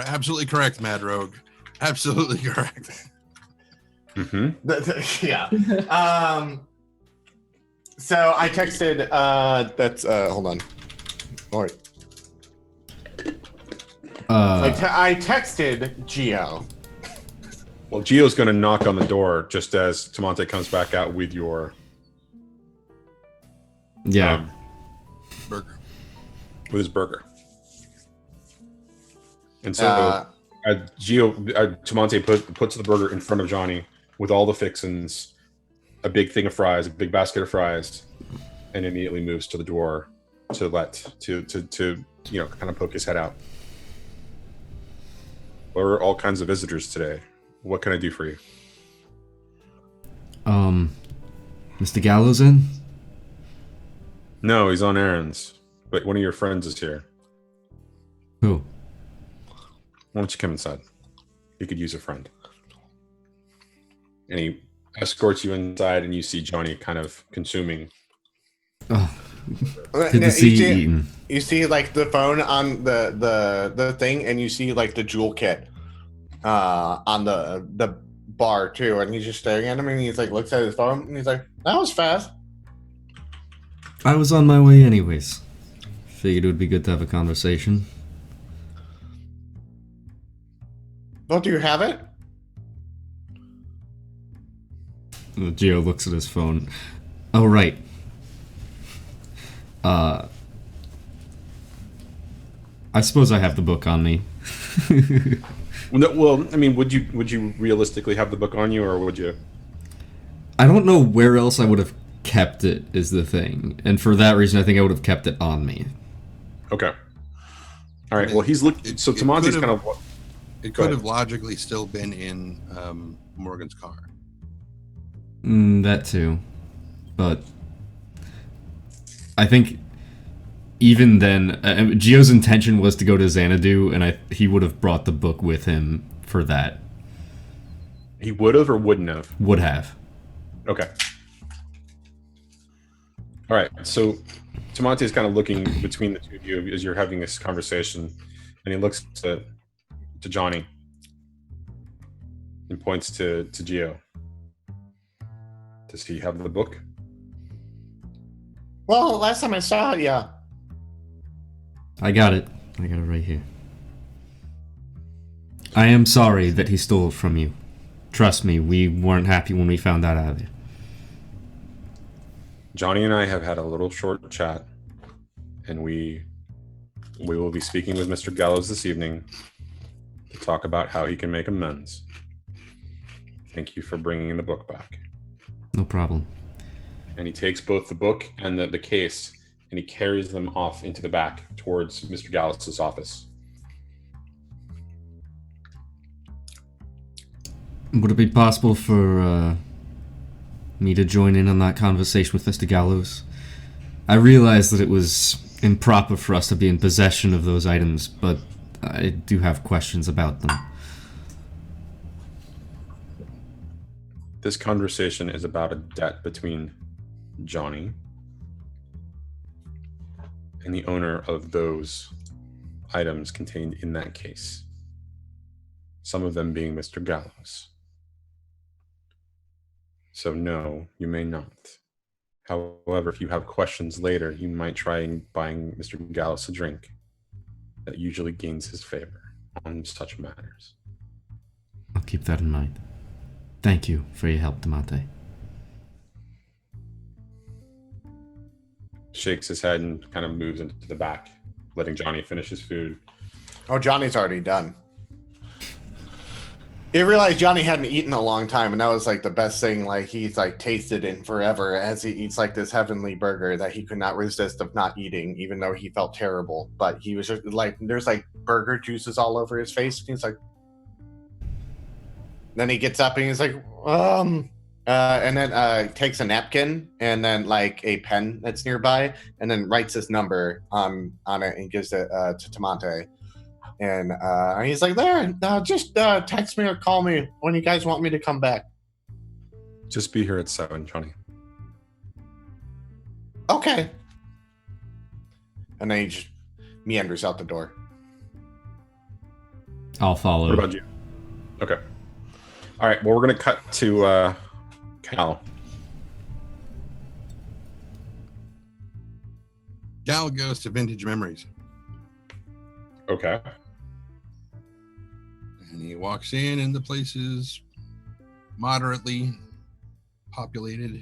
absolutely correct, Mad Rogue. Absolutely correct. Mm-hmm. Yeah. So I texted. Hold on. All right. I texted Geo. Well, Gio's going to knock on the door just as Tamonte comes back out with your Burger. with his burger. And so Tamonte puts the burger in front of Johnny with all the fixins, a big thing of fries, a big basket of fries, and immediately moves to the door to kind of poke his head out. There are all kinds of visitors today. What can I do for you? Mr. Gallows in? No, he's on errands. But one of your friends is here. Who? Why don't you come inside? You could use a friend. And he escorts you inside, and you see Johnny kind of consuming. Oh, good to see you eating. You see like the phone on the thing, and you see like the jewel kit on the bar too, and he's just staring at him, and he's like looks at his phone, and he's like, "That was fast." I was on my way anyways. Figured it would be good to have a conversation. Well, do you have it? Gio looks at his phone. Oh, right. I suppose I have the book on me. Well, I mean, would you realistically have the book on you, or would you? I don't know where else I would have kept it, is the thing. And for that reason, I think I would have kept it on me. Okay. All right. Well, he's looking. So Tamonte's kind of. It could have logically still been in Morgan's car. That too. But I think even then, Gio's intention was to go to Xanadu, and he would have brought the book with him for that. He would have or wouldn't have? Would have. Okay. All right. So Tamonte is kind of looking between the two of you as you're having this conversation, and he looks to Johnny and points to Gio. Does he have the book? Well, last time I saw it, yeah. I got it. I got it right here. I am sorry that he stole it from you. Trust me, we weren't happy when we found that out of you. Johnny and I have had a little short chat, and we will be speaking with Mr. Gallows this evening to talk about how he can make amends. Thank you for bringing the book back. No problem. And he takes both the book and the case, and he carries them off into the back towards Mr. Gallows' office. Would it be possible for me to join in on that conversation with Mr. Gallows? I realize that it was improper for us to be in possession of those items, but I do have questions about them. This conversation is about a debt between Johnny and the owner of those items contained in that case. Some of them being Mr. Gallows. So no, you may not. However, if you have questions later, you might try buying Mr. Gallows a drink. That usually gains his favor on such matters. I'll keep that in mind. Thank you for your help, Tamonte. Shakes his head and kind of moves into the back, letting Johnny finish his food. Oh, Johnny's already done. He realized Johnny hadn't eaten a long time, and that was like the best thing. Like he's like tasted in forever as he eats like this heavenly burger that he could not resist of not eating, even though he felt terrible. But he was just like, there's like burger juices all over his face, and he's like. Then he gets up and he's like, and then takes a napkin and then like a pen that's nearby, and then writes his number on it and gives it to Tamonte. And he's like, there, just text me or call me when you guys want me to come back. Just be here at 7, Johnny. Okay. And then he just meanders out the door. I'll follow. What about you? Okay. All right, well, we're going to cut to Cal. Cal goes to Vintage Memories. Okay. And he walks in, and the place is moderately populated.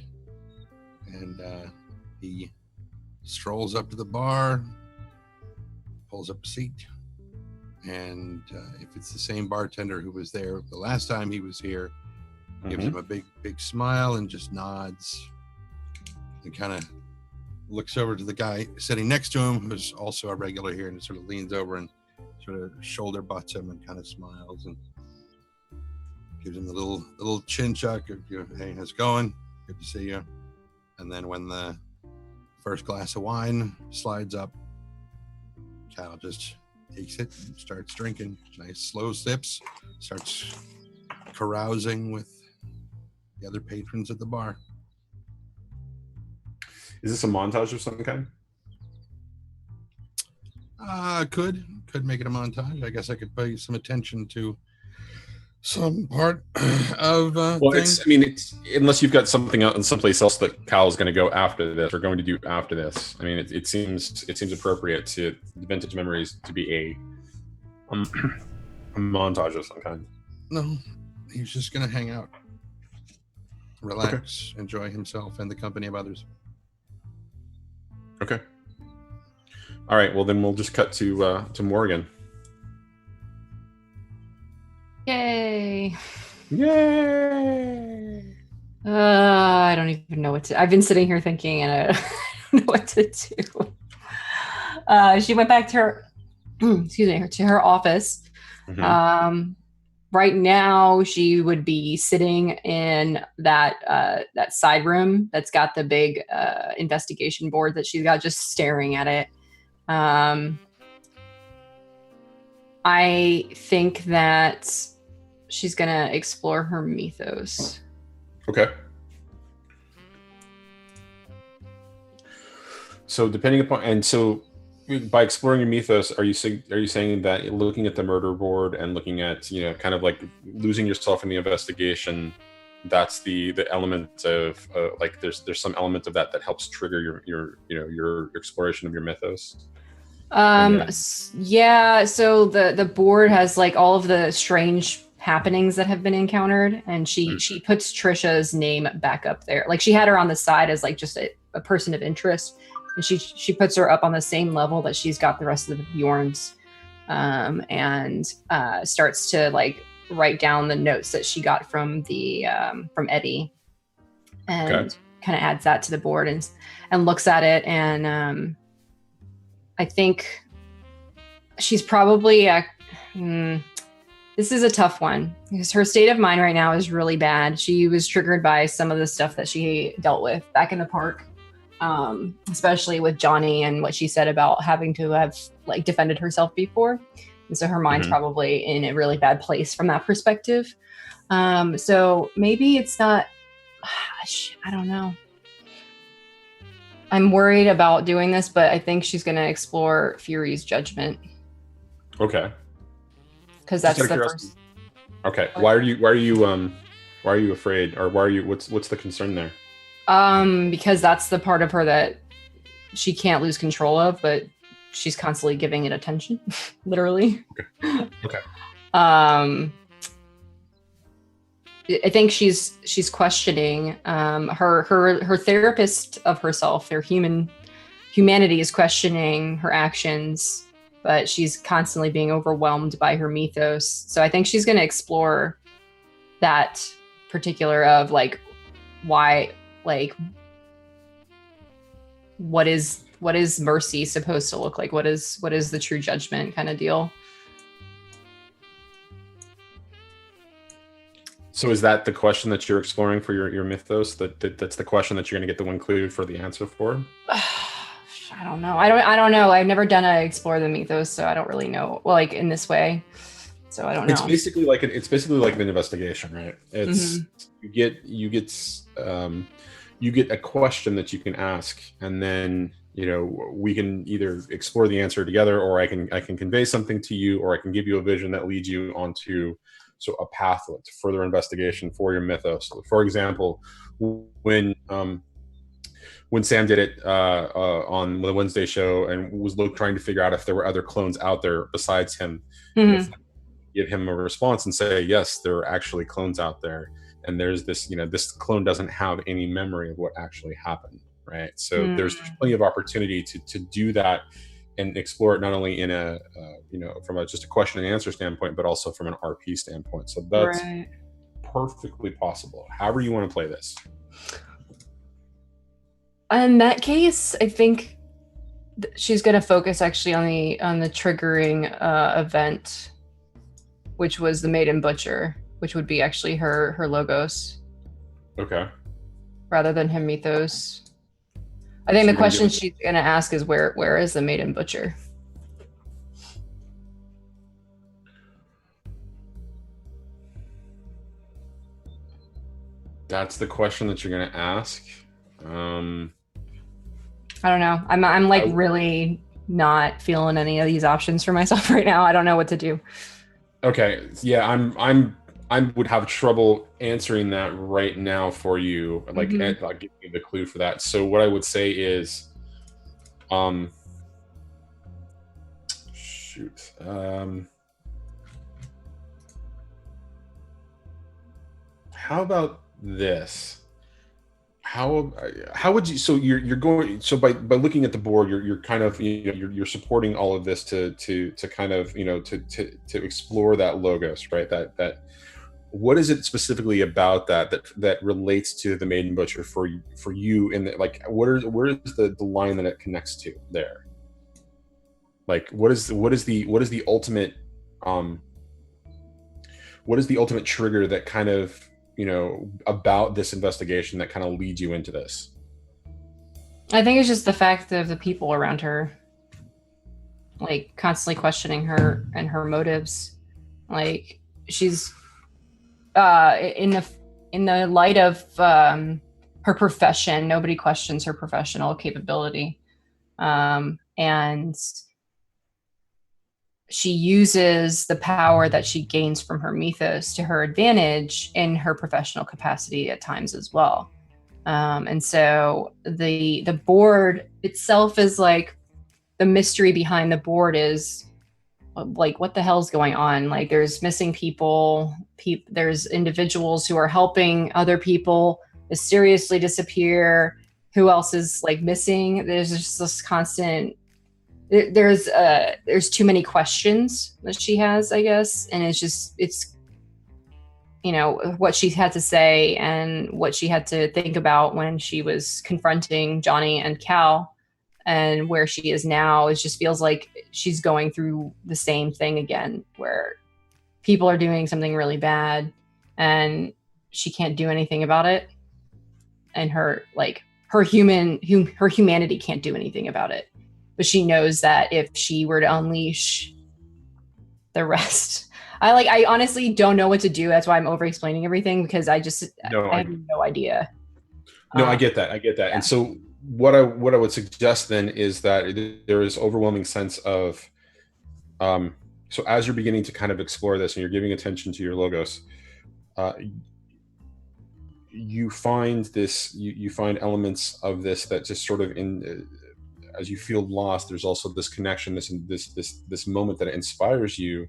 And he strolls up to the bar, pulls up a seat. And if it's the same bartender who was there the last time he was here, gives him a big smile and just nods and kind of looks over to the guy sitting next to him, who's also a regular here, and sort of leans over and sort of shoulder butts him and kind of smiles and gives him the little chin chuck of, hey, how's it going? Good to see you. And then when the first glass of wine slides up, Cal just takes it and starts drinking. Nice slow sips. Starts carousing with the other patrons at the bar. Is this a montage of some kind? Could make it a montage. I guess I could pay some attention to some part of Well, things. it's unless you've got something else, someplace else that Cal's going to go after this or going to do after this. I mean, it seems appropriate to Vintage Memories to be a montage of some kind. No, he's just gonna hang out, relax, enjoy himself and the company of others. Okay. All right. Well, then we'll just cut to Morrigan. Yay. Yay! I don't even know what to. I've been sitting here thinking, and I don't know what to do. She went back to her, excuse me, to her office. Mm-hmm. Right now, she would be sitting in that side room that's got the big investigation board that she's got, just staring at it. I think that she's gonna explore her mythos. Okay. So depending upon, and so by exploring your mythos, are you saying that looking at the murder board and looking at, kind of like losing yourself in the investigation, that's the element of like there's some element of that helps trigger your exploration of your mythos? Yeah, so the board has like all of the strange happenings that have been encountered, and she puts Trisha's name back up there. Like, she had her on the side as like just a person of interest, and she puts her up on the same level that she's got the rest of the Bjorns, and starts to like write down the notes that she got from the from Eddie, and kind of adds that to the board and looks at it, and I think she's probably this is a tough one because her state of mind right now is really bad. She was triggered by some of the stuff that she dealt with back in the park, especially with Johnny and what she said about having to have like defended herself before. And so her mind's probably in a really bad place from that perspective. So maybe it's not, I don't know. I'm worried about doing this, but I think she's going to explore Fury's judgment. Okay. Because that's the first. Okay. Why are you afraid, or what's the concern there? Because that's the part of her that she can't lose control of, but she's constantly giving it attention, literally. Okay. I think she's questioning her therapist of herself. Her humanity is questioning her actions, but she's constantly being overwhelmed by her mythos. So I think she's going to explore that particular of like why, like what is mercy supposed to look like? What is the true judgment kind of deal? So is that the question that you're exploring for your mythos? That's the question that you're going to get the one clue for the answer for? I don't know. I don't know. I've never done a explore the mythos, so I don't really know. Well, like in this way, so I don't know. It's basically like an investigation, right? It's you get a question that you can ask, and then we can either explore the answer together, or I can convey something to you, or I can give you a vision that leads you onto a path to further investigation for your mythos. For example, when Sam did it on the Wednesday show and was trying to figure out if there were other clones out there besides him, give him a response and say, yes, there are actually clones out there, and there's this, this clone doesn't have any memory of what actually happened, right? So there's plenty of opportunity to do that and explore it, not only in a from just a question and answer standpoint, but also from an RP standpoint. So that's perfectly possible. However you want to play this. In that case, I think she's going to focus actually on the triggering event, which was the Maiden Butcher, which would be actually her logos. Okay. Rather than her mythos. I think the question she's going to ask is where is the Maiden Butcher? That's the question that you're going to ask. I don't know. I'm like really not feeling any of these options for myself right now. I don't know what to do. Okay. Yeah, I would have trouble answering that right now for you. Like, I'll give you the clue for that. So what I would say is, shoot. How about this? How would you? So you're going. So by looking at the board, you're kind of you're supporting all of this to kind of to explore that logos, right? That what is it specifically about that relates to the Maiden Butcher for you? In the, like, where is the line that it connects to there? Like, what is the ultimate trigger that kind of about this investigation that kind of leads you into this? I think it's just the fact of the people around her, like, constantly questioning her and her motives. Like, she's in the light of her profession, nobody questions her professional capability, and she uses the power that she gains from her mythos to her advantage in her professional capacity at times as well. And so the board itself is like, the mystery behind the board is like, what the hell's going on? Like, there's missing people, there's individuals who are helping other people mysteriously disappear. Who else is like missing? There's just this constant, there's too many questions that she has, I guess. And it's what she had to say and what she had to think about when she was confronting Johnny and Cal, and where she is now. It just feels like she's going through the same thing again, where people are doing something really bad and she can't do anything about it. And her humanity can't do anything about it. But she knows that if she were to unleash the rest, I honestly don't know what to do. That's why I'm over explaining everything, because I have no idea. No, I get that. Yeah. And so what I would suggest then is that there is overwhelming sense of, so as you're beginning to kind of explore this and you're giving attention to your logos, you find this, you find elements of this that just sort of as you feel lost, there's also this connection, this moment that inspires you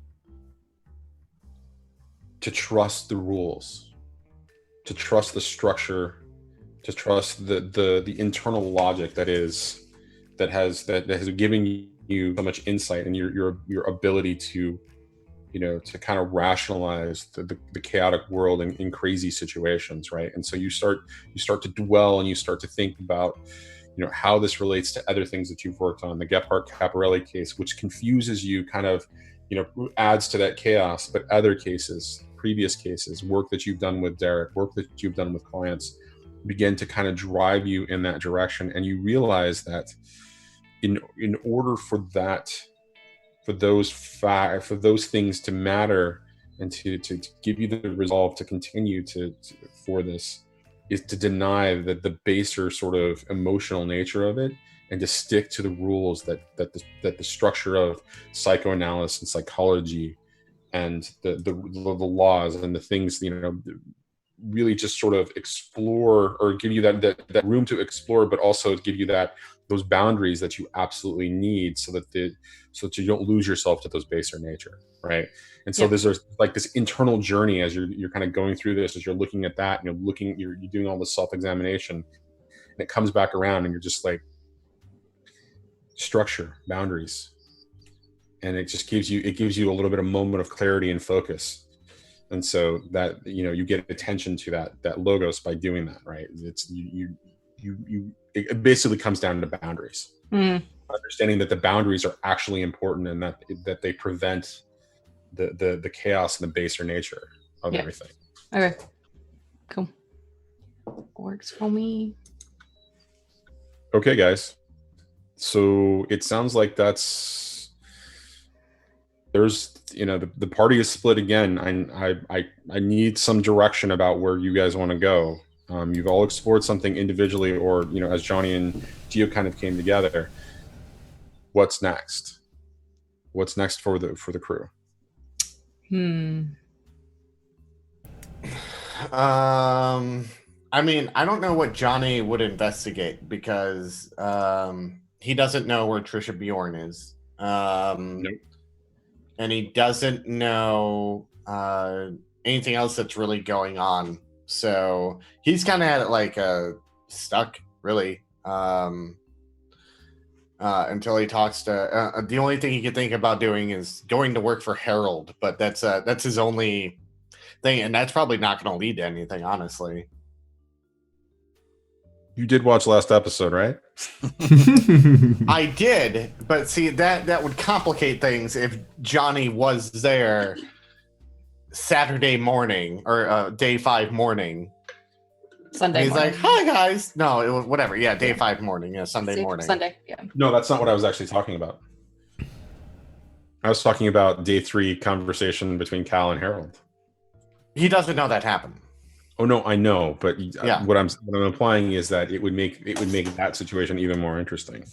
to trust the rules, to trust the structure, to trust the internal logic that has given you so much insight, and your ability to to kind of rationalize the chaotic world in crazy situations, right? And so you start to dwell and you start to think about how this relates to other things that you've worked on. The Gephardt Caparelli case, which confuses you, kind of adds to that chaos, but other cases, previous cases, work that you've done with Derek, work that you've done with clients, begin to kind of drive you in that direction. And you realize that in order for those things to matter and to give you the resolve to continue for this, is to deny the baser sort of emotional nature of it, and to stick to the rules that the structure of psychoanalysis and psychology and the laws and the things really just sort of explore, or give you that room to explore, but also give you those boundaries that you absolutely need, so that you don't lose yourself to those baser nature, right? And so there's like this internal journey as you're kind of going through this, as you're looking at that, and you're doing all this self-examination, and it comes back around, and you're just like, structure, boundaries, and it just gives you a little bit of moment of clarity and focus. And so that you get attention to that logos by doing that, right? It's it basically comes down to boundaries. Understanding that the boundaries are actually important, and that they prevent the chaos and the baser nature of everything. Okay, cool, works for me. Okay, guys, so it sounds like there's the party is split again. I need some direction about where you guys want to go. You've all explored something individually, or as Johnny and Gio kind of came together. What's next? What's next for the crew? I mean, I don't know what Johnny would investigate because he doesn't know where Trisha Bjorn is. Nope. And he doesn't know anything else that's really going on. So he's kind of at like stuck, really, until he talks to. The only thing he could think about doing is going to work for Harold, but that's his only thing, and that's probably not going to lead to anything, honestly. You did watch last episode, right? I did, but see that would complicate things if Johnny was there Saturday morning or day 5 morning. Sunday and he's morning. like, "Hi guys." No, it was whatever. Yeah, day 5 morning. Yeah, Sunday morning. Sunday. Yeah. No, that's not what I was actually talking about. I was talking about day 3 conversation between Cal and Harold. He doesn't know that happened. Oh no, I know, but Yeah. what I'm implying is that it would make that situation even more interesting.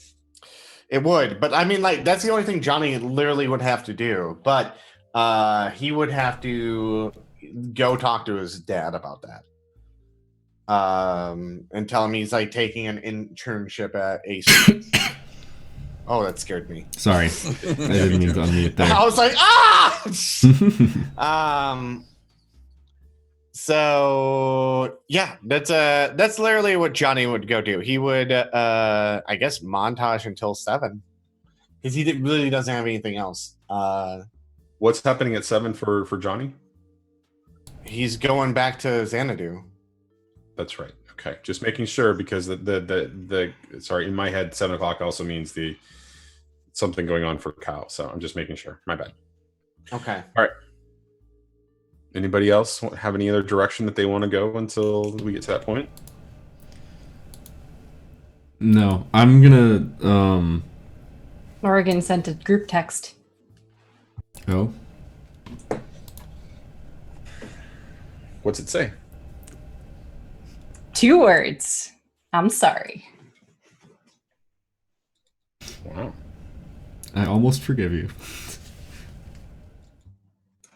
It would, but I mean, like, that's the only thing Johnny literally would have to do. But he would have to go talk to his dad about that, and tell him he's like taking an internship at Acer. Oh, that scared me. Sorry, I didn't mean to unmute there. I was like, So yeah, that's literally what Johnny would go do. He would, I guess, montage until 7, because he really doesn't have anything else. What's happening at 7 for Johnny? He's going back to Xanadu. That's right. Okay, just making sure, because the sorry, in my head, 7 o'clock also means the something going on for Cal. So I'm just making sure. My bad. Okay. All right. Anybody else have any other direction that they want to go until we get to that point? No, I'm gonna. Morrigan sent a group text. Oh. What's it say? 2 words. I'm sorry. Wow. I almost forgive you.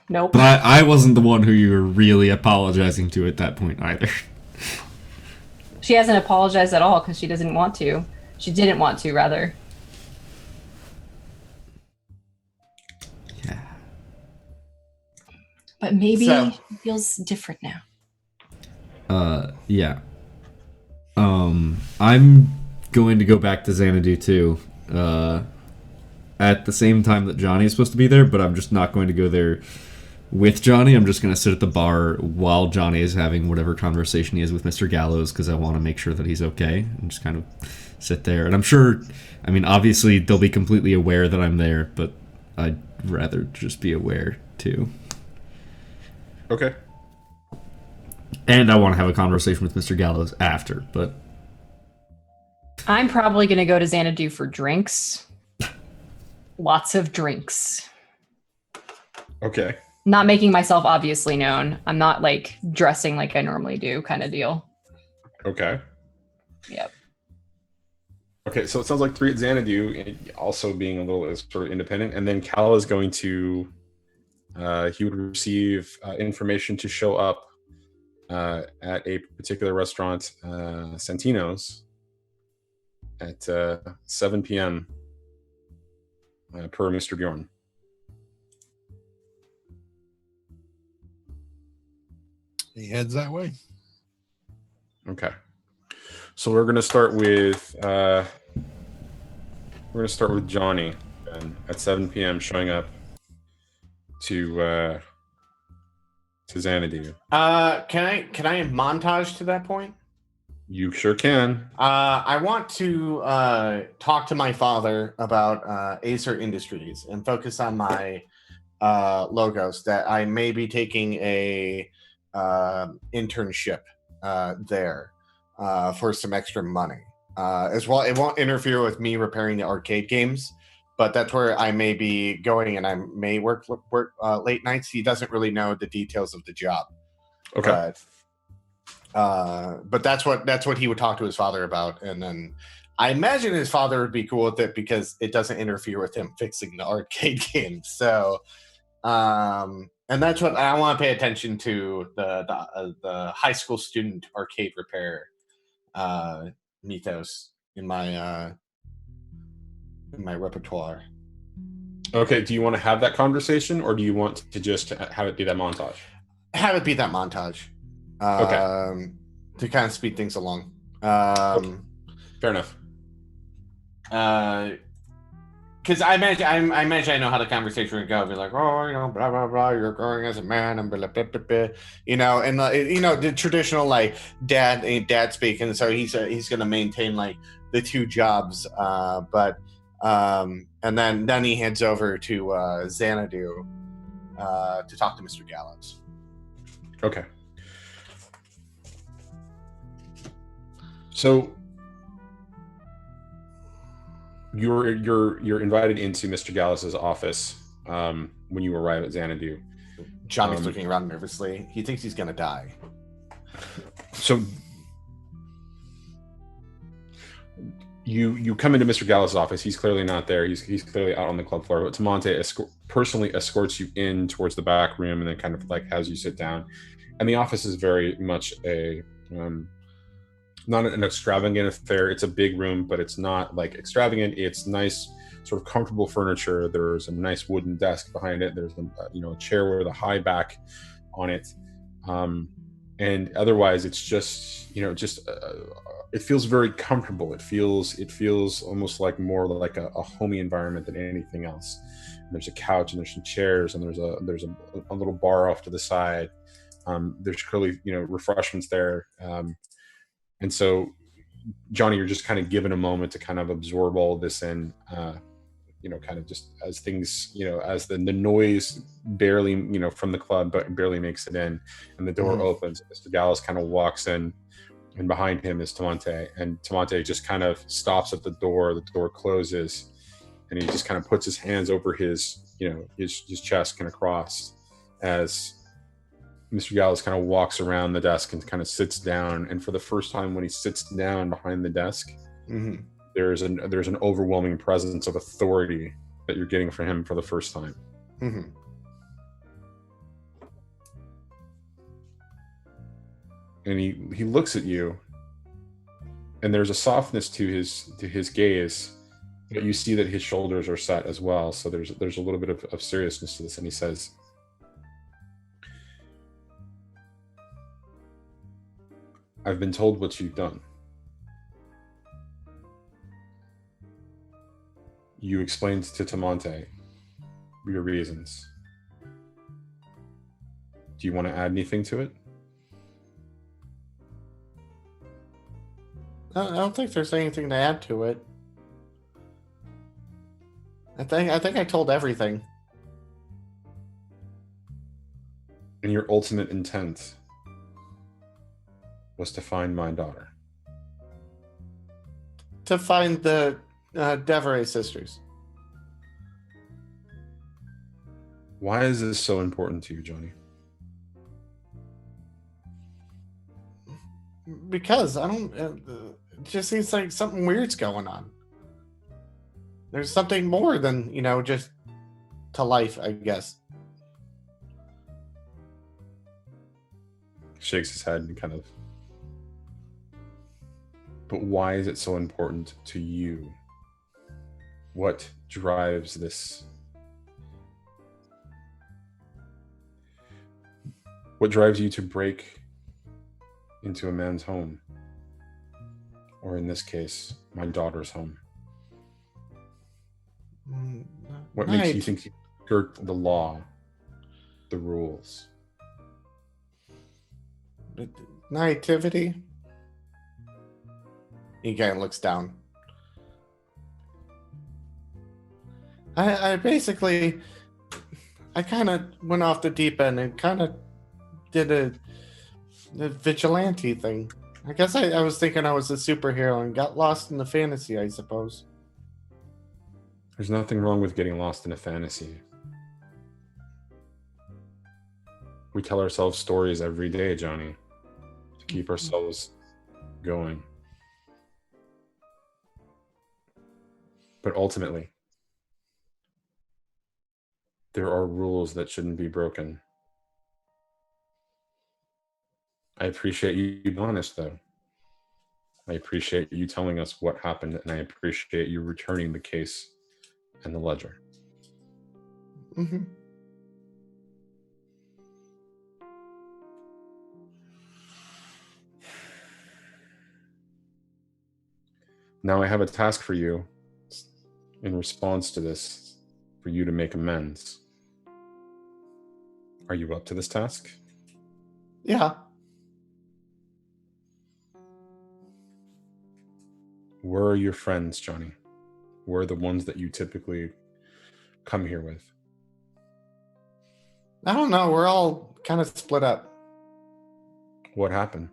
Nope. But I wasn't the one who you were really apologizing to at that point either. She hasn't apologized at all because she doesn't want to. She didn't want to, rather. Yeah. But maybe So- it feels different now. Yeah. I'm going to go back to Xanadu too. At the same time that Johnny is supposed to be there, but I'm just not going to go there with Johnny. I'm just going to sit at the bar while Johnny is having whatever conversation he is with Mr. Gallows, because I want to make sure that he's okay, and just kind of sit there. And I'm sure, I mean, obviously they'll be completely aware that I'm there, but I'd rather just be aware too. Okay. And I want to have a conversation with Mr. Gallows after, but I'm probably going to go to Xanadu for drinks. Lots of drinks. Okay. Not making myself obviously known. I'm not like dressing like I normally do kind of deal. Okay. Yep. Okay, so it sounds like 3 at Xanadu, also being a little sort of independent, and then Cal is going to, he would receive information to show up at a particular restaurant, Santino's, at 7 p.m. Per Mr. Bjorn. He heads that way. Okay. So we're gonna start with Johnny then, at 7 p.m. showing up to Xanadu. Can I montage to that point? You sure can. I want to talk to my father about Acer Industries and focus on my logos, that I may be taking a internship there for some extra money. As well, it won't interfere with me repairing the arcade games, but that's where I may be going, and I may work late nights. He doesn't really know the details of the job. Okay. But that's what he would talk to his father about, and then I imagine his father would be cool with it because it doesn't interfere with him fixing the arcade games. So, and that's what I want to pay attention to, the high school student arcade repair mythos in my repertoire. Okay, do you want to have that conversation, or do you want to just have it be that montage? Have it be that montage. Okay. To kind of speed things along. Okay. Fair enough. Because I imagine I know how the conversation would go. I'd be like, oh, blah blah blah. You're growing as a man, and blah blah blah, blah. And the traditional like dad speak, and so he's gonna maintain like the two jobs, and then he heads over to Xanadu to talk to Mr. Gallows. Okay. So you're invited into Mr. Gallows' office when you arrive at Xanadu. Johnny's looking around nervously. He thinks he's gonna die. So you come into Mr. Gallows' office. He's clearly not there. He's clearly out on the club floor. But Tamonte personally escorts you in towards the back room and then kind of like has you sit down. And the office is very much a not an extravagant affair. It's a big room, but it's not like extravagant. It's nice, sort of comfortable furniture. There's a nice wooden desk behind it. There's a chair with a high back on it, and otherwise it's just it feels very comfortable. It feels almost like more like a homey environment than anything else. And there's a couch and there's some chairs and there's a little bar off to the side. There's clearly refreshments there. And so, Johnny, you're just kind of given a moment to kind of absorb all of this in, kind of just as things, as the noise barely, from the club, but barely makes it in, and the door opens. Mr. Gallows kind of walks in, and behind him is Tamonte, and Tamonte just kind of stops at the door. The door closes, and he just kind of puts his hands over his chest kind of crossed as Mr. Gallows kind of walks around the desk and kind of sits down. And for the first time, when he sits down behind the desk, there's an overwhelming presence of authority that you're getting from him for the first time. Mm-hmm. And he looks at you, and there's a softness to his gaze, but you see that his shoulders are set as well. So there's a little bit of seriousness to this, and he says, I've been told what you've done. You explained to Tamonte your reasons. Do you want to add anything to it? I don't think there's anything to add to it. I think I told everything. And your ultimate intent was to find my daughter. To find the Deveray sisters. Why is this so important to you, Johnny? Because I don't. It just seems like something weird's going on. There's something more than just to life, I guess. Shakes his head and kind of. But why is it so important to you? What drives this? What drives you to break into a man's home? Or in this case, my daughter's home? What makes you think you skirt the law, the rules? Naivety. He kind of looks down. I basically, I kind of went off the deep end and kind of did a vigilante thing. I guess I was thinking I was a superhero and got lost in the fantasy, I suppose. There's nothing wrong with getting lost in a fantasy. We tell ourselves stories every day, Johnny. to keep ourselves going. But ultimately, there are rules that shouldn't be broken. I appreciate you being honest, though. I appreciate you telling us what happened, and I appreciate you returning the case and the ledger. Mm-hmm. Now I have a task for you in response to this, for you to make amends. Are you up to this task? Yeah. Where are your friends, Johnny? Where are the ones that you typically come here with? I don't know. We're all kind of split up. What happened?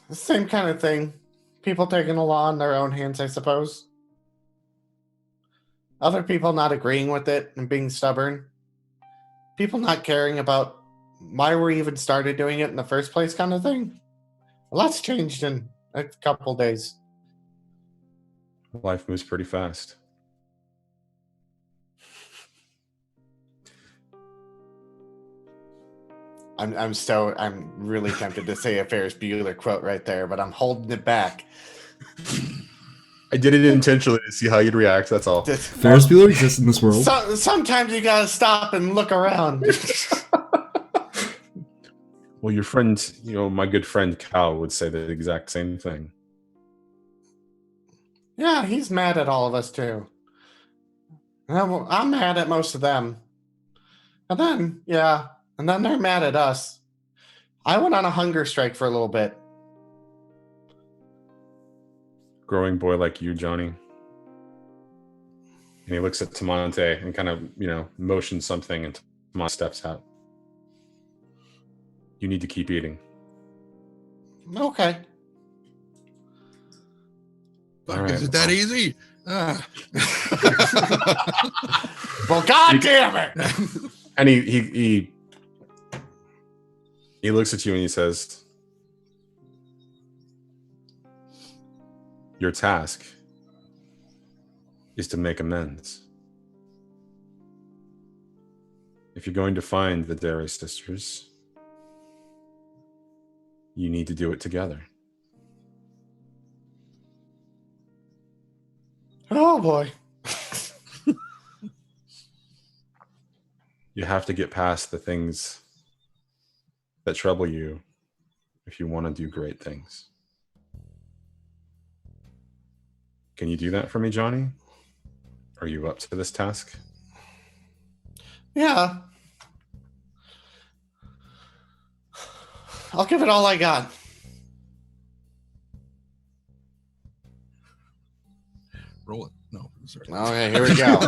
The same kind of thing. People taking the law in their own hands, I suppose. Other people not agreeing with it and being stubborn. People not caring about why we even started doing it in the first place, kind of thing. A lot's changed in a couple days. Life moves pretty fast. I'm really tempted to say a Ferris Bueller quote right there, but I'm holding it back. I did it intentionally to see how you'd react, that's all. Ferris Bueller exists in this world. Sometimes you gotta stop and look around. Well, your friend, my good friend Cal would say the exact same thing. Yeah, he's mad at all of us too. I'm mad at most of them. And then they're mad at us. I went on a hunger strike for a little bit. Growing boy like you, Johnny. And he looks at Tamonte and kind of, motions something, and Tamonte steps out. You need to keep eating. Okay. Fuck, All is right. it that easy? Well, God damn it! And he looks at you and he says, your task is to make amends. If you're going to find the Dairy sisters, you need to do it together. Oh boy. You have to get past the things that trouble you if you want to do great things. Can you do that for me, Johnny? Are you up to this task? Yeah. I'll give it all I got. Roll it. No, sorry. Okay, here we go.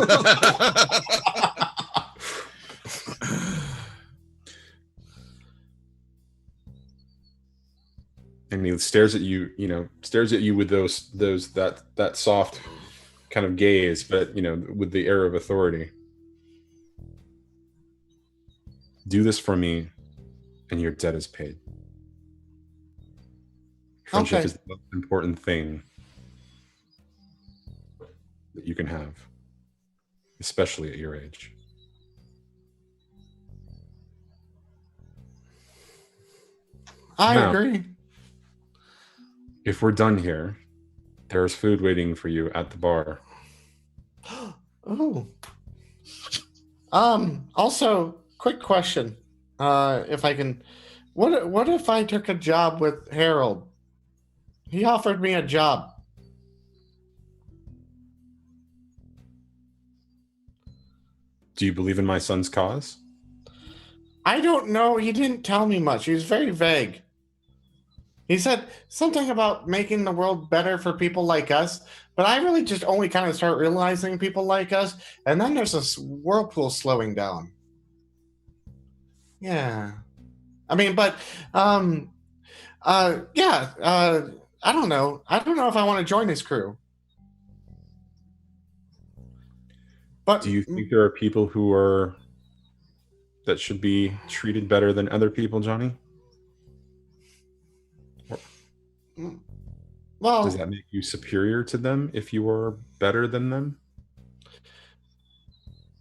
And he stares at you, with that soft kind of gaze, but, with the air of authority. Do this for me, and your debt is paid. Friendship Okay. is the most important thing that you can have, especially at your age. I Now, agree. if we're done here, there's food waiting for you at the bar. Oh. Also, quick question. If I can, what if I took a job with Harold? He offered me a job. Do you believe in my son's cause? I don't know. He didn't tell me much. He was very vague. He said something about making the world better for people like us, but I really just only kind of start realizing people like us, and then there's this whirlpool slowing down. Yeah. I mean, but, I don't know. I don't know if I want to join his crew. But Do you think there are people that should be treated better than other people, Johnny? Well, Does that make you superior to them if you are better than them?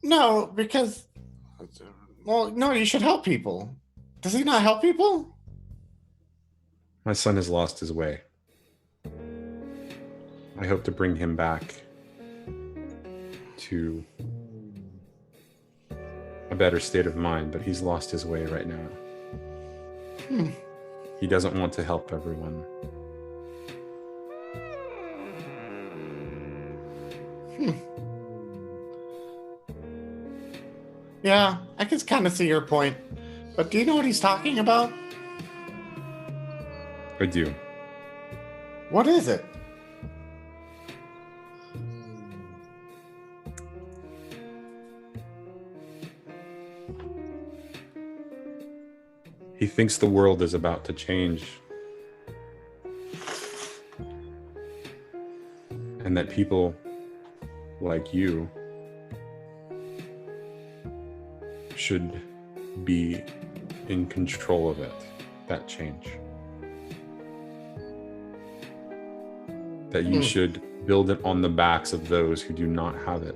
no, because, well, no, you should help people. Does he not help people? My son has lost his way. I hope to bring him back to a better state of mind, but he's lost his way right now. He doesn't want to help everyone. Yeah, I can kind of see your point. But do you know what he's talking about? I do. What is it? He thinks the world is about to change. And that people like you should be in control of it, that change. That you should build it on the backs of those who do not have it.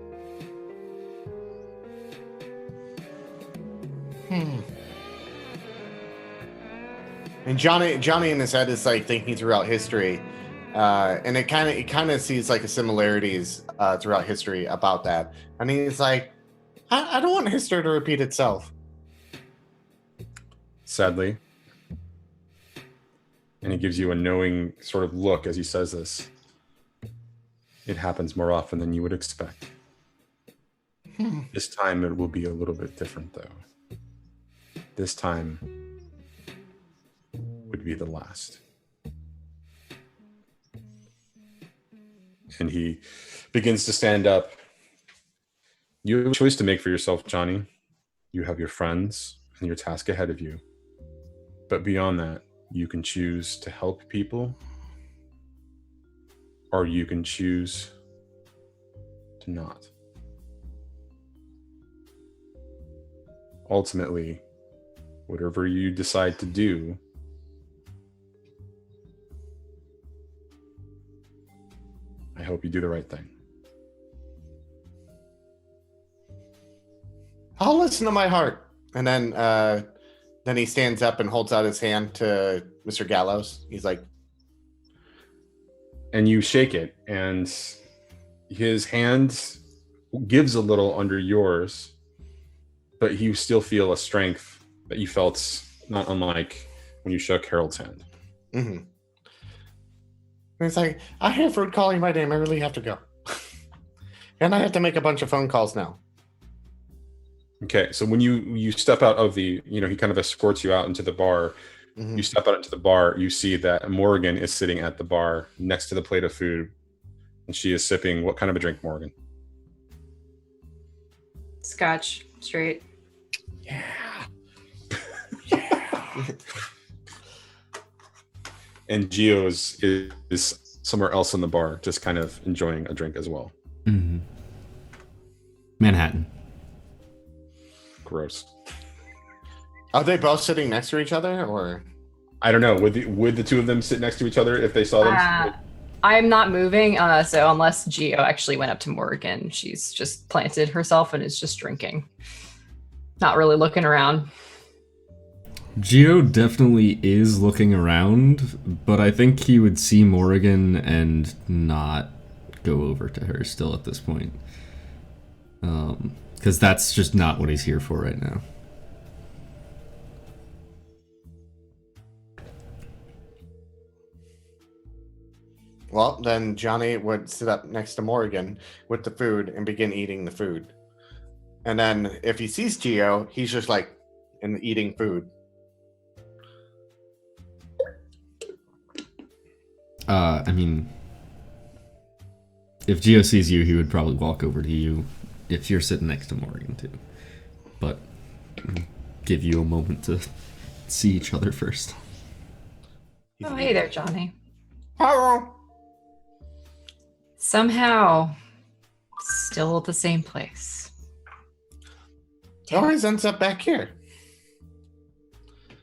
And Johnny in his head is like thinking throughout history, and it kind of sees like similarities throughout history about that. And he's like, I don't want history to repeat itself. Sadly. And he gives you a knowing sort of look as he says this. It happens more often than you would expect. This time it will be a little bit different, though. This time would be the last. And he begins to stand up. You have a choice to make for yourself, Johnny. You have your friends and your task ahead of you. But beyond that, you can choose to help people, or you can choose to not. Ultimately, whatever you decide to do, I hope you do the right thing. I'll listen to my heart. And then he stands up and holds out his hand to Mr. Gallows. He's like, and you shake it, and his hand gives a little under yours, but you still feel a strength that you felt not unlike when you shook Harold's hand. mm-hmm. And he's like, I hear Fruit calling my name. I really have to go. And I have to make a bunch of phone calls now. Okay, so when you step out of the, he kind of escorts you out into the bar. Mm-hmm. You step out into the bar, you see that Morrigan is sitting at the bar next to the plate of food, and she is sipping what kind of a drink, Morrigan? Scotch, straight. Yeah. Yeah. And Gio is somewhere else in the bar, just kind of enjoying a drink as well. Mm-hmm. Manhattan. Gross. Are they both sitting next to each other, or? I don't know. Would the two of them sit next to each other if they saw them? I'm not moving, so unless Gio actually went up to Morrigan, she's just planted herself and is just drinking. Not really looking around. Gio definitely is looking around, but I think he would see Morrigan and not go over to her still at this point. Because that's just not what he's here for right now. Well, then Johnny would sit up next to Morrigan with the food and begin eating the food. And then if he sees Gio, he's just like eating food. I mean, if Gio sees you, he would probably walk over to you if you're sitting next to Morrigan too. But give you a moment to see each other first. Oh, hey there, Johnny. Hello. Somehow, still at the same place. It always ends up back here.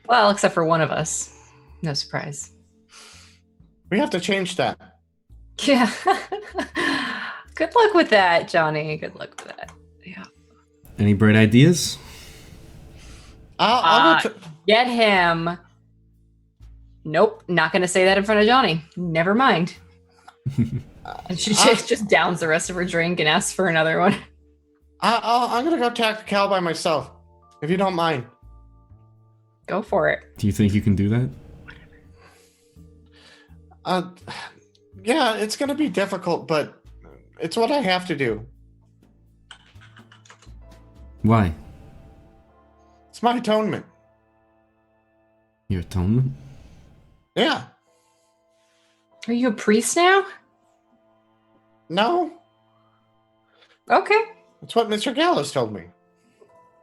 Well, except for one of us. No surprise. We have to change that. Yeah. Good luck with that, Johnny. Good luck with that. Yeah. Any bright ideas? I'll go Get him. Nope, not going to say that in front of Johnny. Never mind. And she just downs the rest of her drink and asks for another one. I'm going to go talk to Cal by myself, if you don't mind. Go for it. Do you think you can do that? Yeah, it's going to be difficult, but it's what I have to do. Why? It's my atonement. Your atonement? Yeah. Are you a priest now? No, Okay. it's what Mr. Gallows told me.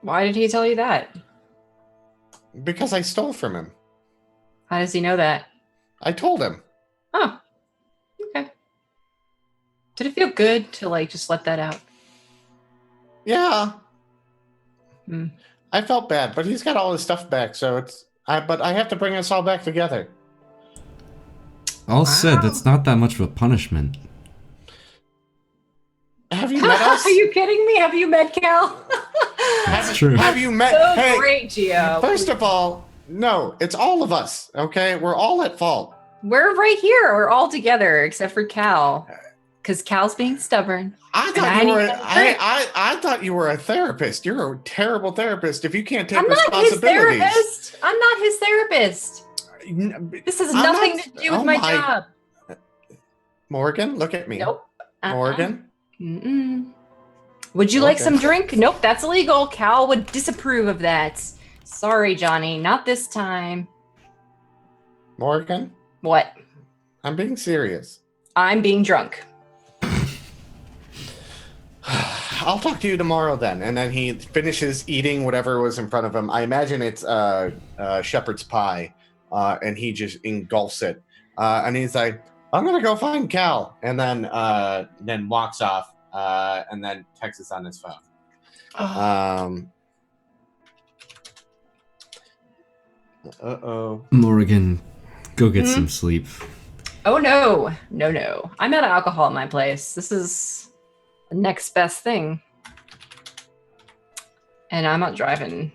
Why did he tell you that? Because I stole from him. How does he know that? I told him. Oh. Okay. Did it feel good to like just let that out? Yeah. Hmm. I felt bad, but he's got all his stuff back, so but I have to bring us all back together. All said, that's not that much of a punishment. Have you met us? Are you kidding me? Have you met Cal? That's true. Have you met? So Hey, great, Gio. first of all, no, it's all of us. Okay, we're all at fault. We're right here. We're all together except for Cal. Because Cal's being stubborn. I And thought I you were. need to drink. I thought you were a therapist. You're a terrible therapist if you can't take I'm not his responsibilities. therapist. I'm not his therapist. This has I'm nothing not- to do with oh my my- job. Morgan, look at me. Nope. Morgan. Mm-mm. Would you like Okay. some drink? Nope, that's illegal. Cal would disapprove of that. Sorry, Johnny, not this time. Morgan, What? I'm being serious. I'm being drunk. I'll talk to you tomorrow then. And then he finishes eating whatever was in front of him. I imagine it's shepherd's pie, and he just engulfs it. And he's like, "I'm gonna go find Cal," and then walks off, and then texts us on his phone. Uh-oh. Morrigan, go get some sleep. Oh no, no. I'm out of alcohol at my place. This is the next best thing. And I'm not driving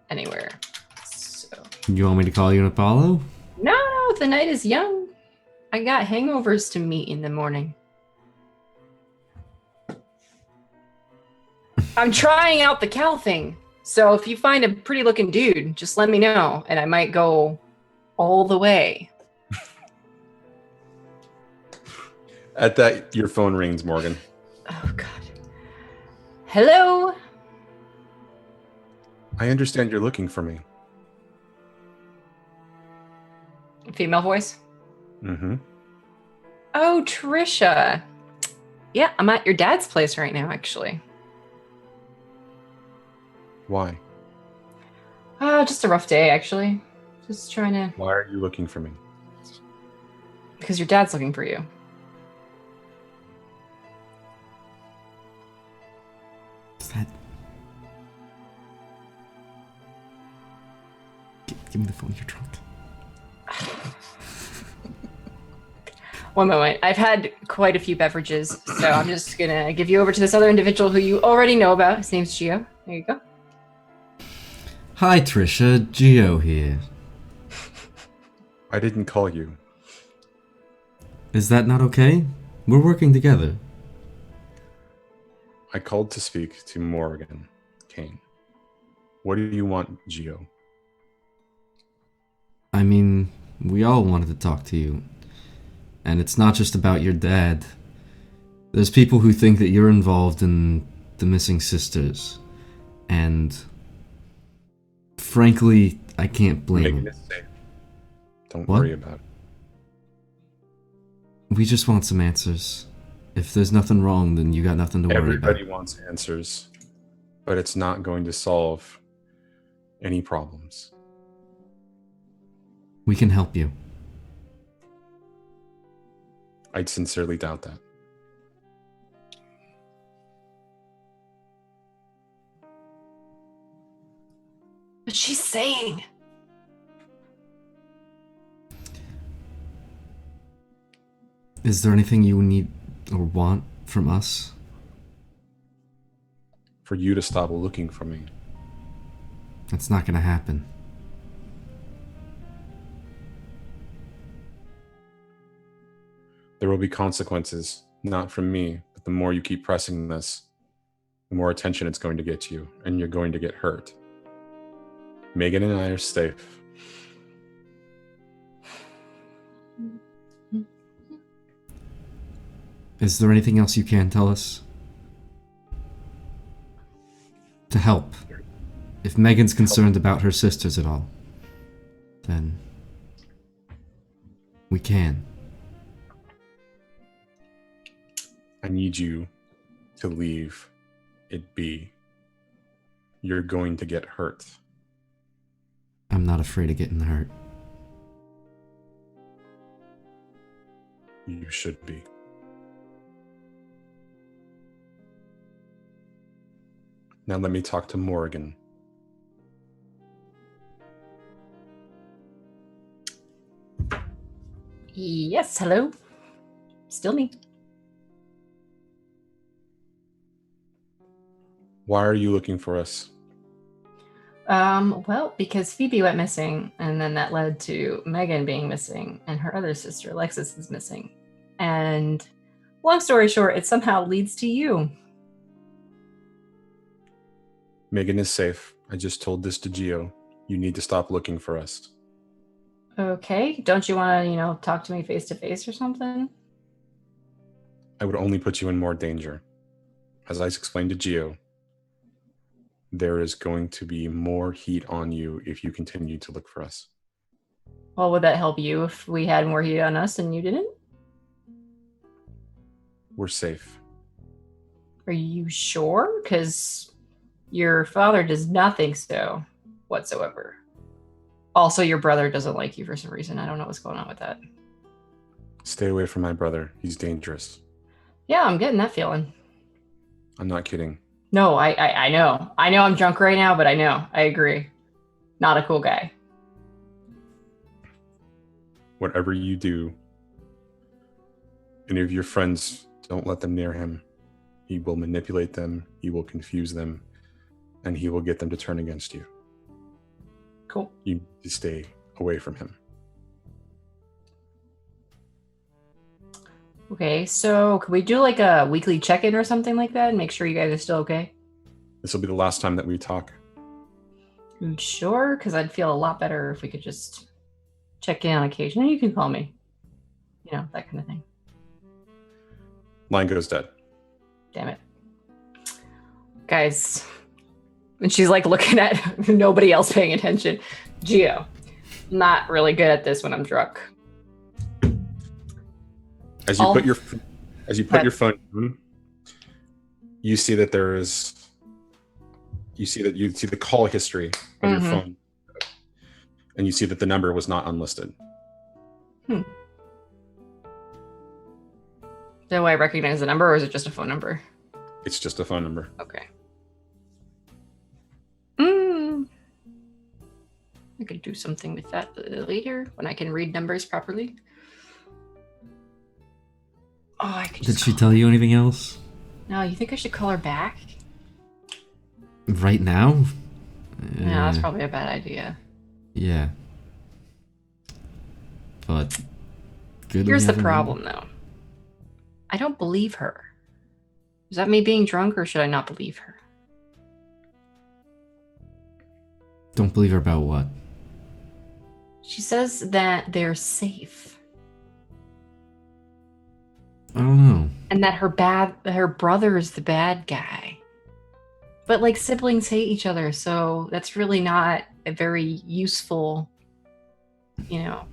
anywhere. So You want me to call you an Apollo? no, the night is young. I got hangovers to meet in the morning. I'm trying out the Cal thing. So if you find a pretty looking dude, just let me know and I might go all the way. At that, your phone rings, Morgan. Oh God. Hello? I understand you're looking for me. Female voice? Mm-hmm. Oh, Trisha. Yeah, I'm at your dad's place right now, actually. Why? Oh, just a rough day, actually. Just trying to... Why are you looking for me? Because your dad's looking for you. Is that... Give me the phone, you're drunk. One moment. I've had quite a few beverages, so I'm just gonna give you over to this other individual who you already know about. His name's Gio. There you go. Hi, Trisha. Gio here. I didn't call you. Is that not okay? We're working together. I called to speak to Morrigan, Kane. What do you want, Gio? I mean, we all wanted to talk to you. And it's not just about your dad. There's people who think that you're involved in the missing sisters. And frankly, I can't blame Making them. it safe. Don't What? worry about it. We just want some answers. If there's nothing wrong, then you got nothing to worry Everybody about. wants answers, but it's not going to solve any problems. We can help you. I sincerely doubt that. What's she saying? Is there anything you need or want from us? For you to stop looking for me. That's not gonna happen. There will be consequences, not from me, but the more you keep pressing this, the more attention it's going to get you, and you're going to get hurt. Megan and I are safe. Is there anything else you can tell us? To help. If Megan's concerned about her sisters at all, then we can. I need you to leave it be. You're going to get hurt. I'm not afraid of getting hurt. You should be. Now let me talk to Morrigan. Yes, hello. Still me. Why are you looking for us? Well, because Phoebe went missing, and then that led to Megan being missing, and her other sister, Alexis, is missing. And long story short, it somehow leads to you. Megan is safe. I just told this to Gio. You need to stop looking for us. Okay, don't you want to, talk to me face to face or something? I would only put you in more danger. As I explained to Gio, there is going to be more heat on you if you continue to look for us. Well, would that help you if we had more heat on us and you didn't? We're safe. Are you sure? Because your father does not think so whatsoever. Also, your brother doesn't like you for some reason. I don't know what's going on with that. Stay away from my brother. He's dangerous. Yeah, I'm getting that feeling. I'm not kidding. No, I know. I know I'm drunk right now, but I know. I agree. Not a cool guy. Whatever you do, any of your friends, don't let them near him. He will manipulate them, he will confuse them, and he will get them to turn against you. Cool. You need to stay away from him. Okay, so could we do like a weekly check-in or something like that and make sure you guys are still okay? This will be the last time that we talk. You sure? Because I'd feel a lot better if we could just check in on occasion. You can call me. That kind of thing. Line goes dead. Damn it. Guys. And she's like looking at nobody else paying attention. Gio. Not really good at this when I'm drunk. As you put your phone down, you see that you see the call history of your phone, and you see that the number was not unlisted. Do I recognize the number, or is it just a phone number? It's just a phone number. Okay. I could do something with that later when I can read numbers properly. Oh, I could. Did she tell you anything else? No, you think I should call her back? Right now? No, that's probably a bad idea. Yeah. But good. Here's the problem, though. I don't believe her. Is that me being drunk, or should I not believe her? Don't believe her about what? She says that they're safe. I don't know. And that her brother is the bad guy. But like siblings hate each other, so that's really not a very useful, I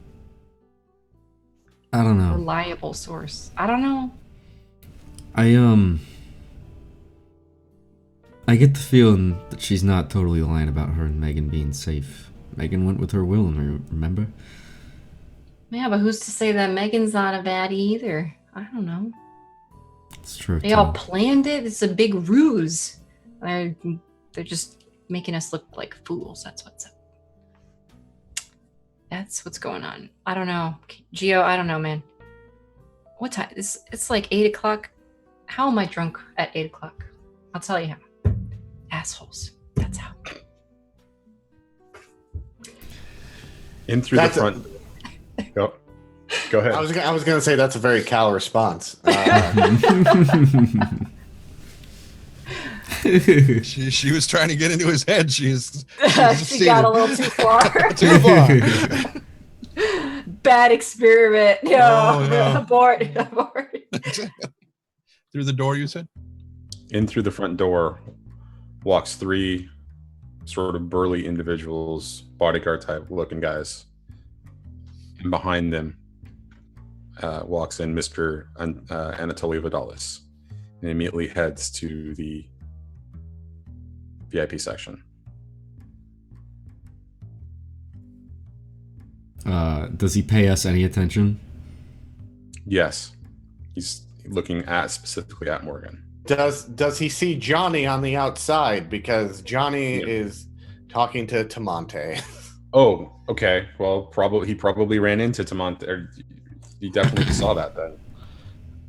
don't know. reliable source. I don't know. I get the feeling that she's not totally lying about her and Megan being safe. Megan went with her will, remember? Yeah, but who's to say that Megan's not a baddie either? I don't know. It's true. They all planned it. It's a big ruse. They're just making us look like fools. That's what's up. That's what's going on. I don't know. Gio, I don't know, man. What time? It's like 8 o'clock. How am I drunk at 8 o'clock? I'll tell you how. Assholes. That's how. In through the front. Go ahead. I was gonna say that's a very Cal response. She was trying to get into his head. She got a little too far. Too far. Bad experiment. No, yeah. abort. Through the door, you said? In through the front door walks 3 sort of burly individuals, bodyguard type looking guys. And behind them walks in Mr. Anatoly Vidalis and immediately heads to the VIP section. Does he pay us any attention? Yes. He's looking specifically at Morgan. Does he see Johnny on the outside? Because Johnny is talking to Tamonte. Oh, okay. Well, he probably ran into Tamonte. Or you definitely saw that then.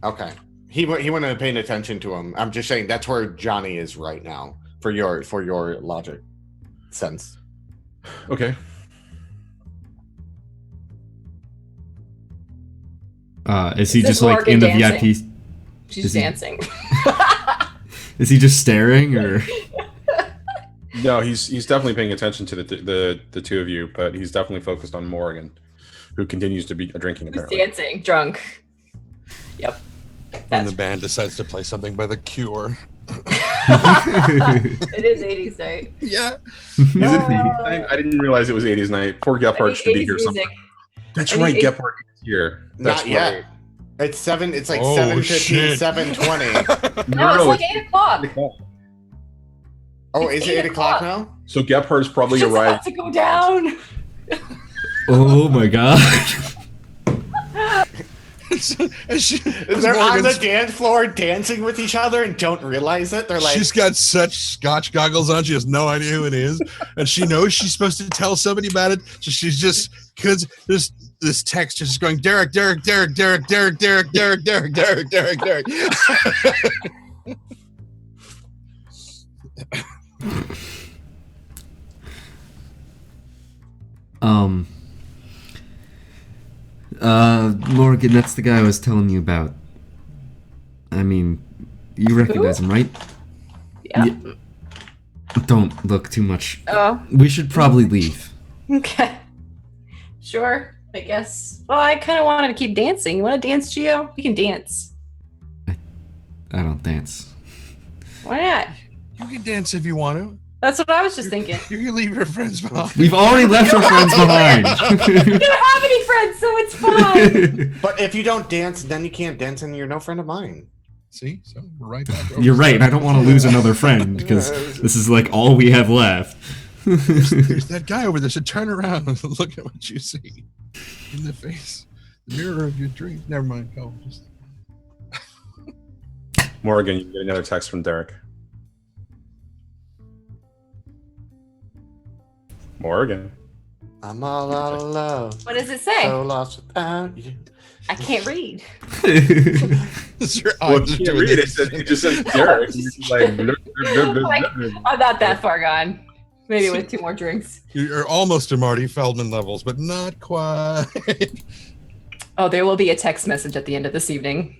Okay. He wouldn't have paid attention to him. I'm just saying that's where Johnny is right now for your logic sense. Okay. Is he just like in the dancing? VIP? She's dancing. Is he just staring or? No, he's definitely paying attention to the two of you, but he's definitely focused on Morrigan, who continues to be drinking apparently. Dancing, drunk. Yep. And the band decides to play something by The Cure. It is 80s night. Yeah. Is it 80s night? I didn't realize it was 80s night. Poor Gephardt should be here sometime. That's right, Gephardt is here. That's Not yet. right. It's 7. It's like 7:15, 7:20. No, it's like 8 o'clock. Oh, It's is it 8 8 o'clock now? So Gephardt's probably She's about arrived. to go down. Oh my god! They're on the dance floor dancing with each other and don't realize it. They're like, she's got such Scotch goggles on. She has no idea who it is, and she knows she's supposed to tell somebody about it. So she's just because this text just going Derek. Morgan, that's the guy I was telling you about. I mean, you recognize him, right? Yeah. Don't look too much. Oh. We should probably leave. Okay. Sure, I guess. Well, I kind of wanted to keep dancing. You want to dance, Gio? We can dance. I don't dance. Why not? You can dance if you want to. That's what I was just thinking. You can leave your friends behind. We've already left our friends behind. You don't have any friends, so it's fine. but if you don't dance, then you can't dance and you're no friend of mine. See? So we're right back over. You're right. I don't want to lose another friend because this is like all we have left. There's that guy over there. So turn around and look at what you see in the face. The mirror of your dreams. Never mind. Go. Just... Morgan, you get another text from Derek. Morgan. I'm all out of love. What does it say? So lost without you. I can't read. Your Well, eyes you are can't read it. It just says Derek. And you're just like, I'm not that far gone. Maybe with 2 more drinks. You're almost to Marty Feldman levels, but not quite. Oh, there will be a text message at the end of this evening.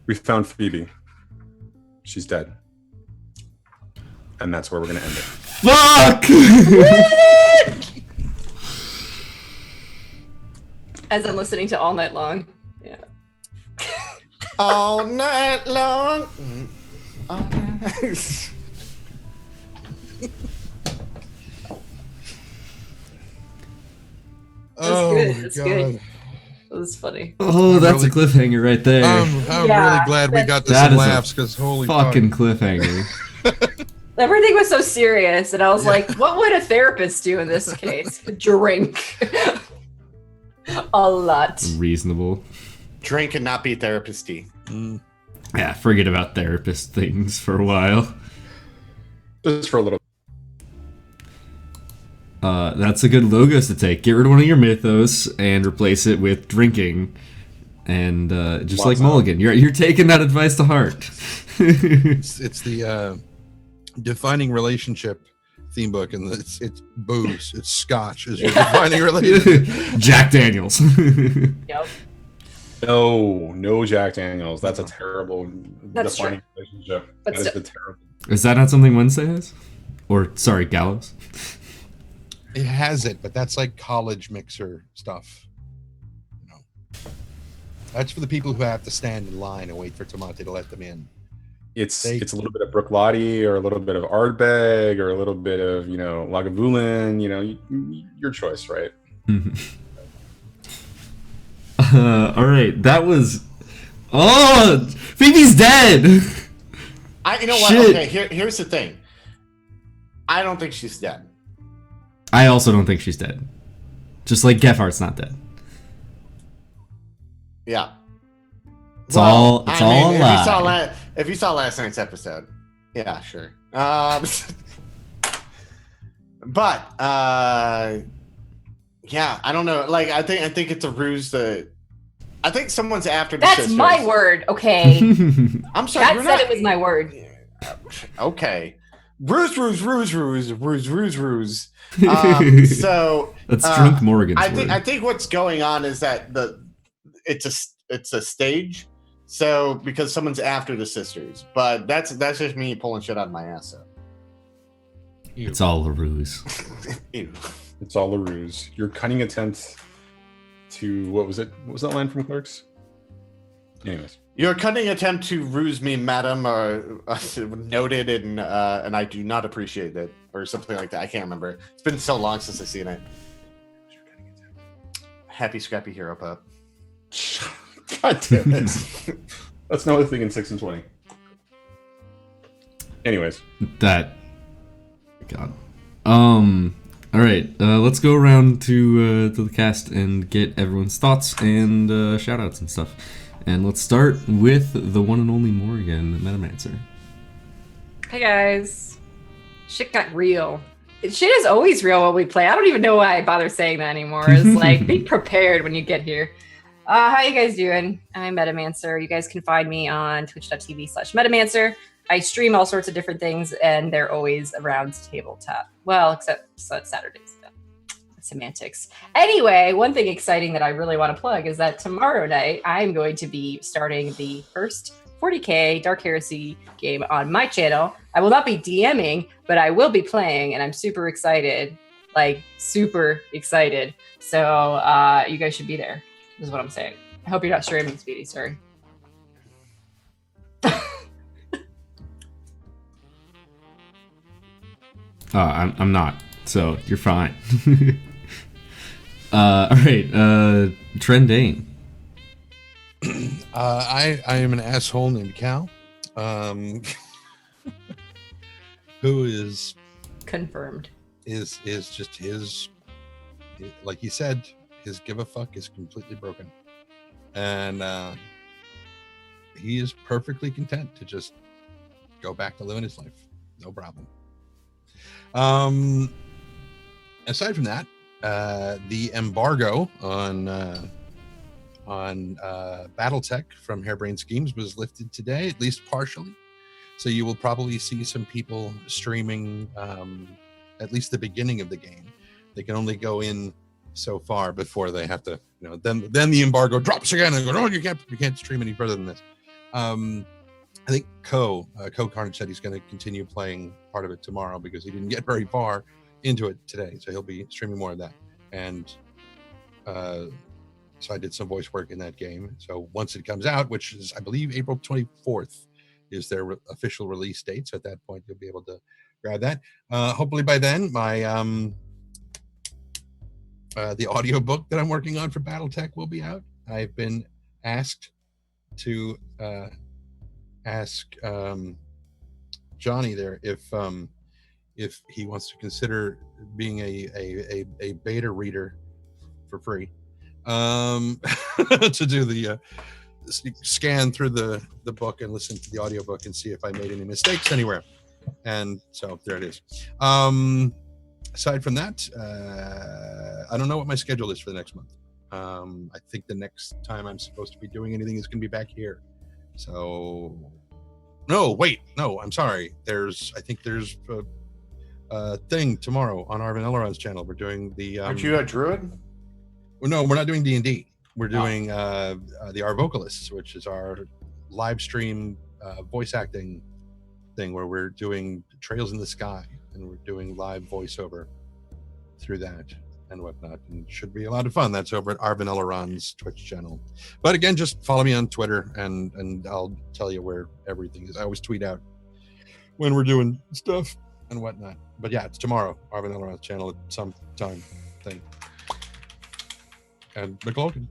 We found Phoebe. She's dead. And that's where we're going to end it. Fuck! As I'm listening to All Night Long. Yeah. All night long. All night. Oh, good. my That's God. good. That was funny. Oh, that's a cliffhanger right there. I'm Yeah, really glad we got this that in is a laughs because holy Fucking fuck. cliffhanger. Everything was so serious, and I was like, what would a therapist do in this case? Drink. A lot. Reasonable. Drink and not be therapist-y. Yeah, forget about therapist things for a while. Just for a little. That's a good logos to take. Get rid of one of your mythos and replace it with drinking. And just like Mulligan, you're taking that advice to heart. It's the defining relationship theme book, and it's booze, it's scotch is your defining relationship. Jack Daniels. Yep. No Jack Daniels. That's a terrible defining true. relationship. But That is still- the terrible. Is that not something Wednesday has? Or, sorry, Gallows? It has it, but that's like college mixer stuff. You know, that's for the people who have to stand in line and wait for Tomate to let them in. It's a little bit of Brooklotti or a little bit of Ardbeg or a little bit of, Lagavulin, your choice, right? All right, that was... Oh! Phoebe's dead! You know what? Shit. Okay, here's the thing. I don't think she's dead. I also don't think she's dead. Just like Gefhardt's not dead. Yeah. It's all a lie. If you saw last night's episode, yeah, sure. But yeah, I don't know. Like, I think it's a ruse. I think someone's after the That's sisters. my word, okay? I'm sorry. That you're said not- it was my word. Okay. Ruse. So That's drunk Morrigan's I word. think what's going on is that it's a stage. So because someone's after the sisters, but that's just me pulling shit out of my ass. So. It's all a ruse. Ew. It's all a ruse. Your cunning attempt to what was that line from Clerks? Anyways. Your cunning attempt to ruse me, madam, are noted, and I do not appreciate it, or something like that. I can't remember. It's been so long since I've seen it. Happy Scrappy Hero Pup. God damn it. That's not a thing in 6 and 20. Anyways. God. All right. Let's go around to the cast and get everyone's thoughts and shout outs and stuff. And let's start with the one and only Morrigan, Metamancer. Hey guys. Shit got real. Shit is always real when we play. I don't even know why I bother saying that anymore. It's like, be prepared when you get here. How you guys doing? I'm Metamancer. You guys can find me on twitch.tv/Metamancer. I stream all sorts of different things, and they're always around tabletop. Well, except Saturdays. Semantics. Anyway, one thing exciting that I really want to plug is that tomorrow night I'm going to be starting the first 40k Dark Heresy game on my channel. I will not be DMing, but I will be playing, and I'm super excited. Like, super excited. So you guys should be there, is what I'm saying. I hope you're not streaming, Speedy. Sorry. I'm not, so you're fine. All right, Trendane. I am an asshole named Cal, who is Confirmed. just his, like he said, his give a fuck is completely broken, and he is perfectly content to just go back to living his life, no problem. Aside from that, the embargo on BattleTech from Harebrained Schemes was lifted today, at least partially. So you will probably see some people streaming at least the beginning of the game. They can only go in so far before they have to, then the embargo drops again and go, no, you can't stream any further than this. I think Co Carnage said he's going to continue playing part of it tomorrow because he didn't get very far into it today, so he'll be streaming more of that. And so I did some voice work in that game. So once it comes out, which is I believe April 24th is their official release date, so at that point you'll be able to grab that. Hopefully by then my the audiobook that I'm working on for BattleTech will be out. I've been asked to ask Johnny there if he wants to consider being a beta reader for free, to do the scan through the book and listen to the audiobook and see if I made any mistakes anywhere. And so there it is. aside from that, I don't know what my schedule is for the next month. I think the next time I'm supposed to be doing anything is going to be back here. So, no, I'm sorry. I think there's a thing tomorrow on Arvin Elrond's channel. We're doing the. Aren't you a druid? Well, no, we're not doing D&D. We're doing the Our Vocalists, which is our live stream voice acting thing where we're doing Trails in the Sky and we're doing live voiceover through that and whatnot, and it should be a lot of fun. That's over at Arvin Elrond's Twitch channel. But again, just follow me on Twitter and I'll tell you where everything is. I always tweet out when we're doing stuff and whatnot. But yeah, it's tomorrow, Arvin Elrond's channel at some time thing. And McLoken.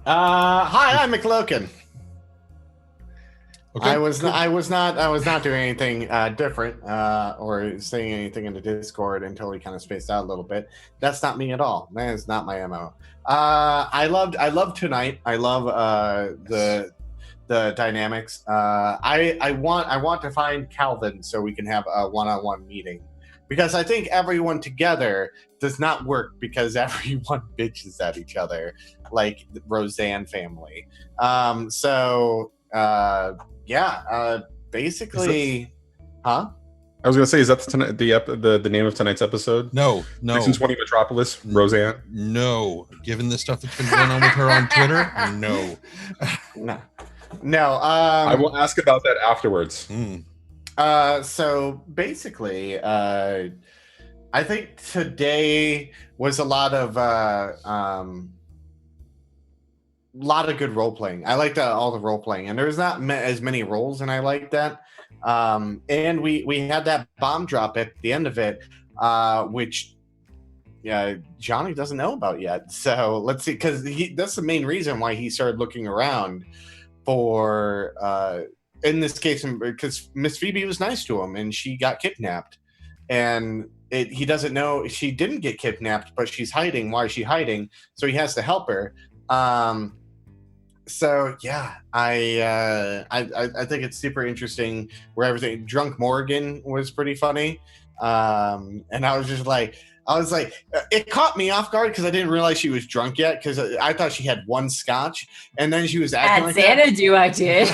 Hi, I'm McLoken. Okay, I was cool. not doing anything different or saying anything in the Discord until we kind of spaced out a little bit. That's not me at all. That is not my MO. I love tonight. I love the dynamics. I want to find Calvin so we can have a one-on-one meeting, because I think everyone together does not work because everyone bitches at each other like the Roseanne family. Basically, huh? I was gonna say, is that the name of tonight's episode? No. Season 20 Metropolis, Roseanne. No. Given the stuff that's been going on with her on Twitter, no. I will ask about that afterwards. So basically, I think today was a lot of good role playing. I liked all the role playing, and there's not as many roles, and I like that. And we had that bomb drop at the end of it, which Johnny doesn't know about yet. So let's see, because that's the main reason why he started looking around for. In this case, because Miss Phoebe was nice to him, and she got kidnapped, and he doesn't know she didn't get kidnapped, but she's hiding. Why is she hiding? So he has to help her. So yeah, I think it's super interesting where everything. Drunk Morrigan was pretty funny, and I was like, it caught me off guard because I didn't realize she was drunk yet, because I thought she had one scotch, and then she was acting like Xanadu, I did.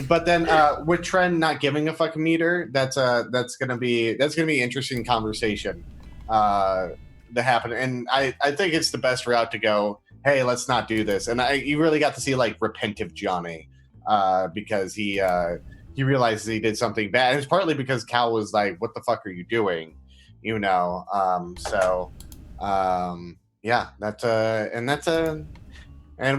But then with Trend not giving a fucking meter, that's gonna be interesting conversation to happen, and I think it's the best route to go. Hey, let's not do this. And you really got to see like repentive Johnny, because he realized he did something bad. It's partly because Cal was like, "What the fuck are you doing?" You know. And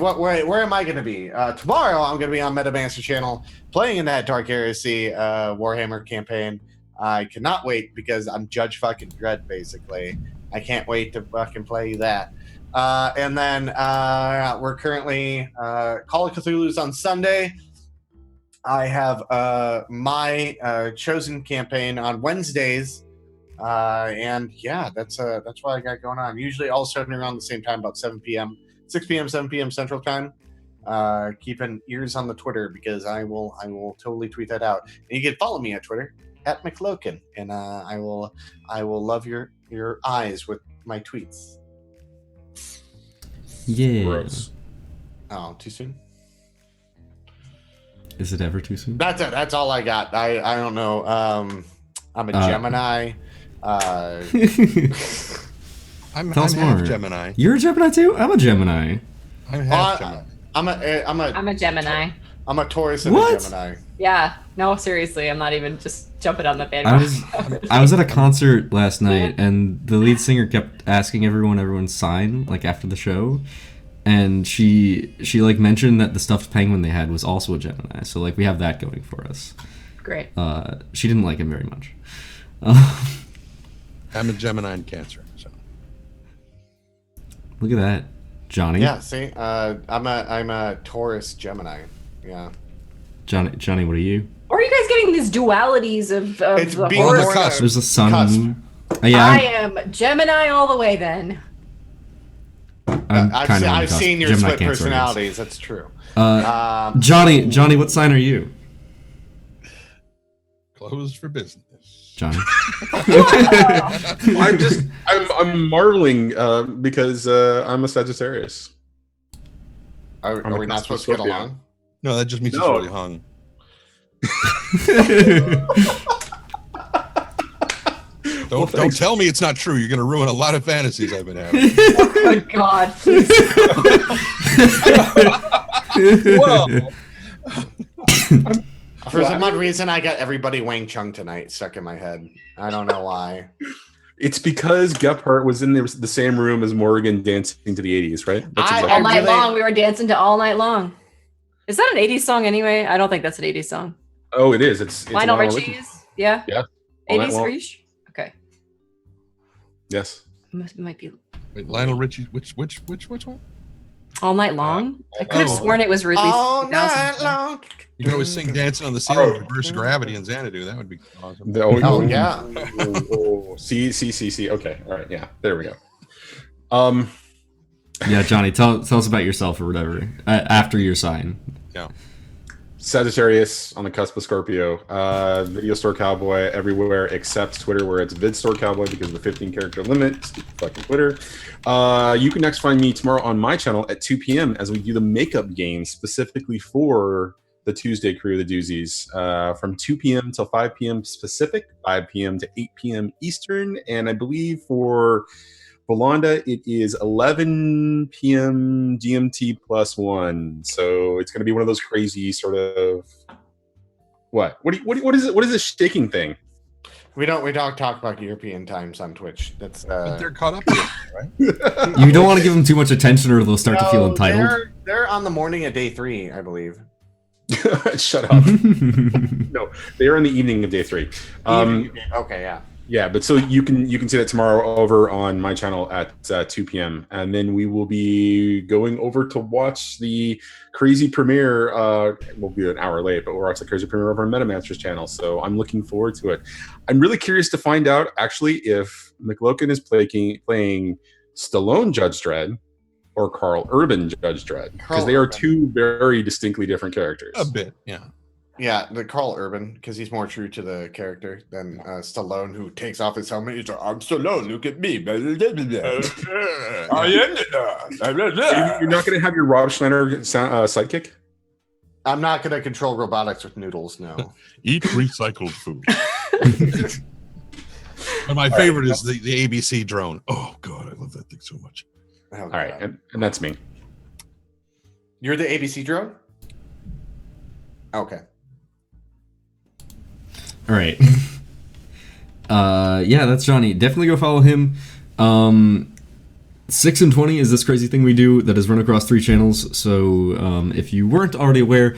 where am I going to be tomorrow? I'm going to be on Metamancer channel playing in that Dark Heresy Warhammer campaign. I cannot wait because I'm Judge fucking Dredd, basically. I can't wait to fucking play that. And then we're currently Call of Cthulhu's on Sunday. I have my chosen campaign on Wednesdays, and yeah, that's what I got going on. Usually all starting around the same time, about 7 p.m., 6 p.m., 7 p.m. Central Time. Keeping ears on the Twitter, because I will totally tweet that out. And you can follow me at Twitter at McLoken, and I will love your eyes with my tweets. Yeah. Gross. Oh, too soon? Is it ever too soon? That's it. That's all I got. I don't know. I'm a Gemini. I'm Tell us more. half Gemini. You're a Gemini too? I'm a Gemini. I'm half Gemini. I'm a Gemini. I'm a Taurus and What? a Gemini. Yeah. No, seriously, I'm not even just jumping on the bandwagon. I was at a concert last night, and the lead singer kept asking everyone's sign, like after the show, and she like mentioned that the stuffed penguin they had was also a Gemini, so like we have that going for us. Great. She didn't like him very much. I'm a Gemini and Cancer. So Look at that, Johnny. Yeah, see, I'm a Taurus Gemini. Yeah. Johnny, what are you? Or are you guys getting these dualities of It's the being horror? more cusp. There's a sun. Cusp. Yeah, I am Gemini all the way then. I'm kind of I've seen your Gemini split Cancer, I guess. personalities. That's true. Johnny, what sign are you? closed for business. Johnny. I'm marveling because I'm a Sagittarius. Are we not supposed to get along? No, that just means it's really hung. Don't tell me it's not true. You're going to ruin a lot of fantasies I've been having. Oh my God, please. Well, for some odd reason, I got everybody Wang Chung tonight stuck in my head. I don't know why. It's because Gephardt was in the same room as Morrigan dancing to the 80s, right? All night long. We were dancing to All Night Long. Is that an 80s song anyway? I don't think that's an 80s song. Oh, it is. It's Lionel Richie's? Yeah? Yeah. 80s for you? Okay. Yes. It might be. wait, Lionel Richie, which one? All Night Long? I could have sworn it was released. All night long. You can always sing Dancing on the Ceiling with Reverse Gravity and Xanadu. That would be awesome. Oh, yeah. See. Okay. All right. Yeah. There we go. Yeah, Johnny, tell us about yourself or whatever after your sign. Yeah. Sagittarius on the cusp of Scorpio. Video Store Cowboy everywhere except Twitter, where it's Vid Store Cowboy because of the 15 character limit. Stupid fucking Twitter. You can next find me tomorrow on my channel at 2 p.m. as we do the makeup game specifically for the Tuesday crew, the doozies, from 2 p.m. till 5 p.m. Pacific, 5 p.m. to 8 p.m. Eastern, and I believe for Belanda, it is 11 p.m. GMT +1. So it's going to be one of those crazy sort of what is it? What is this shaking thing? We don't talk about European times on Twitch. That's But they're caught up with it, right? You don't want to give them too much attention or they'll start to feel entitled. They're on the morning of day 3, I believe. Shut up. No, they are in the evening of day 3. Okay, yeah. Yeah, but so you can see that tomorrow over on my channel at 2 p.m. And then we will be going over to watch the crazy premiere. We'll be an hour late, but we'll watch the crazy premiere over on Metamancer's channel. So I'm looking forward to it. I'm really curious to find out actually if McLoken is playing Stallone Judge Dredd or Carl Urban Judge Dredd, because they are two very distinctly different characters. A bit, yeah. Yeah, the Carl Urban, because he's more true to the character than Stallone, who takes off his helmet. He's like, I'm Stallone, look at me. I am You're not going to have your Rob Schneider sidekick? I'm not going to control robotics with noodles, no. Eat recycled food. And my favorite is the ABC drone. Oh, God, I love that thing so much. Oh, All right, and that's me. You're the ABC drone? Okay. All right. Yeah, that's Johnny. Definitely go follow him. 6 and 20 is this crazy thing we do that is run across 3 channels. So if you weren't already aware,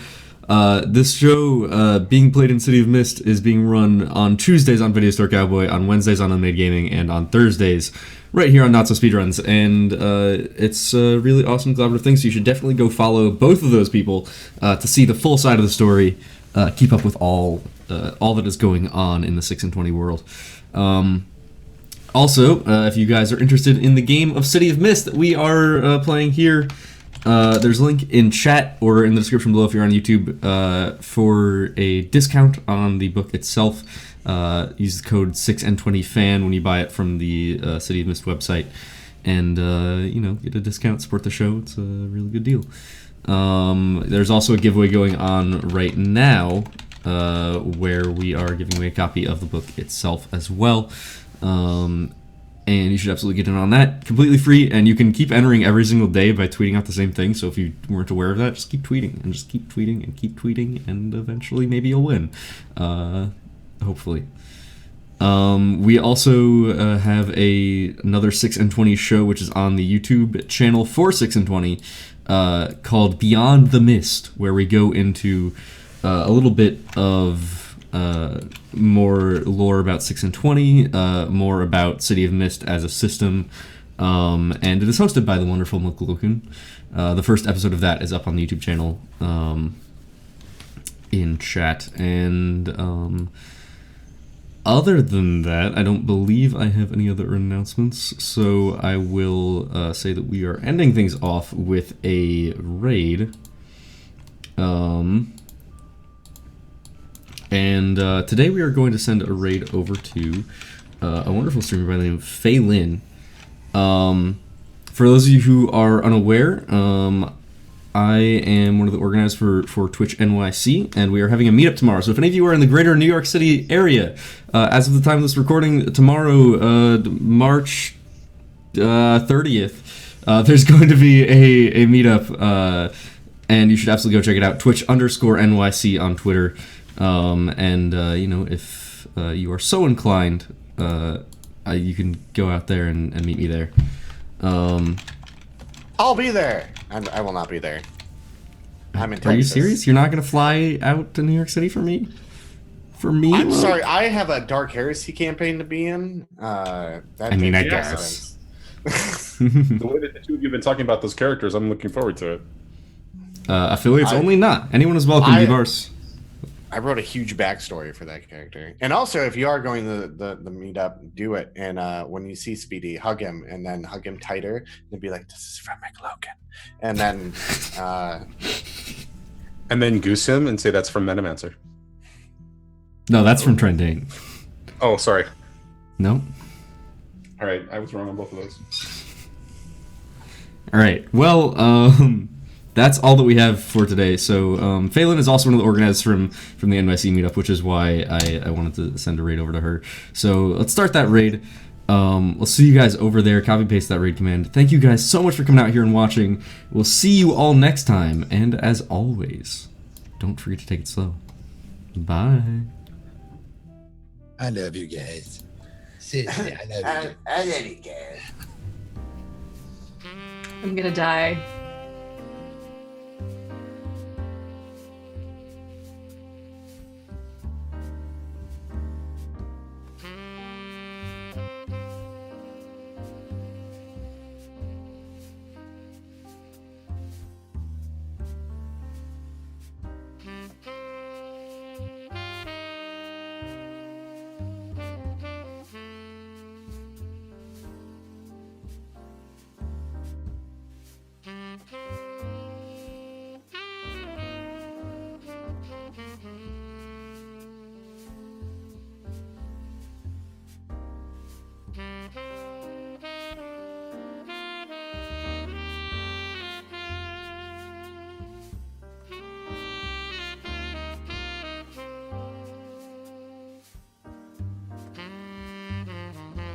this show, being played in City of Mist, is being run on Tuesdays on Video Store Cowboy, on Wednesdays on Unmade Gaming, and on Thursdays right here on NotSoSpeedRuns. And it's a really awesome collaborative thing, so you should definitely go follow both of those people to see the full side of the story, keep up with all that is going on in the 6 and 20 world. Also, if you guys are interested in the game of City of Mist that we are playing here, there's a link in chat or in the description below if you're on YouTube for a discount on the book itself. Use the code 6N20FAN when you buy it from the City of Mist website, and get a discount, support the show. It's a really good deal. There's also a giveaway going on right now where we are giving away a copy of the book itself as well. And you should absolutely get in on that. Completely free, and you can keep entering every single day by tweeting out the same thing. So if you weren't aware of that, just keep tweeting, and just keep tweeting, and keep tweeting, and eventually maybe you'll win. Hopefully. We also have another 6 and 20 show, which is on the YouTube channel for 6 and 20, called Beyond the Mist, where we go into a little bit of more lore about 6 and 20, more about City of Mist as a system, and it is hosted by the wonderful McLoken. The first episode of that is up on the YouTube channel in chat, and other than that, I don't believe I have any other announcements, so I will say that we are ending things off with a raid. And today we are going to send a raid over to a wonderful streamer by the name of Fei Lin. For those of you who are unaware, I am one of the organizers for Twitch NYC, and we are having a meetup tomorrow. So if any of you are in the greater New York City area, as of the time of this recording, tomorrow, March 30th, there's going to be a meetup, and you should absolutely go check it out. Twitch_NYC on Twitter. You know, if you are so inclined, you can go out there and meet me there. I'll be there. I will not be there. I'm in Texas. Are you serious? You're not going to fly out to New York City for me? For me? I'm sorry. I have a Dark Heresy campaign to be in. I guess. The way that the two of you have been talking about those characters, I'm looking forward to it. Affiliates only not. Anyone is welcome, Divarse. I wrote a huge backstory for that character. And also, if you are going to the meetup, do it. And when you see Speedy, hug him, and then hug him tighter, and be like, "This is from McLoken." And then Goose him and say that's from Metamancer. No, that's from Trendane. Oh, sorry. No. All right, I was wrong on both of those. All right. Well, that's all that we have for today. So Phelan is also one of the organizers from the NYC meetup, which is why I wanted to send a raid over to her. So let's start that raid. We'll see you guys over there. Copy paste that raid command. Thank you guys so much for coming out here and watching. We'll see you all next time. And as always, don't forget to take it slow. Bye. I love you guys. Seriously, I love you. I love you guys. I'm gonna die.